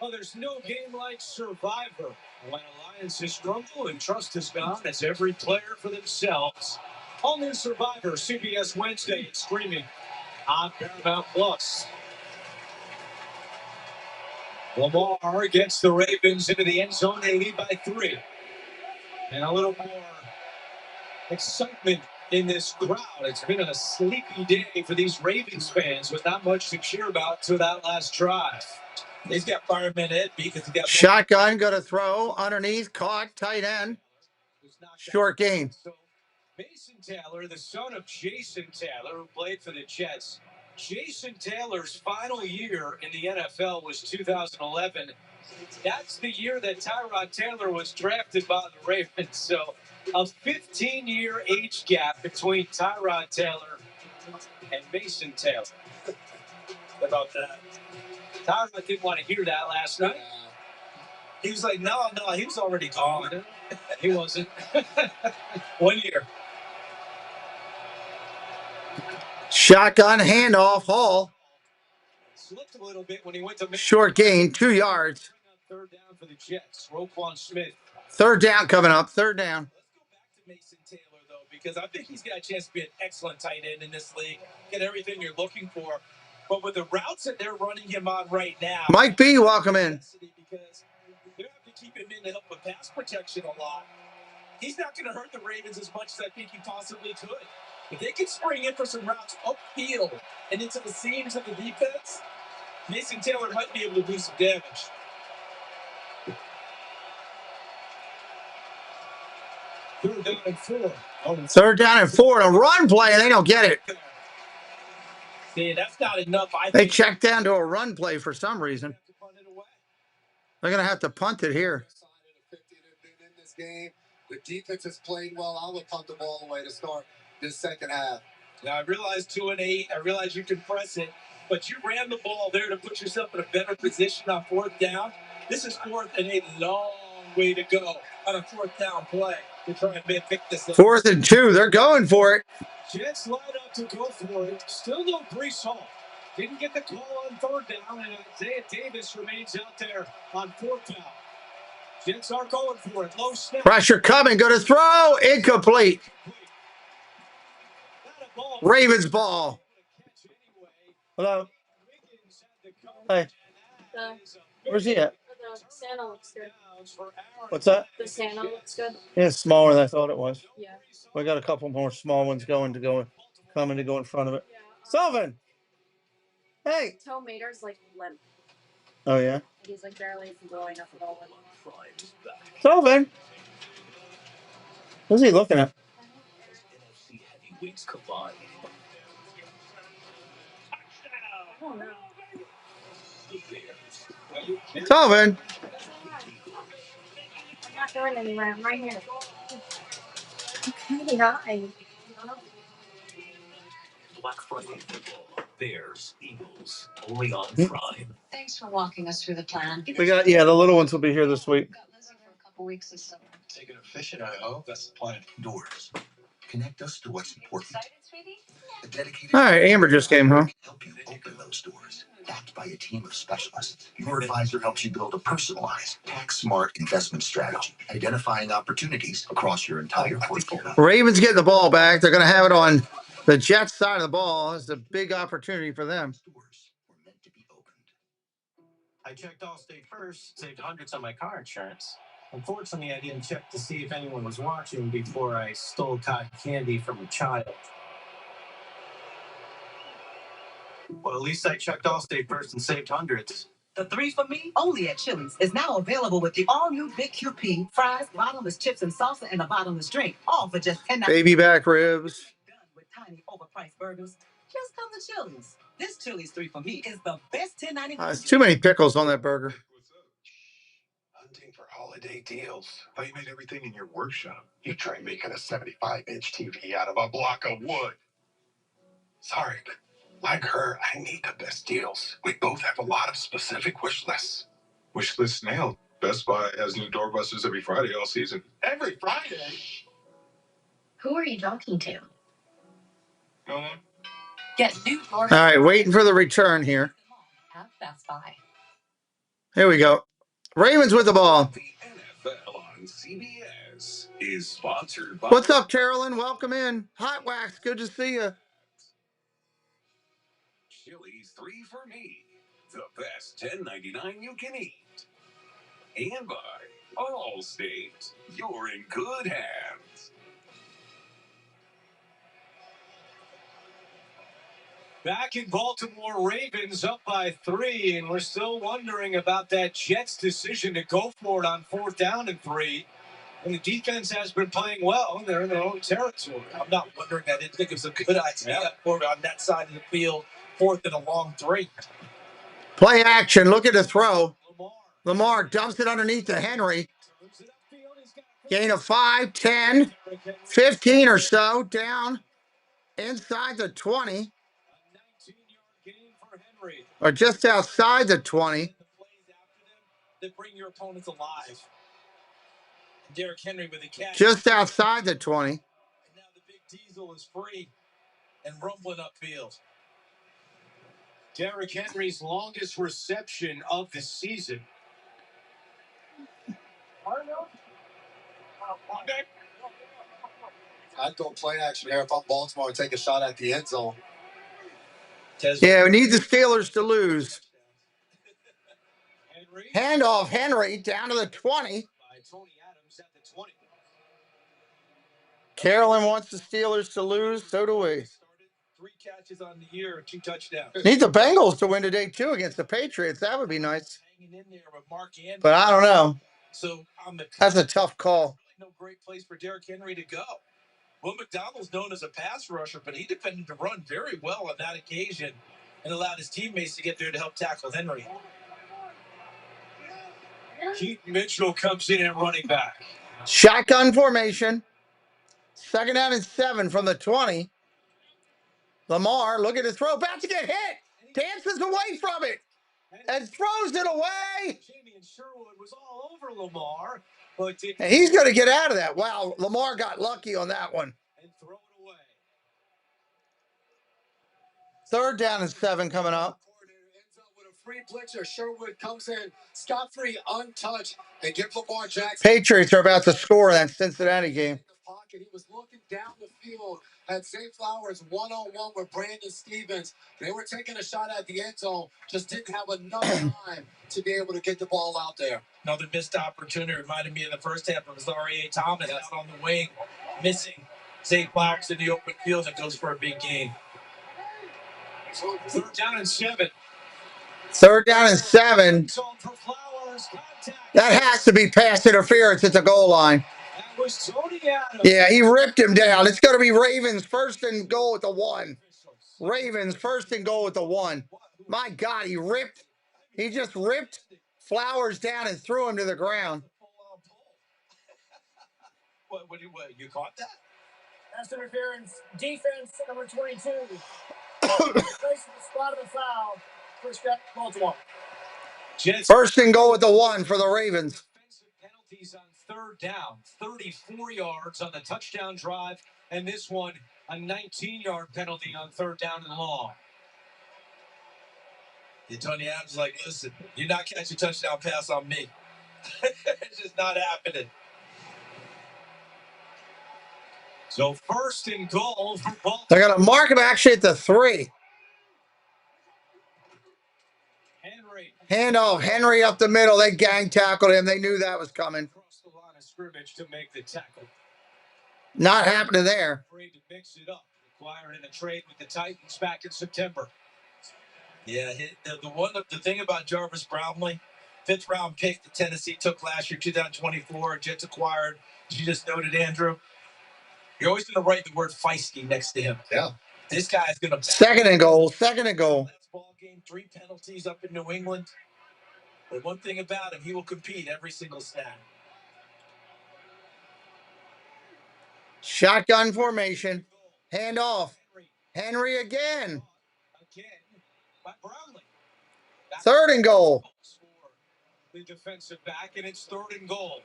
Oh, there's no game like Survivor. When alliances struggle and trust is gone, it's every player for themselves. All new Survivor, CBS Wednesday, it's streaming on Paramount Plus. Lamar gets the Ravens into the end zone. They lead by 3. And a little more excitement in this crowd. It's been a sleepy day for these Ravens fans with not much to cheer about to that last drive. He's got fireman Ed because he got Shotgun, got to throw underneath, caught, tight end. Short gain. So Mason Taylor, the son of Jason Taylor, who played for the Jets. Jason Taylor's final year in the NFL was 2011. That's the year that Tyrod Taylor was drafted by the Ravens. So a 15-year age gap between Tyrod Taylor and Mason Taylor. How about that? Tyrod didn't want to hear that last night. He was like, no, he was already gone. He wasn't. 1 year. Shotgun handoff, Hall. Slipped a little bit when he went to short gain, 2 yards. Third down for the Jets. Roquan Smith. Third down coming up. Third down. Let's go back to Mason Taylor, though, because I think he's got a chance to be an excellent tight end in this league. Get everything you're looking for. But with the routes that they're running him on right now, Mike B, welcome in. Because you have to keep him in to help with pass protection a lot. He's not going to hurt the Ravens as much as I think he possibly could. If they can spring in for some routes upfield and into the seams of the defense, Mason Taylor might be able to do some damage. Third down and 4. Third down and 4 and a run play, and they don't get it. See, that's not enough. They checked down to a run play for some reason. They're going to have to punt it here. In this game, the defense has played well. I would punt the ball away to start this second half. Now, I realize 2 and 8. I realize you can press it, but you ran the ball there to put yourself in a better position on 4th down. This is 4th and a long way to go on a 4th down play to try and pick this up. 4th and 2. They're going for it. Jets line up to go for it. Still no Breece Hall. Didn't get the call on 3rd down, and Isaiah Davis remains out there on 4th down. Jets are going for it. Low snap. Pressure coming. Go to throw. Incomplete. Ravens ball. Hello. Hey. Where's he at? The Santa looks good. What's that? The Santa looks good. Yeah, it's smaller than I thought it was. Yeah. We got a couple more small ones coming to go in front of it. Yeah. Sullivan. Hey. Toe Mater's like limp. Oh yeah. He's like barely going up at all. Sullivan. What's he looking at? I don't know. Sullivan. I'm not going anywhere. I'm right here. Okay, hi. Black Friday football. Bears, Eagles, only on Prime. Thanks for walking us through the plan. We got the little ones will be here this week. Got Lizzie for a couple weeks this summer. Taking a fishing, I hope. That's the plan. Doors. Connect us to what's important. Excited, sweetie? A dedicated All right, Amber just came home. help you open those doors. Backed by a team of specialists. Your advisor helps you build a personalized, tax-smart investment strategy, identifying opportunities across your entire portfolio. Ravens get the ball back. They're going to have it on the Jets side of the ball. It's a big opportunity for them. Doors were meant to be opened. I checked Allstate first, saved hundreds on my car insurance. Unfortunately, I didn't check to see if anyone was watching before I stole cotton candy from a child. Well, at least I checked Allstate first and saved hundreds. The 3 for Me, only at Chili's, is now available with the all-new Big QP, fries, bottomless chips and salsa, and a bottomless drink, all for just $10. Baby back ribs. Done with tiny, overpriced burgers. Just come to Chili's. This Chili's 3 for Me is the best $10.99. There's too many pickles on that burger. Hunting for holiday deals. I made everything in your workshop. You try making a 75-inch TV out of a block of wood. Sorry, but like her, I need the best deals. We both have a lot of specific wish lists. Wish list nailed. Best Buy has new doorbusters every Friday all season. Every Friday? Who are you talking to? No one? Get new door. All right, waiting for the return here. At Best Buy. Here we go. Ravens with the ball. The NFL on CBS is sponsored by... What's up, Carolyn? Welcome in. Hot Wax, good to see you. Chili's 3 for Me. The best $10.99 you can eat. And by Allstate. You're in good hands. Back in Baltimore, Ravens up by 3, and we're still wondering about that Jets decision to go for it on 4th down and 3. And the defense has been playing well, and they're in their own territory. I'm not wondering. I didn't think it was a good idea for it on that side of the field, 4th and a long 3. Play action. Look at the throw. Lamar dumps it underneath to Henry. Gain of 5, 10, 15 or so. Down inside the 20. Or just outside the 20. That bring your opponents alive. Derrick Henry with a catch. Just outside the 20. And now the big diesel is free and rumbling upfield. Derrick Henry's longest reception of the season. I'd go play action here if I'm Baltimore and take a shot at the end zone. Yeah, we need the Steelers to lose. Handoff Henry down to the 20. Carolyn wants the Steelers to lose. So do we. 3 catches on the year, 2 touchdowns. Need the Bengals to win today, too, against the Patriots. That would be nice. Hanging in there with Mark Andrews. But I don't know. So on the That's a tough call. no great place for Derrick Henry to go. Will McDonald's known as a pass rusher, but he defended the run very well on that occasion and allowed his teammates to get there to help tackle Henry. Keith Mitchell comes in at running back. Shotgun formation. 2nd down and 7 from the 20. Lamar looking to throw, about to get hit. Dances away from it and throws it away. Jamie and Sherwood was all over Lamar, but And he's going to get out of that. Wow, Lamar got lucky on that one. And throw it away. 3rd down and 7 coming up. Ends up with a free blitzer. Sherwood comes in scot-free, untouched, and gives Lamar Jackson. Patriots are about to score in that Cincinnati game. Pocket. He was looking down the field at Zay Flowers one-on-one with Brandon Stevens. They were taking a shot at the end zone, just didn't have enough time to be able to get the ball out there. Another missed opportunity reminded me in the first half of R.A. Thomas out on the wing, missing Zay Flowers in the open field and goes for a big gain. 3rd down and 7. 3rd down and 7. That has to be pass interference at the goal line. That was Tony Adams. Yeah, he ripped him down. It's going to be Ravens 1st and goal at the 1. Ravens 1st and goal at the 1. My God, he just ripped Flowers down and threw him to the ground. What, you caught that? Pass interference, defense number 22. Place the spot of the foul. First down, Baltimore. Jets 1st and goal at the 1 for the Ravens. Penalties on 3rd down, 34 yards on the touchdown drive, and this one a 19-yard penalty on 3rd down and long. And Tony Adams is like, listen, you're not catching a touchdown pass on me. It's just not happening. So 1st and goal for Baltimore. They're going to mark him actually at the 3. Henry. Handoff, Henry up the middle. They gang tackled him. They knew that was coming. Across the line of scrimmage to make the tackle. Not happening there. Afraid to mix it up. Acquired in a trade with the Titans back in September. Yeah, the thing about Jarvis Brownlee, 5th round pick that Tennessee took last year, 2024, Jets acquired. As you just noted, Andrew, you're always going to write the word feisty next to him. Yeah. This guy's going to 2nd and goal. 2nd and goal. Last ball game, 3 penalties up in New England. But one thing about him, he will compete every single snap. Shotgun formation. Handoff. Henry again. By Brownlee. 3rd and goal. The defensive back, and it's 3rd and goal.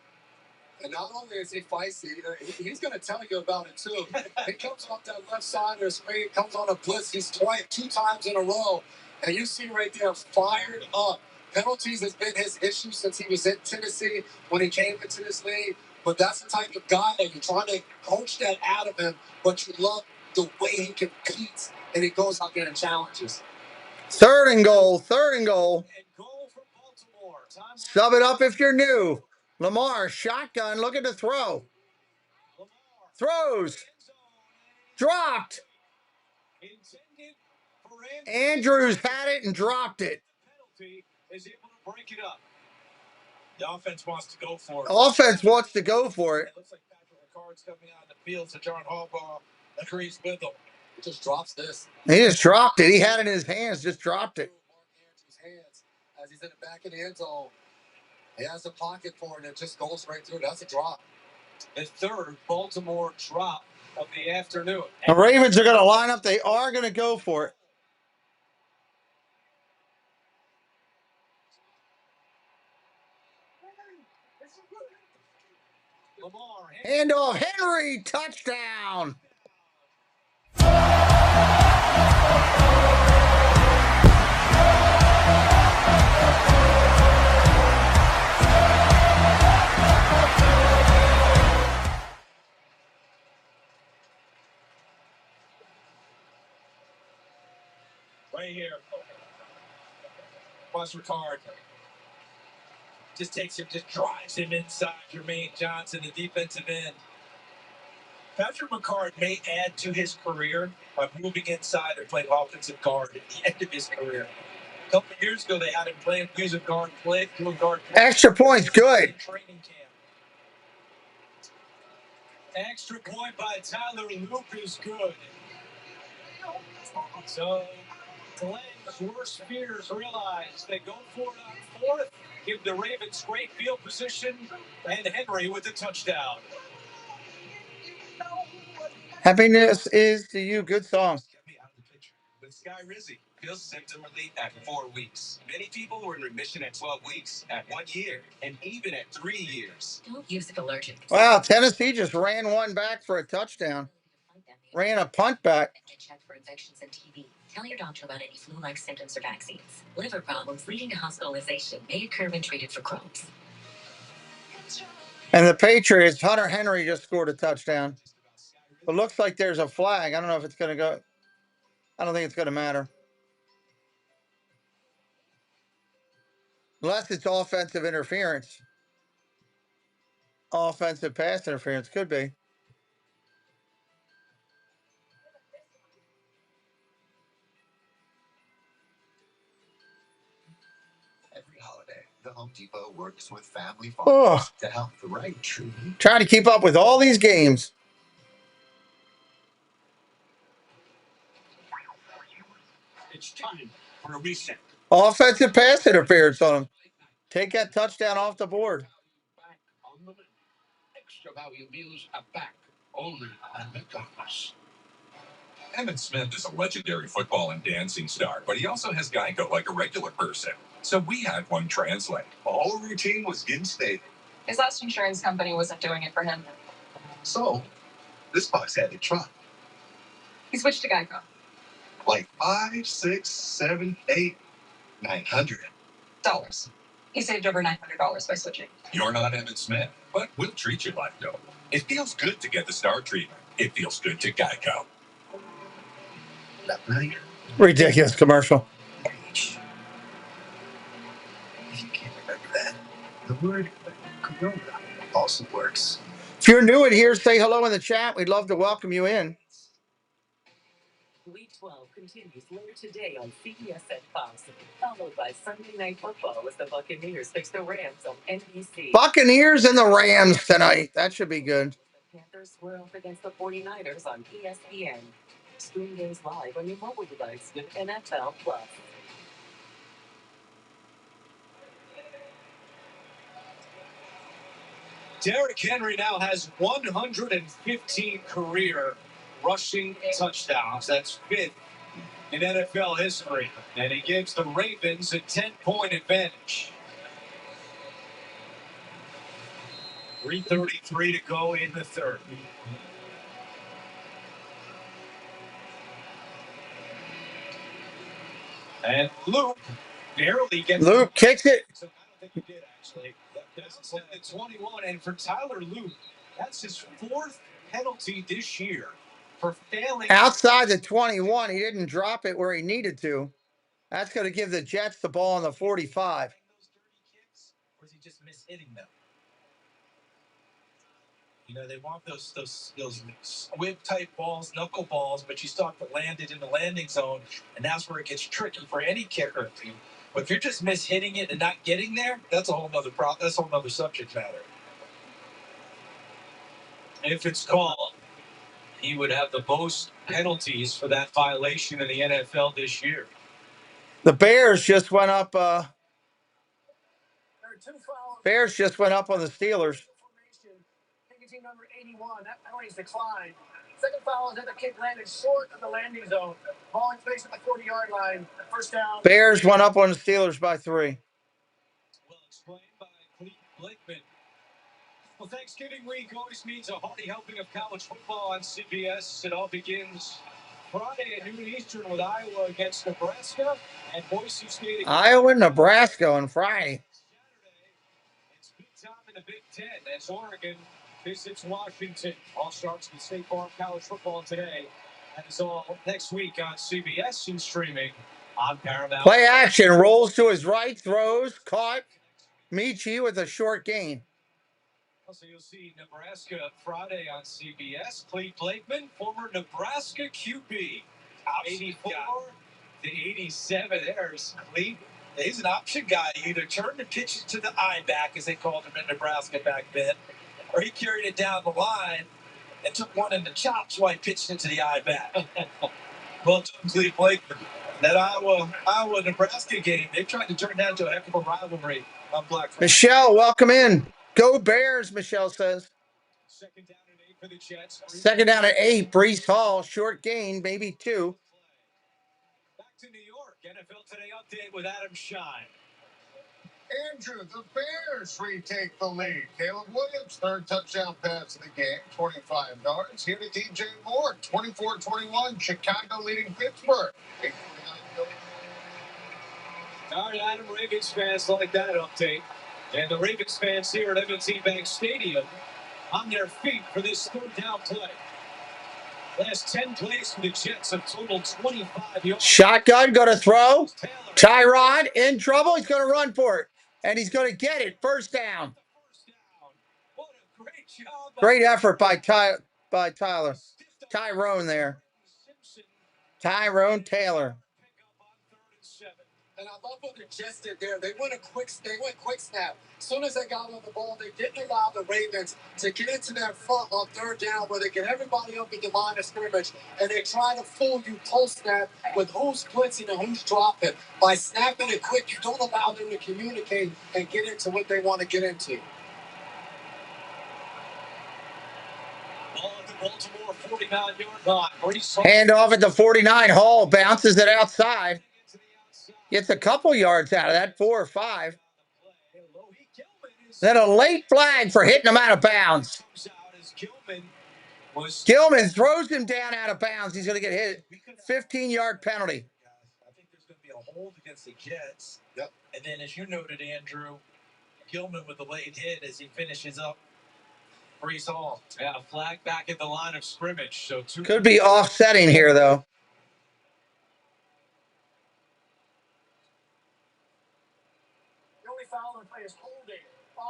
And not only is he feisty, he's going to tell you about it too. He comes off that left side of the screen, comes on a blitz. He's 2 times in a row. And you see right there, fired up. Penalties has been his issue since he was in Tennessee when he came into this league. But that's the type of guy that you're trying to coach that out of him, but you love the way he competes and he goes out there and challenges. 3rd and goal. 3rd and goal. And goal for Baltimore. Sub it up if you're new. Lamar, shotgun, looking to throw. Throws. Dropped. Andrews had it and dropped it. Penalty is able to break it up. The offense wants to go for it. Offense wants to go for it. It looks like Patrick Ricard's coming out of the field, so John Harbaugh agrees with him. He just drops this. He just dropped it. He had it in his hands, just dropped it. Hands as he's in the back of the end zone. He has a pocket for it and it just goes right through. That's a drop. The 3rd Baltimore drop of the afternoon. The Ravens are going to line up. They are going to go for it. Lamar. Handoff, Henry, touchdown. Right here. Watch Ricard. Just takes him, just drives him inside. Jermaine Johnson, the defensive end. Patrick McCart may add to his career by moving inside and playing offensive guard at the end of his career. A couple of years ago, they had him playing music guard, doing guard. Extra points, good. Training camp. Extra point by Tyler Luke is good. So Glenn's worst fears realize they go for it on fourth, give the Ravens great field position, and Henry with the touchdown. Happiness is to you. Good song. With Sky Rizzi, feels symptom relief after 4 weeks. Many people were in remission at 12 weeks, at 1 year, and even at 3 years. Don't use it allergic. Wow, Tennessee just ran one back for a touchdown. Ran a punt back. Check for infections and TB. Tell your doctor about any flu-like symptoms or vaccines. Liver problems leading to hospitalization may occur when treated for Crohn's. And the Patriots, Hunter Henry just scored a touchdown. It looks like there's a flag. I don't know if it's going to go. I don't think it's going to matter. Unless it's offensive interference. Offensive pass interference. Could be. Every holiday, the Home Depot works with family farmers to help the right tree. Trying to keep up with all these games. It's time for a reset. Offensive pass interference on him. Take that touchdown off the board. Extra value meals are back only on McDonald's. Emmitt Smith is a legendary football and dancing star, but he also has Geico like a regular person. So we had one translate. The whole routine was instated. His last insurance company wasn't doing it for him. So this box had to try. He switched to Geico. Like 5, 6, 7, 8, $900. He saved over $900 by switching. You're not Emmitt Smith, but we'll treat you like though. It feels good to get the star treatment. It feels good to Geico. Ridiculous commercial. If you can't remember that, the word corona also works. If you're new in here, say hello in the chat. We'd love to welcome you in. Week 12 continues later today on CBS at Fox, followed by Sunday Night Football as the Buccaneers fix the Rams on NBC. Buccaneers and the Rams tonight. That should be good. The Panthers square off against the 49ers on ESPN. Stream games live on your mobile device with NFL Plus. Derrick Henry now has 115 career rushing touchdowns. That's 5th in NFL history. And he gives the Ravens a 10-point advantage. 3:33 to go in the third. And Luke barely gets... Luke kicks it. I don't think he did, actually. That's at 21. And for Tyler Luke, that's his 4th penalty this year for failing... Outside the 21, he didn't drop it where he needed to. That's going to give the Jets the ball on the 45. Or is he just mishitting them? You know, they want those whip type balls, knuckle balls, but you still have to land it in the landing zone, and that's where it gets tricky for any kicker. But if you're just mishitting it and not getting there, that's a whole nother problem. That's a whole nother subject matter. If it's called, he would have the most penalties for that violation in the NFL this year. The Bears just went up. Bears just went up on the Steelers. Team number 81. That penalty's declined. Second foul is at the kick landed short of the landing zone. Ball in place at the 40-yard line. First down. Bears went up on the Steelers by 3. Well explained by Pete Blakeman. Well, Thanksgiving week always means a hearty helping of college football on CBS. It all begins Friday at noon Eastern with Iowa against Nebraska and Boise State. Iowa, Nebraska on Friday. Saturday, it's big time in the Big Ten as Oregon visits Washington. All starts with State Farm College Football today. That is all next week on CBS and streaming on Paramount. Play action. Rolls to his right. Throws. Caught. Michi with a short gain. Also, you'll see Nebraska Friday on CBS. Clete Blakeman, former Nebraska QB. 84 to 87. There's Clete. He's an option guy. He either turned the pitches to the eye back, as they called him in Nebraska back then, or he carried it down the line and took one in the chops while he pitched into the eye back. Well done, Clete Blakeman. That Iowa Nebraska game, they tried to turn that into a heck of a rivalry on Black Friday. Michelle, welcome in. Go Bears, Michelle says. Second down and 8 for the Jets. Second down at 8, Brees Hall, short gain, maybe 2. Back to New York. NFL Today update with Adam Shine. Andrew, the Bears retake the lead. Caleb Williams, third touchdown pass of the game, 25 yards. Here to DJ Moore, 24-21. Chicago leading Pittsburgh. All right, Adam, Ravens fans like that update. And the Ravens fans here at NYJvsBAL Stadium on their feet for this third down play. Last 10 plays for the Jets have totaled 25 yards. Shotgun, going to throw. Tyrod in trouble. He's going to run for it. And he's going to get it. First down. What a great job. Great effort by Tyler. Tyrone there. Tyrone Taylor. And I love what the Jets did there. They went quick snap. As soon as they got on the ball, they didn't allow the Ravens to get into that front on third down where they get everybody up at the line of scrimmage, and they try to fool you post snap with who's blitzing and who's dropping. By snapping it quick, you don't allow them to communicate and get into what they want to get into. Ball at the Baltimore 49-yard line. Hand off at the 49. Hall bounces it outside. Gets a couple yards out of that, 4 or 5. Then a late flag for hitting him out of bounds. Gilman throws him down out of bounds. He's going to get hit. 15-yard penalty. I think there's going to be a hold against the Jets. Yep. And then, as you noted, Andrew, Gilman with the late hit as he finishes up Brees Hall. Yeah, a flag back at the line of scrimmage. So could be offsetting here, though.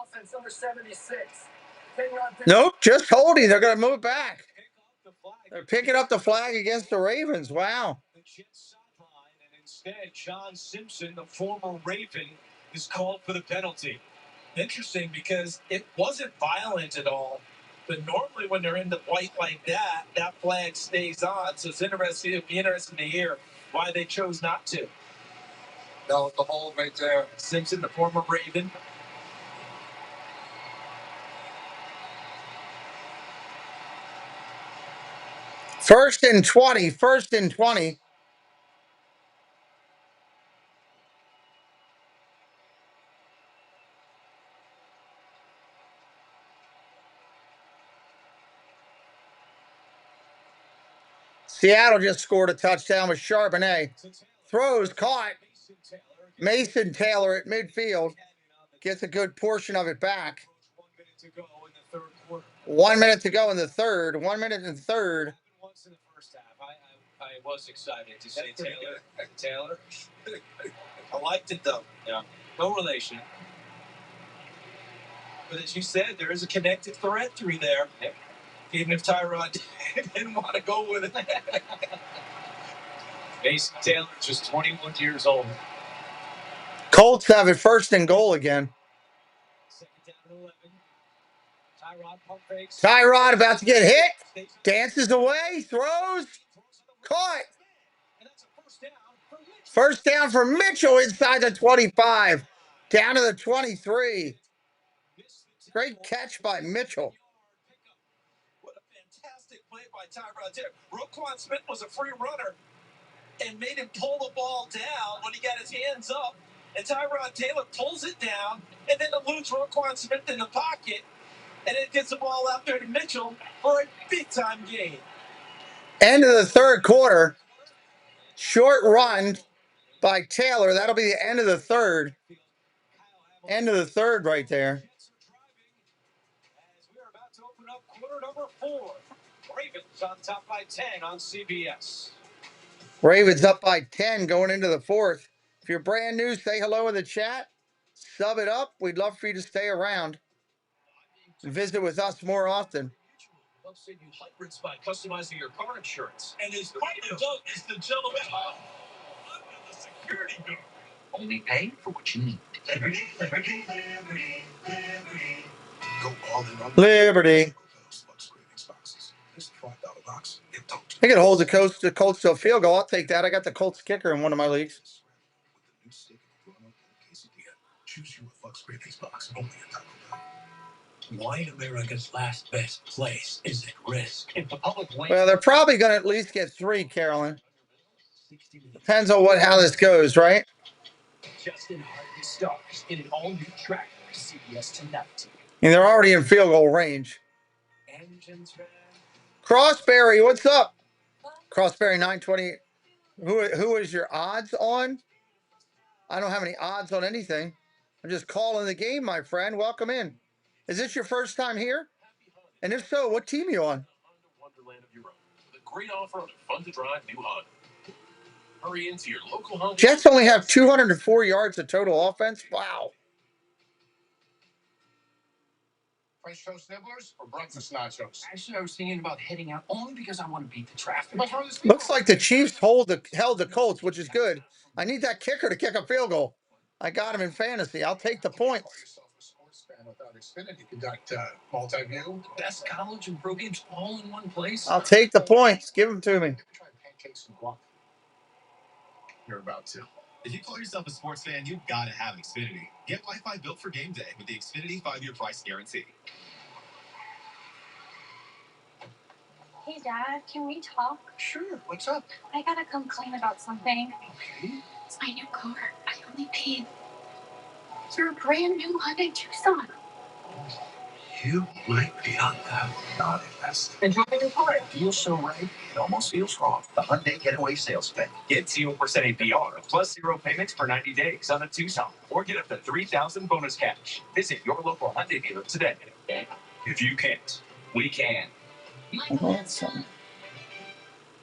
Offense number 76. Nope, just holding. They're going to move back. They're picking up the flag against the Ravens. Wow. The Jets sideline, and instead, John Simpson, the former Raven, is called for the penalty. Interesting because it wasn't violent at all. But normally when they're in the white like that, that flag stays on. So it's interesting. It'd be interesting to hear why they chose not to. That was the hold right there. Simpson, the former Raven. First and 20. First and 20. Seattle just scored a touchdown with Charbonnet. Throws caught. Mason Taylor at midfield. Gets a good portion of it back. 1 minute to go in the third. 1 minute and third. Once in the first half. I was excited to see Taylor. I liked it though. Yeah. No relation. But as you said, there is a connected threat through there. Yep. Even if Tyrod didn't want to go with it. Mason Taylor, just 21 years old. Colts have it first and goal again. Second down and 11. Tyrod pump fakes. Tyrod about to get hit. Dances away. Throws. Caught. First down for Mitchell inside the 25. Down to the 23. Great catch by Mitchell. What a fantastic play by Tyrod Taylor. Roquan Smith was a free runner and made him pull the ball down when he got his hands up. And Tyrod Taylor pulls it down and then eludes Roquan Smith in the pocket. And it gets the ball out there to Mitchell for a big-time gain. End of the third quarter. Short run by Taylor. That'll be the end of the third. End of the third right there. As we are about to open up quarter number 4. Ravens on top by 10 on CBS. Ravens up by 10 going into the fourth. If you're brand new, say hello in the chat. Sub it up. We'd love for you to stay around. Visit with us more often. Save you hundreds by customizing your car insurance. And his partner, Doug, is the gentleman. Oh, under the security guard. Only pay for what you need. Liberty, liberty, liberty, liberty. Go all in on Liberty. boxes. This $5 box. It don't. I could hold the Colts to a field goal. I'll take that. I got the Colts kicker in one of my leagues. With the new stick and quesadilla. Choose you a Buck Scrapings box. Only a Taco Bell. Why America's last best place is at risk? If the public Well, they're probably going to at least get 3, Carolyn. Depends on how this goes, right? Justin Hartley stars in an all-new track for CBS tonight. And they're already in field goal range. Crossberry, what's up? Crossberry 920. Who is your odds on? I don't have any odds on anything. I'm just calling the game, my friend. Welcome in. Is this your first time here? And if so, what team are you on? Wonderland of Europe. With a great offer on a fun-to-drive new Honda. Hurry into your local Honda. Jets only have 204 yards of total offense. Wow. French toast nibblers or breakfast nachos? Actually, I was thinking about heading out only because I want to beat the traffic. Looks like the Chiefs held the Colts, which is good. I need that kicker to kick a field goal. I got him in fantasy. I'll take the points. Without Xfinity, you got multi-view. Best college and pro games all in one place. I'll take the points. Give them to me. Try pancakes and guac. You're about to. If you call yourself a sports fan, you've got to have Xfinity. Get Wi-Fi built for game day with the Xfinity 5-year price guarantee. Hey, Dad, can we talk? Sure. What's up? I gotta complain about something. Okay. It's my new car. I only paid for a brand new Hyundai Tucson. You might be on the naughty list. Enjoy the new car. It feels so right. It almost feels wrong. The Hyundai Getaway Sales Event. Get 0% APR plus 0 payments for 90 days on a Tucson, or get up to $3,000 bonus cash. Visit your local Hyundai dealer today. If you can't, we can. All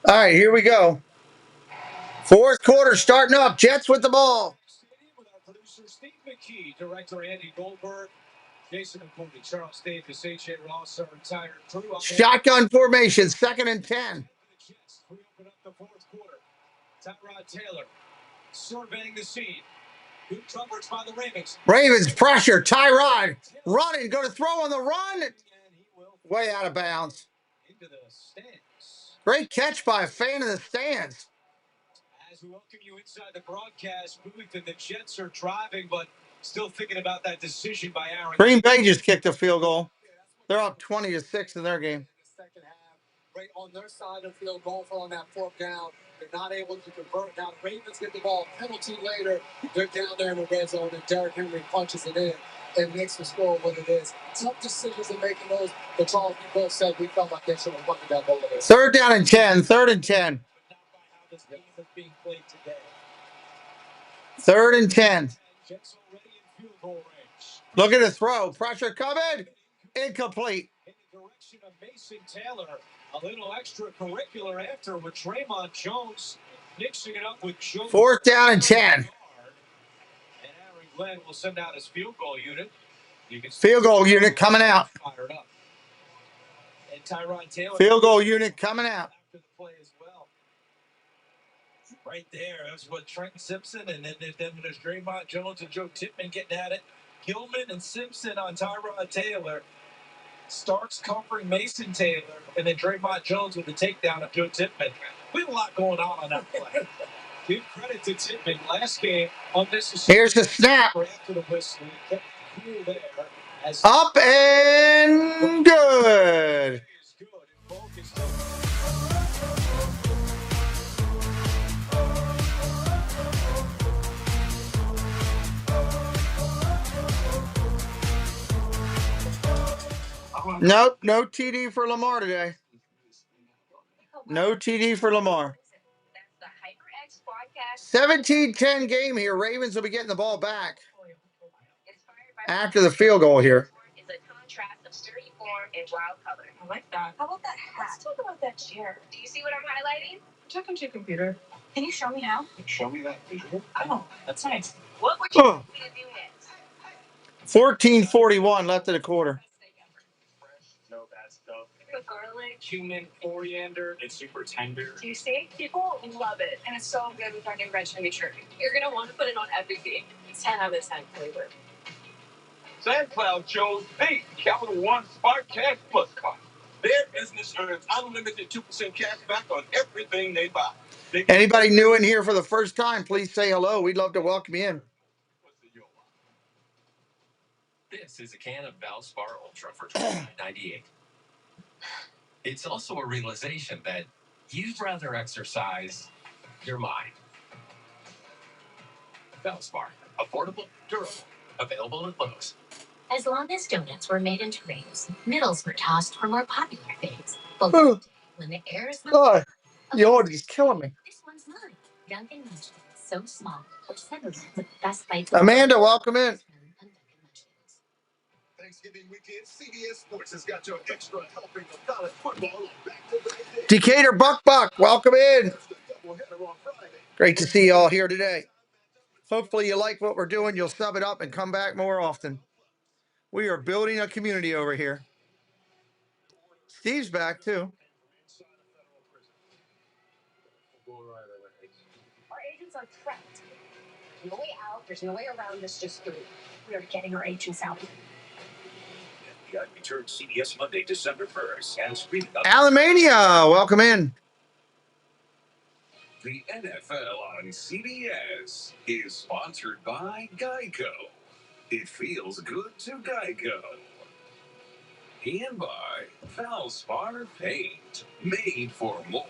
right, here we go. Fourth quarter starting up. Jets with the ball. With our producer Steve McKee, director Andy Goldberg, Jason McCourty, Charles Davis, AJ Ross, our entire crew. Shotgun formation, 2nd and 10. We open up the fourth quarter. Tyrod Taylor surveying the scene. Good coverage by the Ravens. Ravens pressure. Tyrod running. Going to throw on the run. Way out of bounds. Into the stands. Great catch by a fan in the stands. As we welcome you inside the broadcast booth, and the Jets are driving, but still thinking about that decision by Aaron. Green Bay just kicked a field goal. They're up 20-6 in their game. Second half, right on their side of the field, going for on that 4th down. They're not able to convert. Now the Ravens get the ball. Penalty later. They're down there in the red zone, and Derrick Henry punches it in and makes the score what it is. Tough decisions in making those. But Charles, we both said we felt like they should have won that ball. 3rd down and 10. 3rd and 10. This game is being played today. 3rd and 10. Jets already in field goal range. Look at the throw. Pressure coming. Incomplete. In the direction of Mason Taylor. A little extracurricular after with Draymond Jones mixing it up with Jones. 4th down and 10. And Aaron Glenn will send out his field goal unit. You can Field goal unit coming out. fired up. And Tyrod Taylor. Field goal unit coming out. After the play as well. Right there. That's what Trent Simpson, and then there's Draymond Jones and Joe Tippmann getting at it. Gilman and Simpson on Tyrod Taylor. Starks covering Mason Taylor, and then Draymond Jones with the takedown of Joe Tippmann. We have a lot going on that play. Give credit to Tippmann. Last game on this. Here's the snap. After the whistle, he kept cool there. Up and good. Nope, no TD for Lamar today. No TD for Lamar. 17-10 game here. Ravens will be getting the ball back after the field goal here. It's a contrast of sturdy form and wild color. I like that. How about that hat? Let's talk about that chair. Do you see what I'm highlighting? Check on your computer. Can you show me how? Show me that visual. Oh, that's nice. What would you want me to do next? 14:41 left of the quarter. cumin, coriander. It's super tender. Do you see? People love it, and it's so good with our new red chimichurri. You're gonna want to put it on everything. It's 10 out of 10 flavor. SandCloud chose the Capital One Spark Cash Plus card. Their business earns unlimited 2% cash back on everything they buy. Anybody new in here for the first time, please say hello. We'd love to welcome you in. This is a can of BALvsNYJ Ultra for $29.98. It's also a realization that you'd rather exercise your mind. BALvsNYJ, affordable, durable, available at Lowe's. As long as donuts were made into rings, middles were tossed for more popular things. But when the air is God, Lord, he's killing me. this one's mine. Dunkin' Munchkins, so small, but suddenly the best bites. Amanda, welcome in. Thanksgiving weekend, CBS Sports has got your extra helping of college football on back-to-back days. Decatur Buck, welcome in. Great to see you all here today. Hopefully you like what we're doing. You'll sub it up and come back more often. We are building a community over here. Steve's back too. Our agents are trapped. No way out. There's no way around this. Just through. We are getting our agents out. FBI returns CBS Monday, December 1st, and streaming up. Alamania, welcome in. The NFL on CBS is sponsored by Geico. It feels good to Geico. And by Valspar Paint, made for more.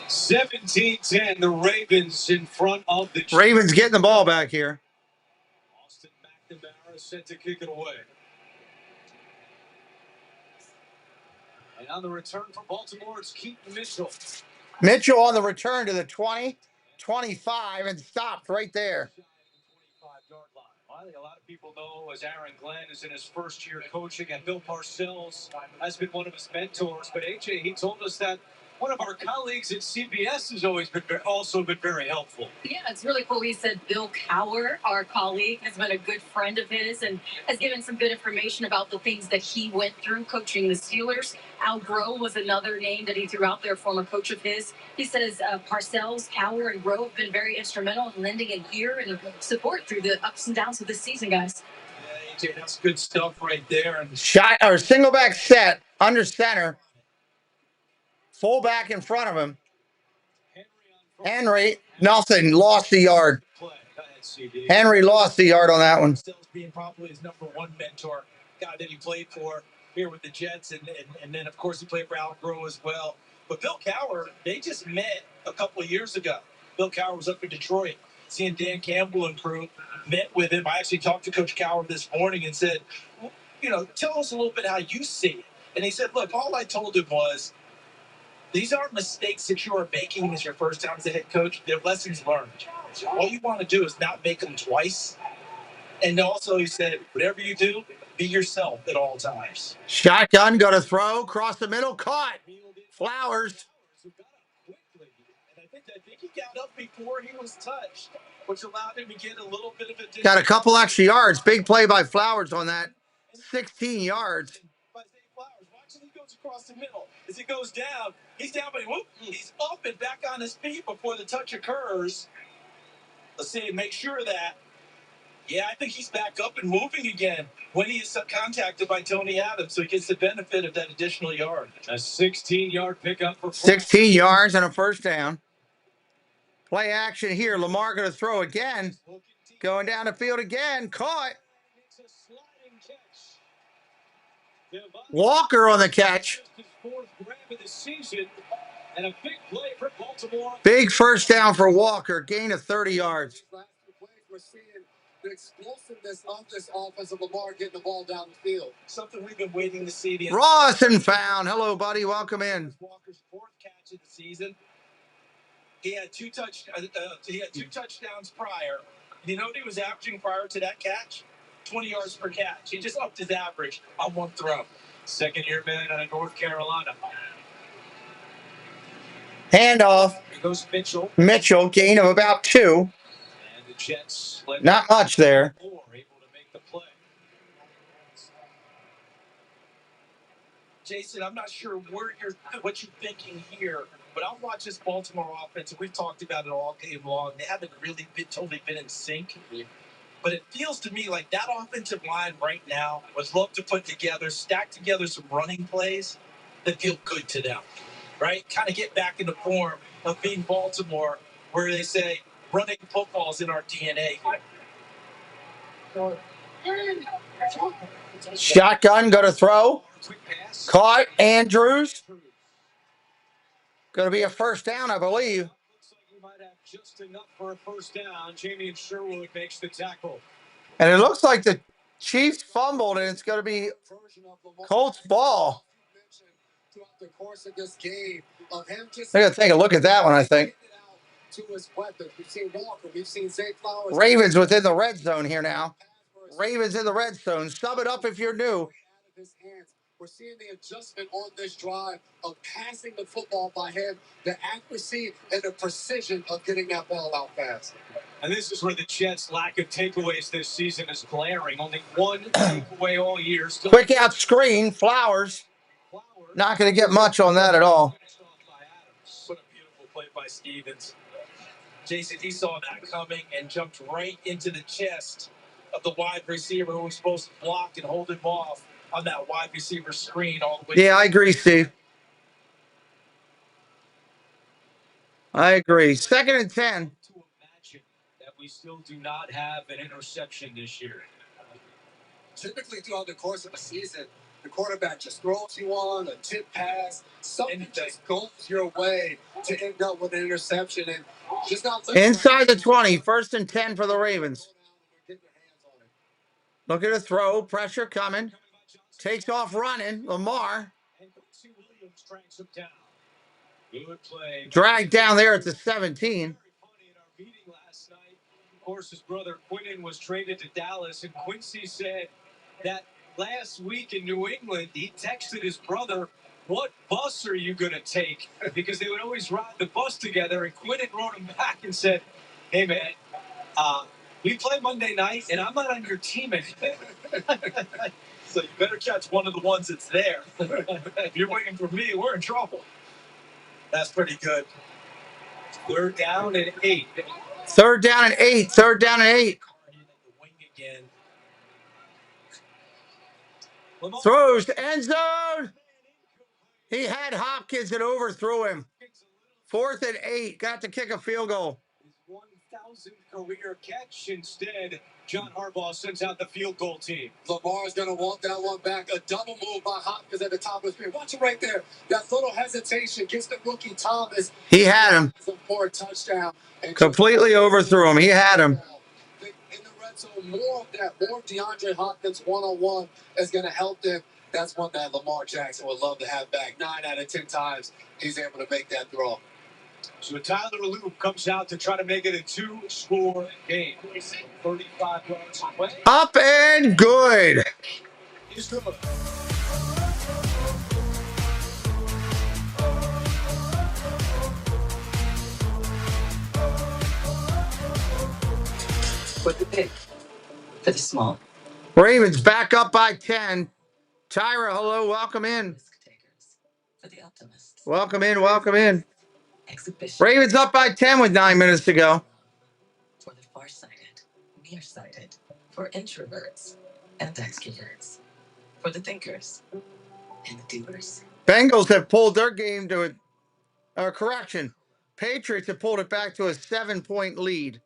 (17-10), the Ravens in front of the Ravens getting the ball back here. Austin McNamara set to kick it away. And on the return for Baltimore, it's Pete Mitchell. Mitchell on the return to the 20, 25, and stopped right there. I think a lot of people know as Aaron Glenn is in his first year coaching, and Bill Parcells has been one of his mentors. But AJ, he told us that one of our colleagues at CBS has always been also been very helpful. Yeah, it's really cool. He said Bill Cowher, our colleague, has been a good friend of his and has given some good information about the things that he went through coaching the Steelers. Al Groh was another name that he threw out there, former coach of his. He says Parcells, Cowher, and Groh have been very instrumental in lending an ear and support through the ups and downs of this season, guys. Yeah, AJ, that's good stuff right there. And Shot or single back set under center. Fullback in front of him. Henry Nelson lost the yard. Henry lost the yard on that one. Being probably his number one mentor, guy that he played for here with the Jets, and then of course he played for Al Groh as well. But Bill Cowher, they just met a couple of years ago. Bill Cowher was up in Detroit, seeing Dan Campbell and crew, met with him. I actually talked to Coach Cowher this morning and said, well, you know, tell us a little bit how you see it. And he said, look, all I told him was, these aren't mistakes that you are making as your first time as a head coach. They're lessons learned. All you want to do is not make them twice. And also, he said, whatever you do, be yourself at all times. Shotgun, got to throw, cross the middle, caught. Flowers. And I think he got up before he was touched, which allowed him to get a little bit of a distance. Got a couple extra yards. Big play by Flowers on that. 16 yards. Watch he goes across the middle. As he goes down, he's down, but he's up and back on his feet before the touch occurs. Let's see, make sure that. Yeah, I think he's back up and moving again when he is contacted by Tony Adams, so he gets the benefit of that additional yard. A 16-yard pickup for 16 yards and a first down. Play action here. Lamar going to throw again. Going down the field again. Caught. Walker on the catch. Big first down for Walker. Gain of 30 yards. We're seeing the explosiveness of this offense of Lamar getting the ball down the field. Something we've been waiting to see. Rawson found. Hello, buddy. Welcome in. Walker's fourth catch of the season. He had two touchdowns prior. You know what he was averaging prior to that catch? 20 yards per catch. He just upped his average on one throw. Second-year man out of North Carolina. Handoff. Here goes Mitchell. Mitchell, gain of about 2. And Jets Not much there. able to make the play. Jason, I'm not sure what you're thinking here, but I'll watch this Baltimore offense. We've talked about it all game long. They haven't really totally been in sync. But it feels to me like that offensive line right now would love to stack together some running plays that feel good to them, right? Kind of get back in the form of being Baltimore, where they say running football's in our DNA. Shotgun, go to throw. Caught Andrews. Going to be a first down, I believe. Looks like you might have just enough for a first down. Jamie and Sherwood makes the tackle. And it looks like the Chiefs fumbled, and it's going to be Colts ball. Throughout the course of this game, of him just I got to take a look at that one, I think. to his weapons. We've seen Walker, we've seen Zay Flowers. Ravens within the red zone here now. Ravens in the red zone. Sub it up if you're new. We're seeing the adjustment on this drive of passing the football by him, the accuracy and the precision of getting that ball out fast. And this is where the Jets' lack of takeaways this season is glaring. Only one takeaway all year. Quick out screen, Flowers. Not going to get much on that at all. What a beautiful play by Stevens. Jason, he saw that coming and jumped right into the chest of the wide receiver who was supposed to block and hold him off on that wide receiver screen all the way. Yeah, I agree, Steve. I agree. 2nd and 10. To imagine that we still do not have an interception this year. Typically throughout the course of a season, the quarterback just throws you on a tip pass, something just goes your way to end up with an interception, and just not inside the 20. 1st and 10 for the Ravens. Look at the throw. Pressure coming. Takes off running. Lamar. Good play. Dragged down there at the 17. Of course, his brother Quinton was traded to Dallas, and Quincy said that last week in New England, he texted his brother, "What bus are you going to take?" Because they would always ride the bus together, and Quinton wrote him back and said, "Hey, man, we play Monday night, and I'm not on your team anymore. So you better catch one of the ones that's there. If you're waiting for me, we're in trouble." That's pretty good. 3rd down and 8. 3rd down and 8. 3rd down and 8. Throws to end zone. He had Hopkins and overthrew him. 4th and 8. Got to kick a field goal. His 1,000th career catch. Instead, John Harbaugh sends out the field goal team. Lamar's going to want that one back. A double move by Hopkins at the top of the screen. Watch it right there. That little hesitation gets the rookie Thomas. He had him. For a touchdown. Completely overthrew him. He had him. In the red zone, more of that, more of DeAndre Hopkins one-on-one is going to help them. That's one that Lamar Jackson would love to have back. 9 out of 10 times he's able to make that throw. So Tyler Loop comes out to try to make it a 2-score game. 35 yards away. Up and good. He's good. For the big, for the small. Ravens back up by 10. Tyra, hello, welcome in. For the optimists. Welcome in, welcome in. Exhibition. Ravens up by 10 with 9 minutes to go. For the farsighted, nearsighted. For introverts and extroverts. For the thinkers and the doers. Bengals have pulled their game to correction. Patriots have pulled it back to a 7-point lead.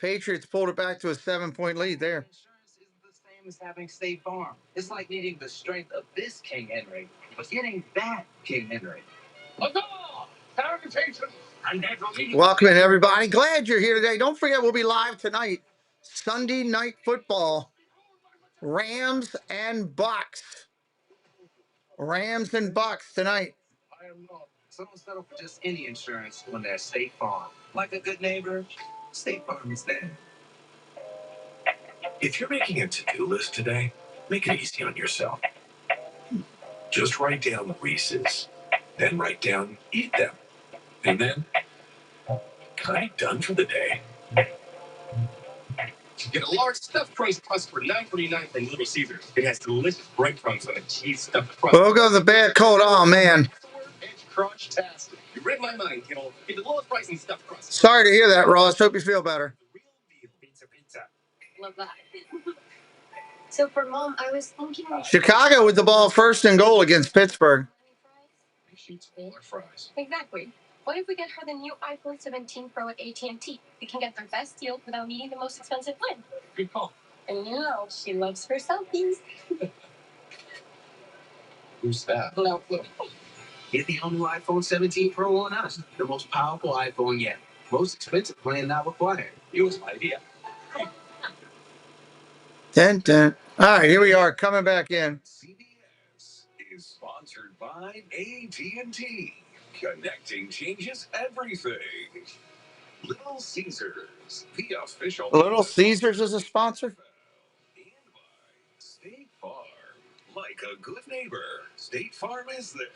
Patriots pulled it back to a 7-point lead there. Insurance isn't the same as having State Farm. It's like needing the strength of this King Henry, but getting that King Henry. Welcome in, everybody. Glad you're here today. Don't forget, we'll be live tonight. Sunday Night Football. Rams and Bucks. Rams and Bucks tonight. Some settle for just any insurance when they're State Farm. Like a good neighbor, State Farm is there. If you're making a to-do list today, make it easy on yourself. Just write down the Reese's, then write down eat them, and then kind of done for the day. Get a large stuffed crust crust for $9.49 from Little Caesars. It has delicious breadcrumbs on a cheese stuffed crust. Well, go the bad cold. Oh, man. It's crunch-tastic. You read my mind, kiddo. Get the lowest price in stuffed crust. Sorry to hear that, Ross. Hope you feel better. Pizza. Love that. So for Mom, I was thinking Chicago with the ball first and goal against Pittsburgh. Smaller fries. Exactly. What if we get her the new iPhone 17 Pro at AT&T? We can get the best deal without needing the most expensive plan. Good call. And you know, she loves her selfies. Who's that? No clue. Get the all-new iPhone 17 Pro on us. The most powerful iPhone yet. Most expensive plan not required. Use my idea. Dun, dun. All right, here we are coming back in. CBS is sponsored by AT&T. Connecting changes everything. Little Caesars, the official. Little Caesars is a sponsor. And by State Farm. Like a good neighbor, State Farm is there.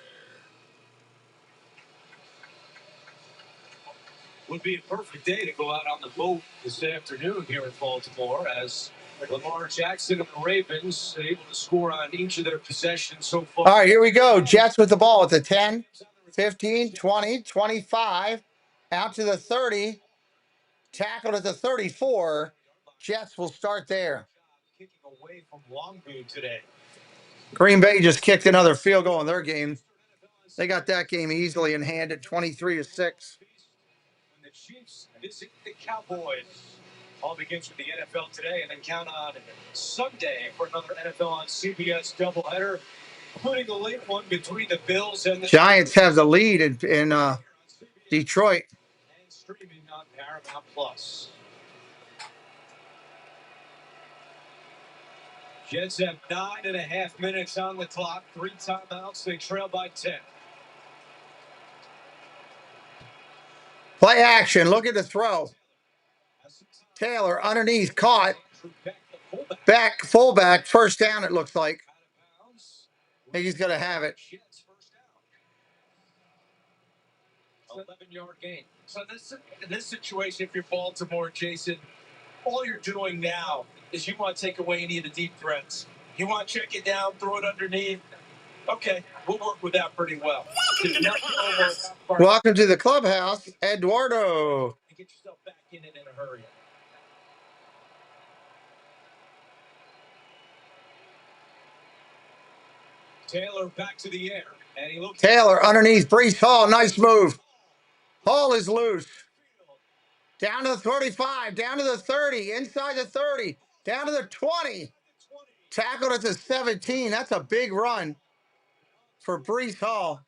Would be a perfect day to go out on the boat this afternoon here in Baltimore as Lamar Jackson and the Ravens able to score on each of their possessions so far. All right, here we go. Jets with the ball at the 10, 15, 20, 25, out to the 30, tackled at the 34. Jets will start there. Kicking away from Longview today. Green Bay just kicked another field goal in their game. They got that game easily in hand at 23-6. When the Chiefs visit the Cowboys. All begins with the NFL today, and then count on Sunday for another NFL on CBS doubleheader, including the late one between the Bills and the Giants have the lead in Detroit. And streaming on Paramount Plus. Jets have 9.5 minutes on the clock, 3 timeouts. They trail by 10. Play action. Look at the throw. Taylor underneath, caught. Back, fullback, first down, it looks like. I think he's going to have it. 11-yard gain. So in this situation, if you're Baltimore, Jason, all you're doing now is you want to take away any of the deep threats. You want to check it down, throw it underneath. Okay, we'll work with that pretty well. Welcome to the clubhouse, Eduardo. Get yourself back in it in a hurry. Taylor back to the air. And he looks Taylor underneath, Breece Hall, nice move. Hall is loose. Down to the 35, down to the 30, inside the 30, down to the 20. Tackled at the 17. That's a big run for Breece Hall.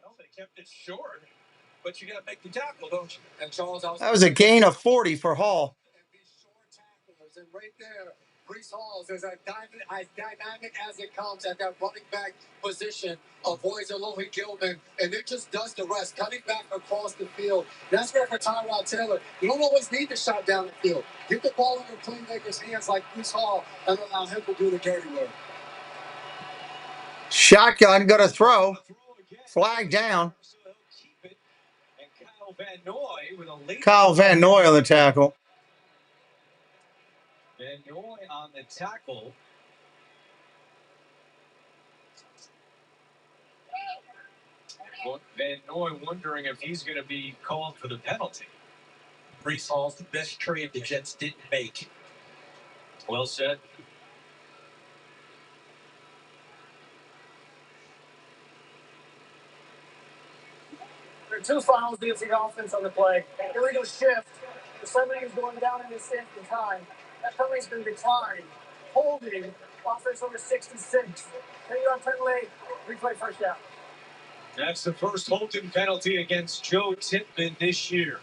Well, they kept it short, but you got to make the tackle, don't you? And Charles, that was a gain of 40 for Hall. And right there, Breece Hall is as dynamic as it comes at that running back position. Avoids Alohi Gilman, and it just does the rest, cutting back across the field. That's where for Tyrod Taylor, you don't always need the shot down the field. Get the ball in your playmaker's hands like Breece Hall and allow him to do the dirty work. Shotgun, going to throw. Flag down. Kyle Van Noy on the tackle. Van Noy on the tackle. Van Noy wondering if he's going to be called for the penalty. Breece Hall's the best trade the Jets didn't make. Well said. There are 2 fouls against the offense on the play. Illegal shift. The somebody is going down in this instant time. That penalty's been declined. Holding. Offense over 66. 10-yard penalty. Replay first down. That's the first holding penalty against Joe Tippmann this year.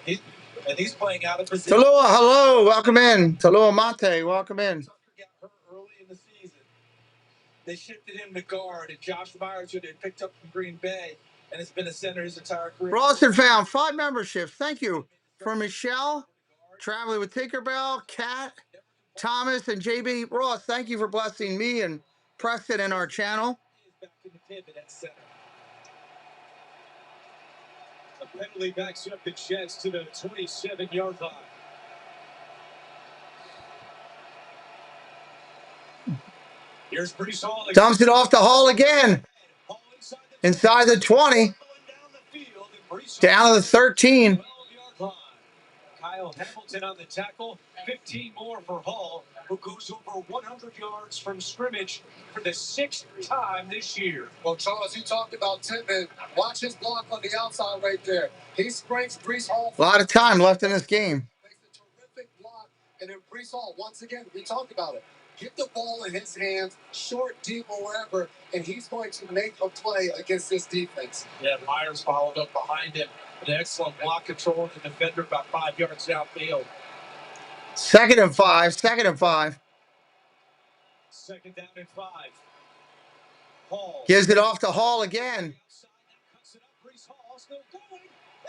And he's playing out of position. Talua, hello. Welcome in. Talua Mate, welcome in. Got hurt early in the season. They shifted him to guard, and Josh Myers, who they picked up from Green Bay, and has been a center his entire career. Rawson found 5 memberships. Thank you. For Michelle, traveling with Tinkerbell, Kat, Thomas, and JB. Ross, thank you for blessing me and Preston in our channel. Back in the pivot at center. A penalty backs up the Jets to the 27-yard line. Here's Brees Hall. Dumps it off the Hall again. Inside the 20. Down to the 13. Kyle Hamilton on the tackle. 15 more for Hall, who goes over 100 yards from scrimmage for the 6th time this year. Well, Charles, you talked about Tippett. Watch his block on the outside right there. He springs Brees Hall. A lot of time left in this game. Makes a terrific block. And then Brees Hall, once again, we talked about it. Get the ball in his hands, short, deep, or wherever, and he's going to make a play against this defense. Yeah, Myers followed up behind him. An excellent block control. The defender about 5 yards downfield. 2nd and 5. 2nd and 5. 2nd down and 5. Hall. Gives it off to Hall again.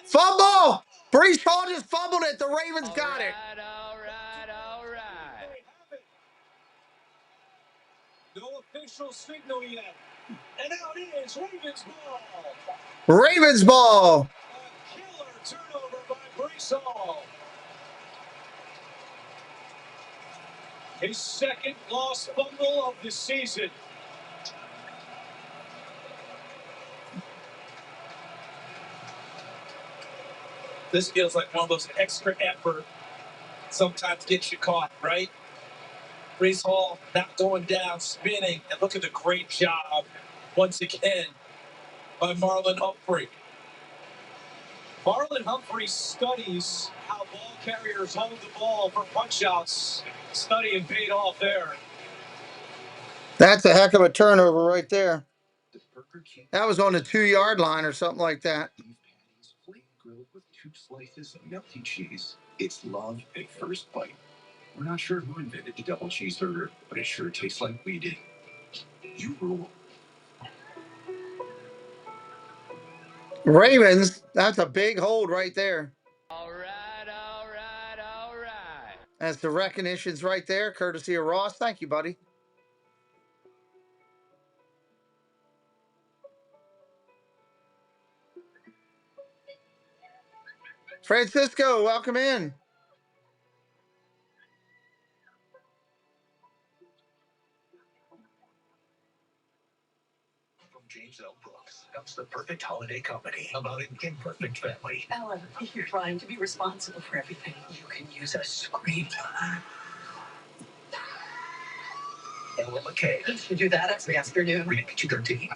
Fumble! Brees Hall just fumbled it. The Ravens got it. All right. No official signal yet. And out is Ravens ball. Ravens ball. A killer turnover by Brees Hall. His 2nd lost fumble of the season. This feels like one of those extra effort sometimes gets you caught, right? Brees Hall not going down, spinning, and look at the great job once again by Marlon Humphrey. Marlon Humphrey studies how ball carriers hold the ball for punch-outs. Study and paid off there. That's a heck of a turnover right there. That was on the 2-yard line or something like that. Grilled with 2 slices of melty cheese. It's love at first bite. We're not sure who invented the double cheeseburger, but it sure tastes like we did. You rule. Ravens, that's a big hold right there. All right. That's the recognitions right there, courtesy of Ross. Thank you, buddy. Francisco, welcome in. From James L. Brooks comes the perfect holiday comedy about an imperfect family. Ellen, you're trying to be responsible for everything. You can use a screen. Ella McKay. Did you do that every afternoon? Rated PG-13.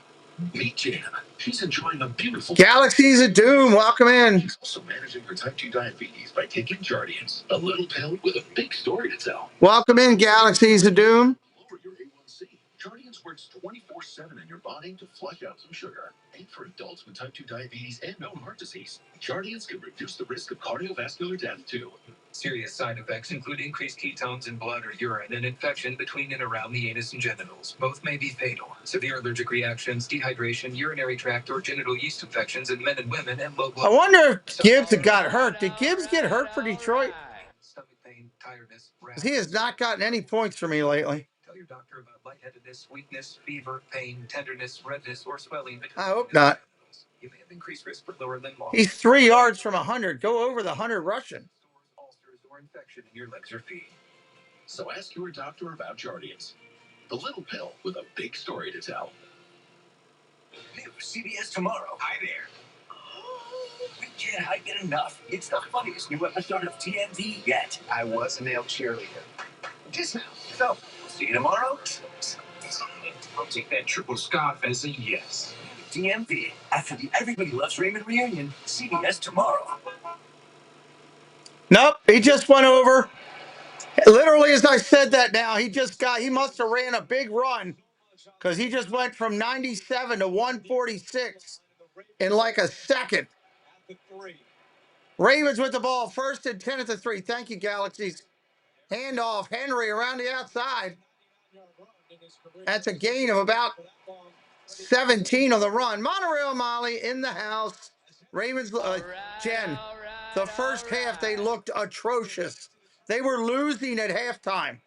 Meet Jan. She's enjoying a beautiful... Galaxies of Doom, welcome in. She's also managing her type 2 diabetes by taking Jardians, a little pill with a big story to tell. Welcome in, Galaxies of Doom. Lower your A1C. Jardians works 24/7 in your body to flush out some sugar. And for adults with type 2 diabetes and known heart disease, Jardians can reduce the risk of cardiovascular death, too. Serious side effects include increased ketones in blood or urine and infection between and around the anus and genitals. Both may be fatal. Severe allergic reactions, dehydration, urinary tract or genital yeast infections in men and women, and low blood. I wonder if Gibbs got hurt. Did Gibbs get hurt for Detroit? Stomach pain, tiredness, Because he has not gotten any points for me lately. Tell your doctor about lightheadedness, weakness, fever, pain, tenderness, redness, or swelling. I hope not. You may have increased risk for lower limb loss. He's 3 yards from 100. Go over the 100 rushing. Ulcers or infection in your legs or feet. So ask your doctor about Jardians. The little pill with a big story to tell. New CBS tomorrow. Hi there. We can't hype it enough. It's the funniest new episode of TNT yet. I was a male cheerleader. Just now. So, see you tomorrow. I'll take that triple scarf as a yes. DMV, after the Everybody Loves Raymond reunion, CBS tomorrow. Nope, he just went over. Literally, as I said that now, he must have ran a big run because he just went from 97 to 146 in like a second. Ravens with the ball, 1st and 10 at the 3. Thank you, Galaxies. Handoff, Henry around the outside. That's a gain of about 17 on the run. Monorail Molly in the house. Ravens, Jen, the first half they looked atrocious. They were losing at halftime.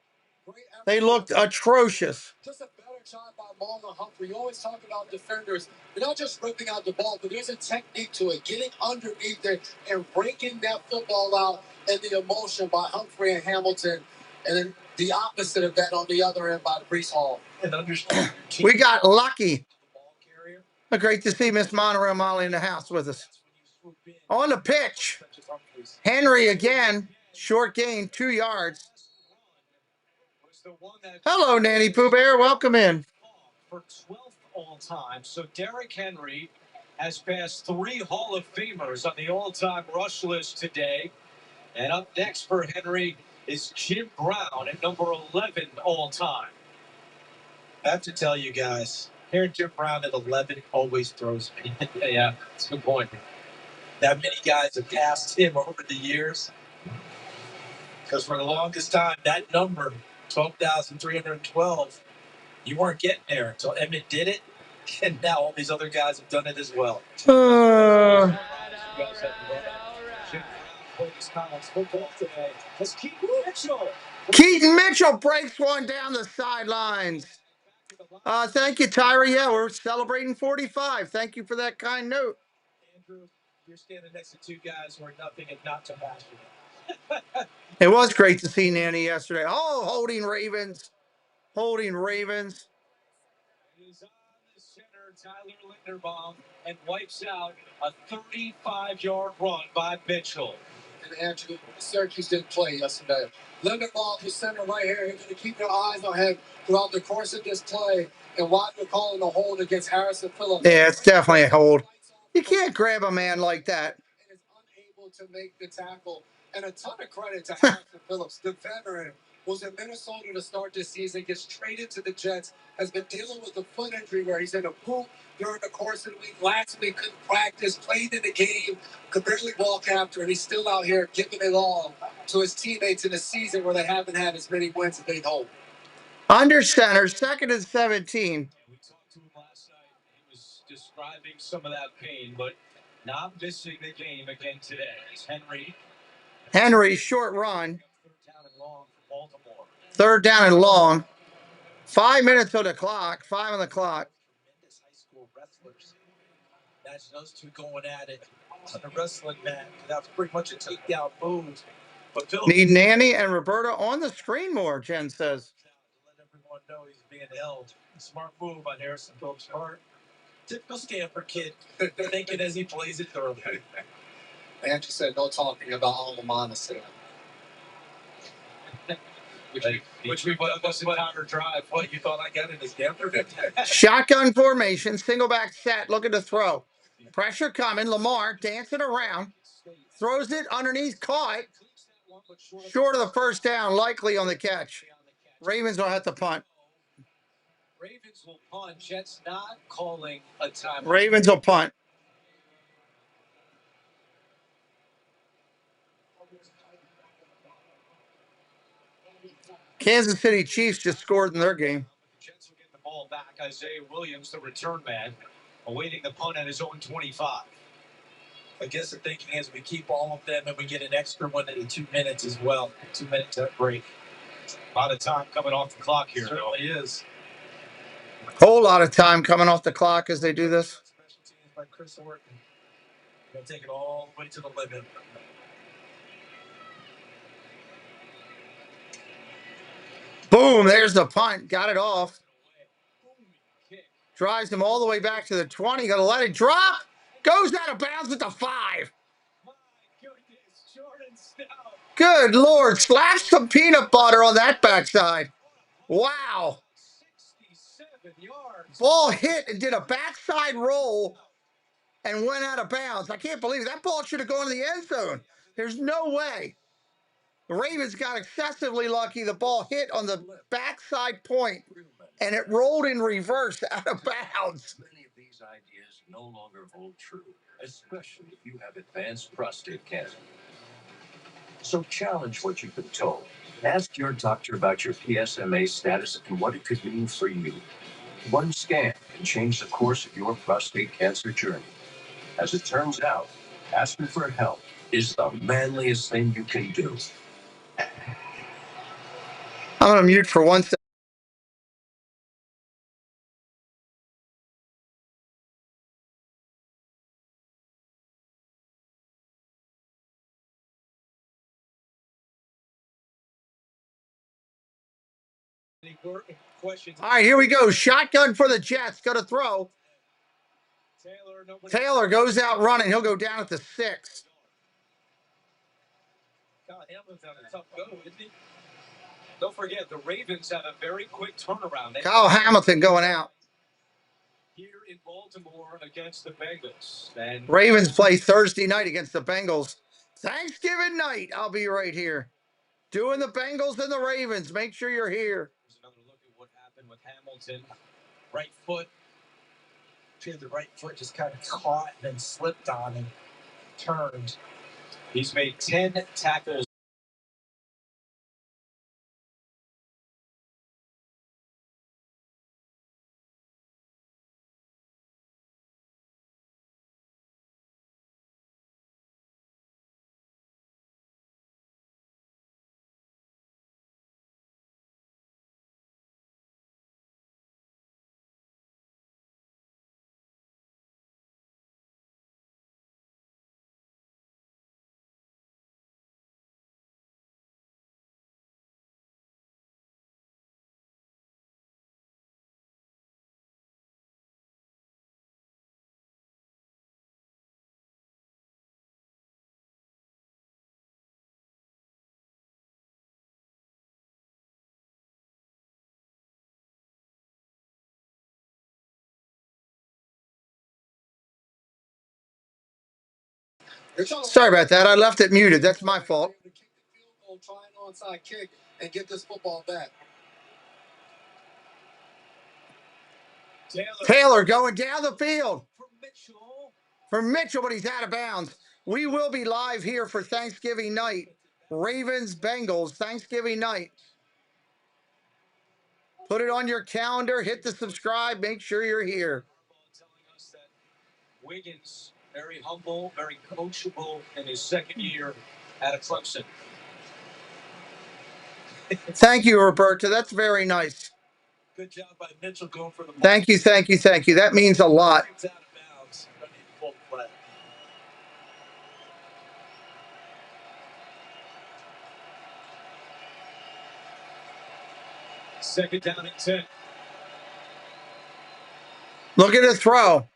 They looked atrocious. Just a better job by Marlon Humphrey. You always talk about defenders. They're not just ripping out the ball, but there's a technique to it, getting underneath it and breaking that football out, and the emotion by Humphrey and Hamilton. And then the opposite of that on the other end by Brees Hall. And understand. We got lucky. Great to see Miss Monterey Molly in the house with us. On the pitch, Henry again, short gain, 2 yards. Hello, Nanny Pooh Bear. Welcome in. For 12th all-time. So Derrick Henry has passed 3 Hall of Famers on the all-time rush list today. And up next for Henry is Jim Brown at number 11 all-time. I have to tell you guys, hearing Jim Brown at 11 always throws me. Yeah, that's a good point. That many guys have passed him over the years. Because for the longest time, that number, 12,312, you weren't getting there until Emmett did it. And now all these other guys have done it as well. Keaton Mitchell breaks one down the sidelines. Thank you, Tyra. Yeah, we're celebrating 45. Thank you for that kind note. Andrew, you're standing next to 2 guys who are nothing if not too passionate. It was great to see Nanny yesterday. Oh, holding Ravens. Holding Ravens. He's on the center, Tyler Linderbaum, and wipes out a 35-yard run by Mitchell. And Andrew, Syracuse didn't play yesterday. Linderbaum, the center right here, you're going to keep your eyes on him throughout the course of this play. And why you're calling the hold against Harrison Phillips. Yeah, it's definitely a hold. You can't grab a man like that. And is unable to make the tackle. And a ton of credit to Harrison Phillips, the veteran, was in Minnesota to start this season, gets traded to the Jets, has been dealing with a foot injury where he's in a boot during the course of the week. Last week, couldn't practice, played in the game, could barely walk after, and he's still out here giving it all to his teammates in a season where they haven't had as many wins as they'd hoped. Under center, 2nd and 17. We talked to him last night. He was describing some of that pain, but not missing the game again today. It's Henry, short run. 3rd down and long for Baltimore. 3rd down and long. 5 minutes on the clock. 5 on the clock. Tremendous high school wrestlers. That's those two going at it on the wrestling mat. That's pretty much a takedown move. But Phil Need Nanny and Roberta on the screen more, Jen says. to let everyone know he's being held. Smart move on Harrison Phillips' part. Typical Stanford kid, thinking as he plays it thoroughly. Andrew said no talking about alma mater. Which we must have our drive. What, you thought I got in his Stanford? Shotgun formation, single back set, looking to throw. Pressure coming. Lamar dancing around. Throws it underneath, caught. Short of the 1st down, likely on the catch. Ravens will have to punt. Ravens will punt. Jets not calling a timeout. Ravens will punt. Kansas City Chiefs just scored in their game. The Jets will get the ball back. Isaiah Williams, the return man, awaiting the punt at his own 25. I guess the thinking is we keep all of them and we get an extra one in 2 minutes as well. 2 minutes break. A lot of time coming off the clock here. It certainly is. Whole lot of time coming off the clock as they do this. Special teams by Chris Orton. They'll take it all the way to the limit. Boom, there's the punt. Got it off. Drives him all the way back to the 20. Gonna let it drop. Goes out of bounds at the 5. My goodness, Jordan Stout. Good Lord. Slap some peanut butter on that backside. Wow. 67 yards. Ball hit and did a backside roll and went out of bounds. I can't believe it. That ball should have gone to the end zone. There's no way. The Ravens got excessively lucky. The ball hit on the backside point, and it rolled in reverse out of bounds. Many of these ideas no longer hold true, especially if you have advanced prostate cancer. So challenge what you've been told. Ask your doctor about your PSMA status and what it could mean for you. One scan can change the course of your prostate cancer journey. As it turns out, asking for help is the manliest thing you can do. I'm going to mute for 1 second. All right, here we go. Shotgun for the Jets. Going to throw. Taylor goes out running. He'll go down at the 6. Don't forget, the Ravens have a very quick turnaround. Kyle Hamilton going out. Here in Baltimore against the Bengals. And Ravens play Thursday night against the Bengals. Thanksgiving night, I'll be right here. Doing the Bengals and the Ravens. Make sure you're here. here's another look at what happened with Hamilton. Right foot. The right foot just kind of caught and then slipped on and turned. He's made 10 tackles. Sorry about that. I left it muted. That's my fault. Try an onside kick and get this football back. Taylor going down the field for Mitchell, but he's out of bounds. We will be live here for Thanksgiving night. Ravens, Bengals, Thanksgiving night. Put it on your calendar. Hit the subscribe. Make sure you're here. Telling us that Wiggins, very humble, very coachable in his second year at Clemson. Thank you, Roberta. That's very nice. Good job by Mitchell going for the ball. Thank you, thank you, thank you. That means a lot. It's out of bounds. Full play. Second down and 10. Look at the throw.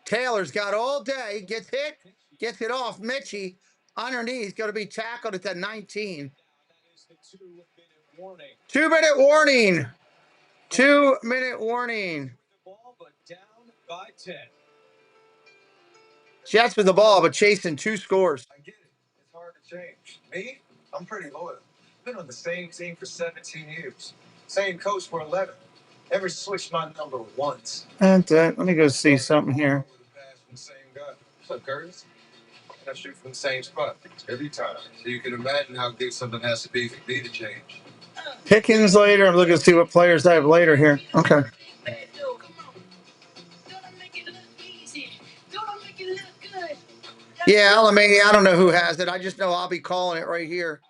Taylor's got all day. Gets hit. Gets it off. Mitchie underneath. Going to be tackled at the 19. That is the 2-minute warning. 2-minute warning. 2-minute warning. The ball, but down by 10. Jets with the ball, but chasing 2 scores. I get it. It's hard to change. Me? I'm pretty loyal. Been on the same team for 17 years. Same coach for 11. Never switched my number once. And let me go see something here. Same guy. What's up, Curtis? I shoot from the same spot every time. So you can imagine how good something has to be for me to change. Pickens later. I'm looking to see what players I have later here. Okay. Yeah, Alameda, I don't know who has it. I just know I'll be calling it right here.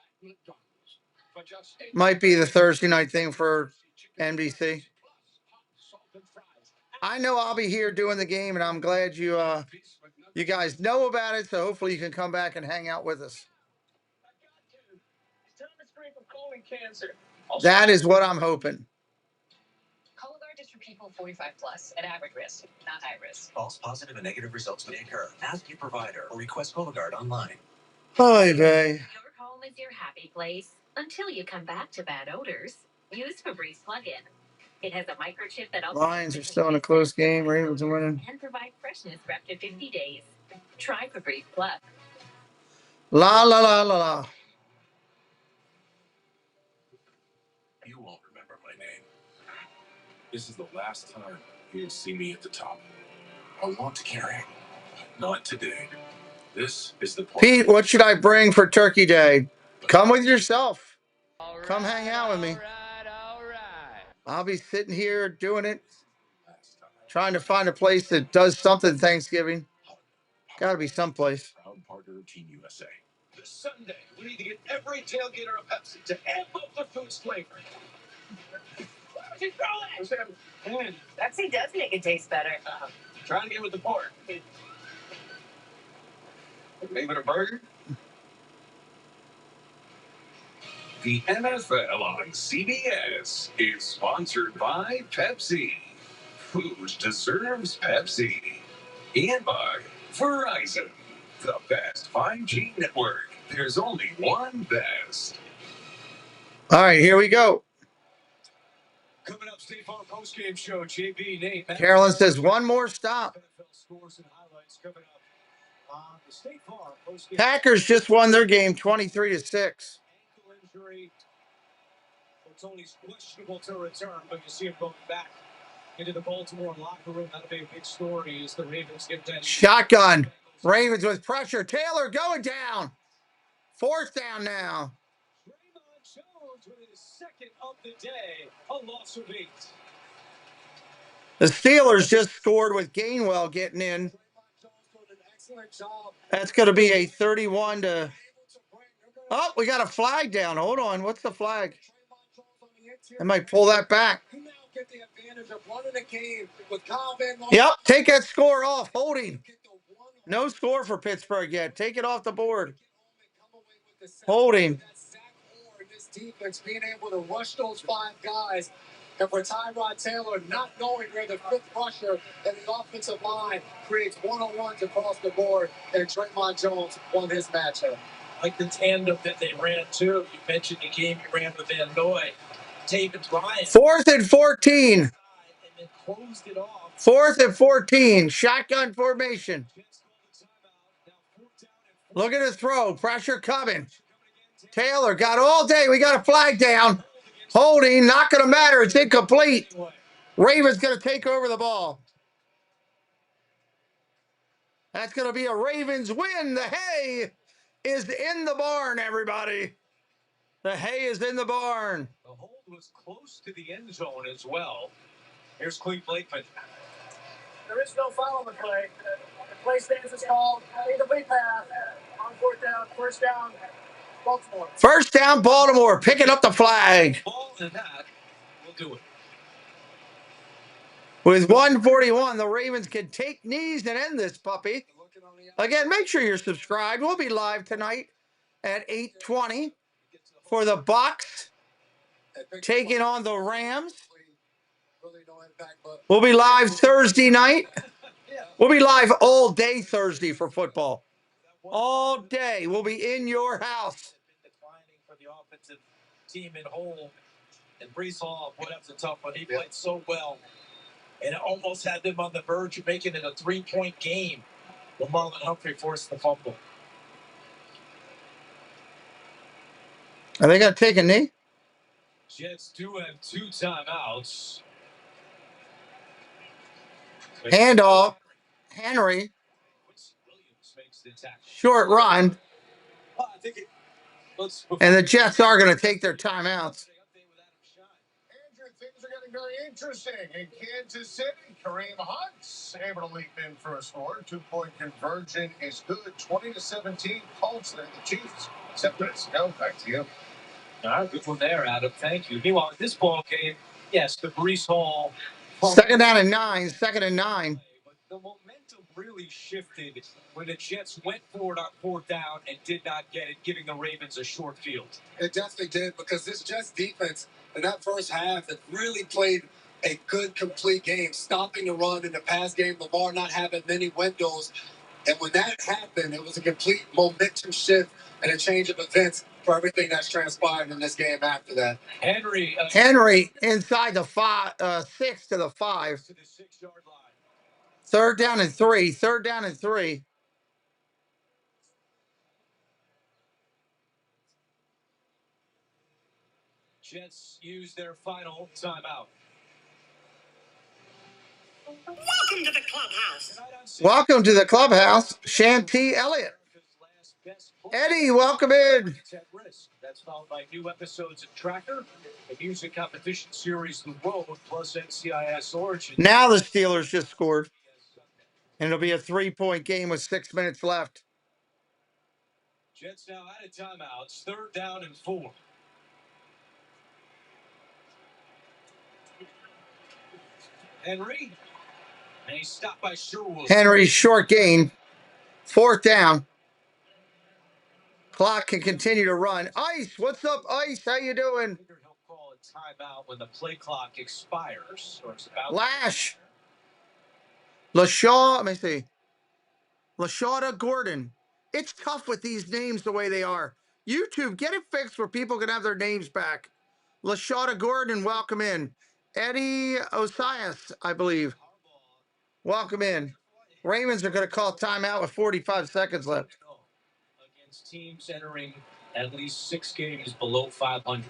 Might be the Thursday night thing for NBC. I know I'll be here doing the game, and I'm glad you guys know about it, so hopefully you can come back and hang out with us. That is what I'm hoping. Cologuard is for people 45 plus at average risk, not high risk. False positive and negative results may occur. Ask your provider or request Cologuard online. Hi, babe. Your home is your happy place until you come back to bad odors. Use Febreze plug-in. It has a microchip that also Lions are still in a close game. Ravens are winning. and provide freshness for up to 50 days. Try Febreze Plug. La la la la la. You won't remember my name. This is the last time you'll see me at the top. I want to carry. Not today. This is the point. Pete, what should I bring for Turkey Day? Come with yourself. Come hang out with me. All right. I'll be sitting here doing it, trying to find a place that does something Thanksgiving. Got to be someplace. Proud partner of Team USA. This Sunday, we need to get every tailgater a Pepsi to amp up the food's flavor. Pepsi does make it taste better. Trying to get with the pork. Maybe a burger? The NFL on CBS is sponsored by Pepsi. Food deserves Pepsi. And by Verizon, the best 5G network. There's only one best. All right, here we go. Coming up, State Farm postgame show. JB, Nate. Carolyn says one more stop. Scores and highlights coming up on the State Farm postgame. Packers just won their game 23-6. Ankle injury. Tony's questionable to return, but you see him going back into the Baltimore locker room. That'll be a big story as the Ravens get that. Shotgun. Ravens with pressure. Taylor going down. Fourth down now. Draymond Jones with his second of the day. A loss of 8. The Steelers just scored with Gainwell getting in. That's going to be a 31 to... Oh, we got a flag down. Hold on. What's the flag? I might pull that back. Yep, take that score off. Holding. No score for Pittsburgh yet. Take it off the board. Holding. This defense being able to rush those 5 guys, and for Tyrod Taylor not knowing where the 5th rusher and the offensive line creates one-on-ones across the board, and Draymond Jones won his matchup. Like the tandem that they ran too. You mentioned the game you ran with Van Noy. David Bryant. 4th and 14. And then closed it off. 4th and 14. Shotgun formation. Look at his throw. Pressure coming. Taylor got all day. We got a flag down. Holding. Not going to matter. It's incomplete. Ravens going to take over the ball. That's going to be a Ravens win. The hay is in the barn, everybody. The hay is in the barn. The hold was close to the end zone as well. Here's Cleve Blakeman. There is no foul on the play. The play stands as called. Incomplete pass. On 4th down. First down. Baltimore. First down, Baltimore. Picking up the flag. Ball and that will do it. With 1:41, the Ravens can take knees and end this puppy. Again, make sure you're subscribed. We'll be live tonight at 8:20 for the Bucs taking on the Rams. We'll be live Thursday night. We'll be live all day Thursday for football. All day. We'll be in your house. Declining for the offensive team in whole. And Breece Hall put up the tough one. He played so well. And it almost had them on the verge of making it a 3-point game. But Marlon Humphrey forced the fumble. Are they going to take a knee? Jets do have 2 timeouts. Handoff. Henry. Short run. And the Jets are going to take their timeouts. Andrew, things are getting very interesting in Kansas City. Kareem Hunt's able to leap in for a score. 2-point conversion is good. 20-17 Colts there, the Chiefs. 7 minutes ago. Back to you. All right, good one there, Adam. Thank you. Meanwhile, in this ball game, yes, the Breece Hall. Second down and 9. 2nd and 9. But the momentum really shifted when the Jets went forward on 4th down and did not get it, giving the Ravens a short field. It definitely did, because this Jets defense in that first half had really played a good, complete game, stopping the run in the pass game. Lamar not having many windows. And when that happened, it was a complete momentum shift and a change of events for everything that's transpired in this game after that. Henry inside the 6 to the 5. To the 6-yard line. 3rd down and 3. 3rd down and 3. Jets use their final timeout. Welcome to the clubhouse. Welcome to the clubhouse, Shanty Elliott. Eddie, welcome in. That's followed by new episodes of Tracker, the music competition series The Road, plus NCIS Origin. Now the Steelers just scored. And it'll be a 3-point game with 6 minutes left. Jets now out of timeouts. 3rd down and 4. Henry. And he's stopped by Sherwood. Henry's short gain. 4th down. Clock can continue to run. Ice, what's up, Ice? How you doing? He'll call a timeout when the play clock expires. Or it's about Lash. LaShaw, let me see. LaShawda Gordon. It's tough with these names the way they are. YouTube, get it fixed where people can have their names back. LaShawda Gordon, welcome in. Eddie Osias, I believe. Welcome in. Ravens are going to call timeout with 45 seconds left. against teams entering at least 6 games below 500.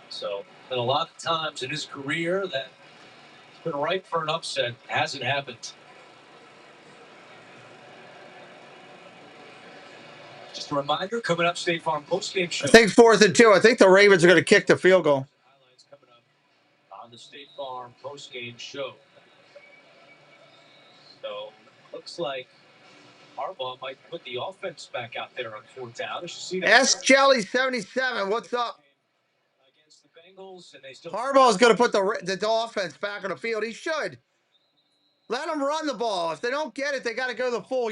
So, been a lot of times in his career that it's been ripe for an upset. Hasn't happened. Just a reminder, coming up, State Farm postgame show. I think 4th and 2. I think the Ravens are going to kick the field goal. Highlights coming up on the State Farm postgame show. So, looks like Harbaugh might put the offense back out there on 4th down. As you see that S Jelly 77, what's up? against the Bengals, and they still Harbaugh's going to put the offense back on the field. He should. Let them run the ball. If they don't get it, they got to go the full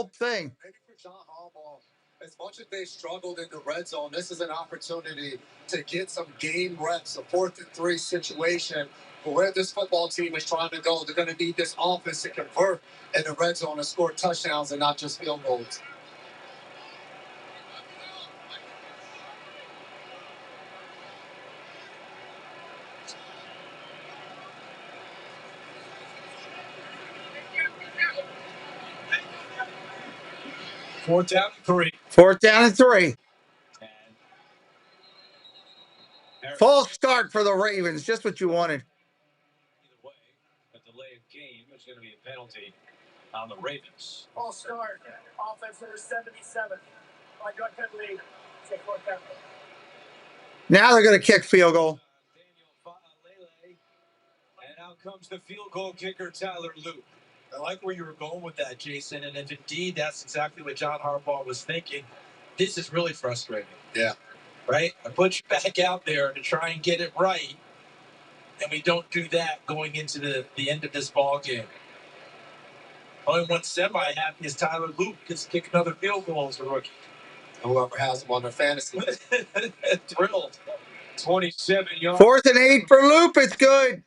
thing. Maybe for John Harbaugh, as much as they struggled in the red zone, this is an opportunity to get some game reps, a 4th and 3 situation. But where this football team is trying to go, they're going to need this offense to convert in the red zone and score touchdowns and not just field goals. Fourth down and 3. 4th down and 3. False start for the Ravens. Just what you wanted. Either way, a delay of game is going to be a penalty on the Ravens. False start. Offense number 77. My gut penalty. Say 4th down. Now they're going to kick field goal. And out comes the field goal kicker, Tyler Luke. I like where you were going with that, Jason. And if indeed that's exactly what John Harbaugh was thinking, this is really frustrating. Yeah. Right? I put you back out there to try and get it right, and we don't do that going into the end of this ball game. Only one semi-happy is Tyler Luke gets to kick another field goal as a rookie. Whoever has him on their fantasy. Thrilled. 27 yards. 4th and 8 for Loop. It's good.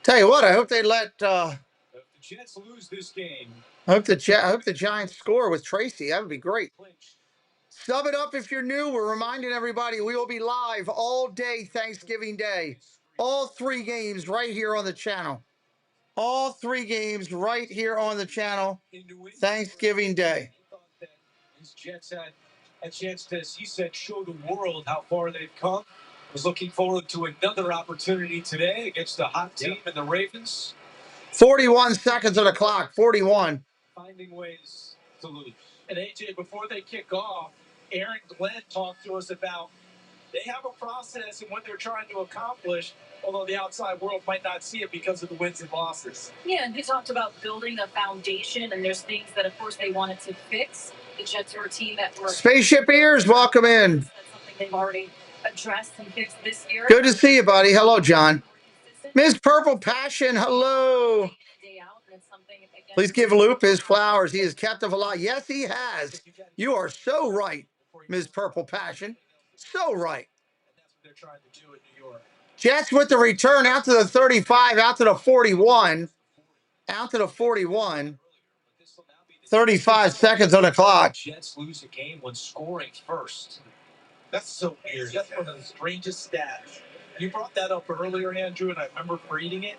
Tell you what, I hope they let. If the Jets lose this game, I hope the Giants score with Tracy. That would be great. Sub it up if you're new. We're reminding everybody we will be live all day Thanksgiving Day. All 3 games right here on the channel. All 3 games right here on the channel. Thanksgiving Day. His Jets had a chance to, as he said, show the world how far they've come. Was looking forward to another opportunity today against the hot team in the Ravens. 41 seconds on the clock. 41. Finding ways to lose. And AJ, before they kick off, Aaron Glenn talked to us about they have a process and what they're trying to accomplish, although the outside world might not see it because of the wins and losses. Yeah, and he talked about building a foundation, and there's things that, of course, they wanted to fix. The Jets are a team that were Spaceship Ears, welcome in. That's something they've already addressed and fixed this year. Good to see you, buddy. Hello, John. Ms. Purple Passion, hello. Please give Loop his flowers. He has kept them alive. Yes, he has. You are so right, Ms. Purple Passion. So right. That's what they're trying to do in New York. Jets with the return out to the 35, out to the 41. Out to the 41. 35 seconds on the clock. Jets lose a game when scoring first. That's so weird. That's one of the strangest stats. You brought that up earlier, Andrew, and I remember reading it,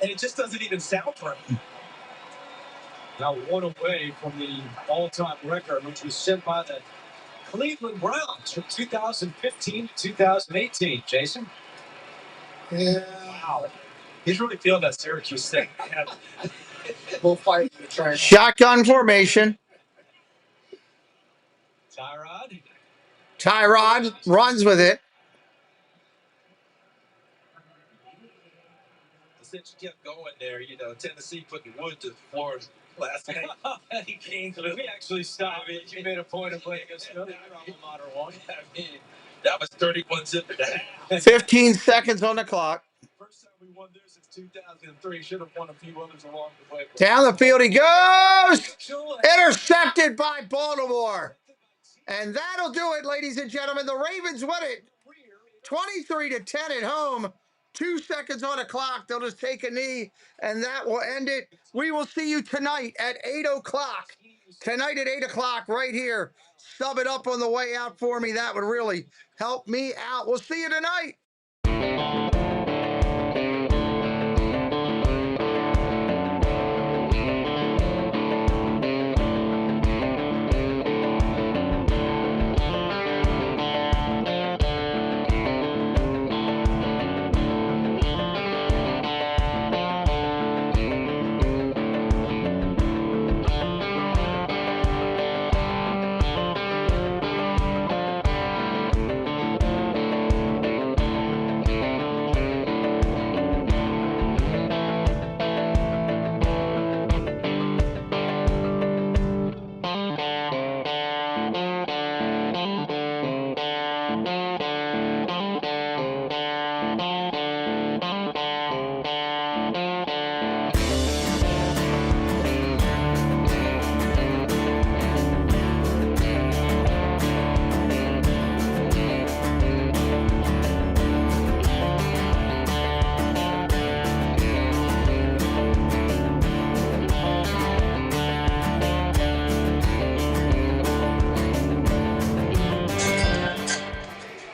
and it just doesn't even sound right. Now 1 away from the all-time record, which was set by the Cleveland Browns from 2015 to 2018. Jason? Yeah. Wow. He's really feeling that Syracuse thing. We'll fight the train. Shotgun formation. Tyrod runs with it. since you kept going there, Tennessee put the wood to the floor last night. We actually stopped. I mean, you made a point of playing against another alma mater one. I mean, that was 31-0 to half. 15 seconds on the clock. First time we won there since 2003. Should have won a few others along the way. Down the field he goes. Intercepted by Baltimore. And that'll do it, ladies and gentlemen. The Ravens win it 23-10 at home. 2 seconds on the clock. They'll just take a knee, and that will end it. We will see you tonight at 8 o'clock. Tonight at 8 o'clock right here. Sub it up on the way out for me. That would really help me out. We'll see you tonight.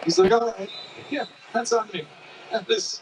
He's like, all right, yeah, that's on me. This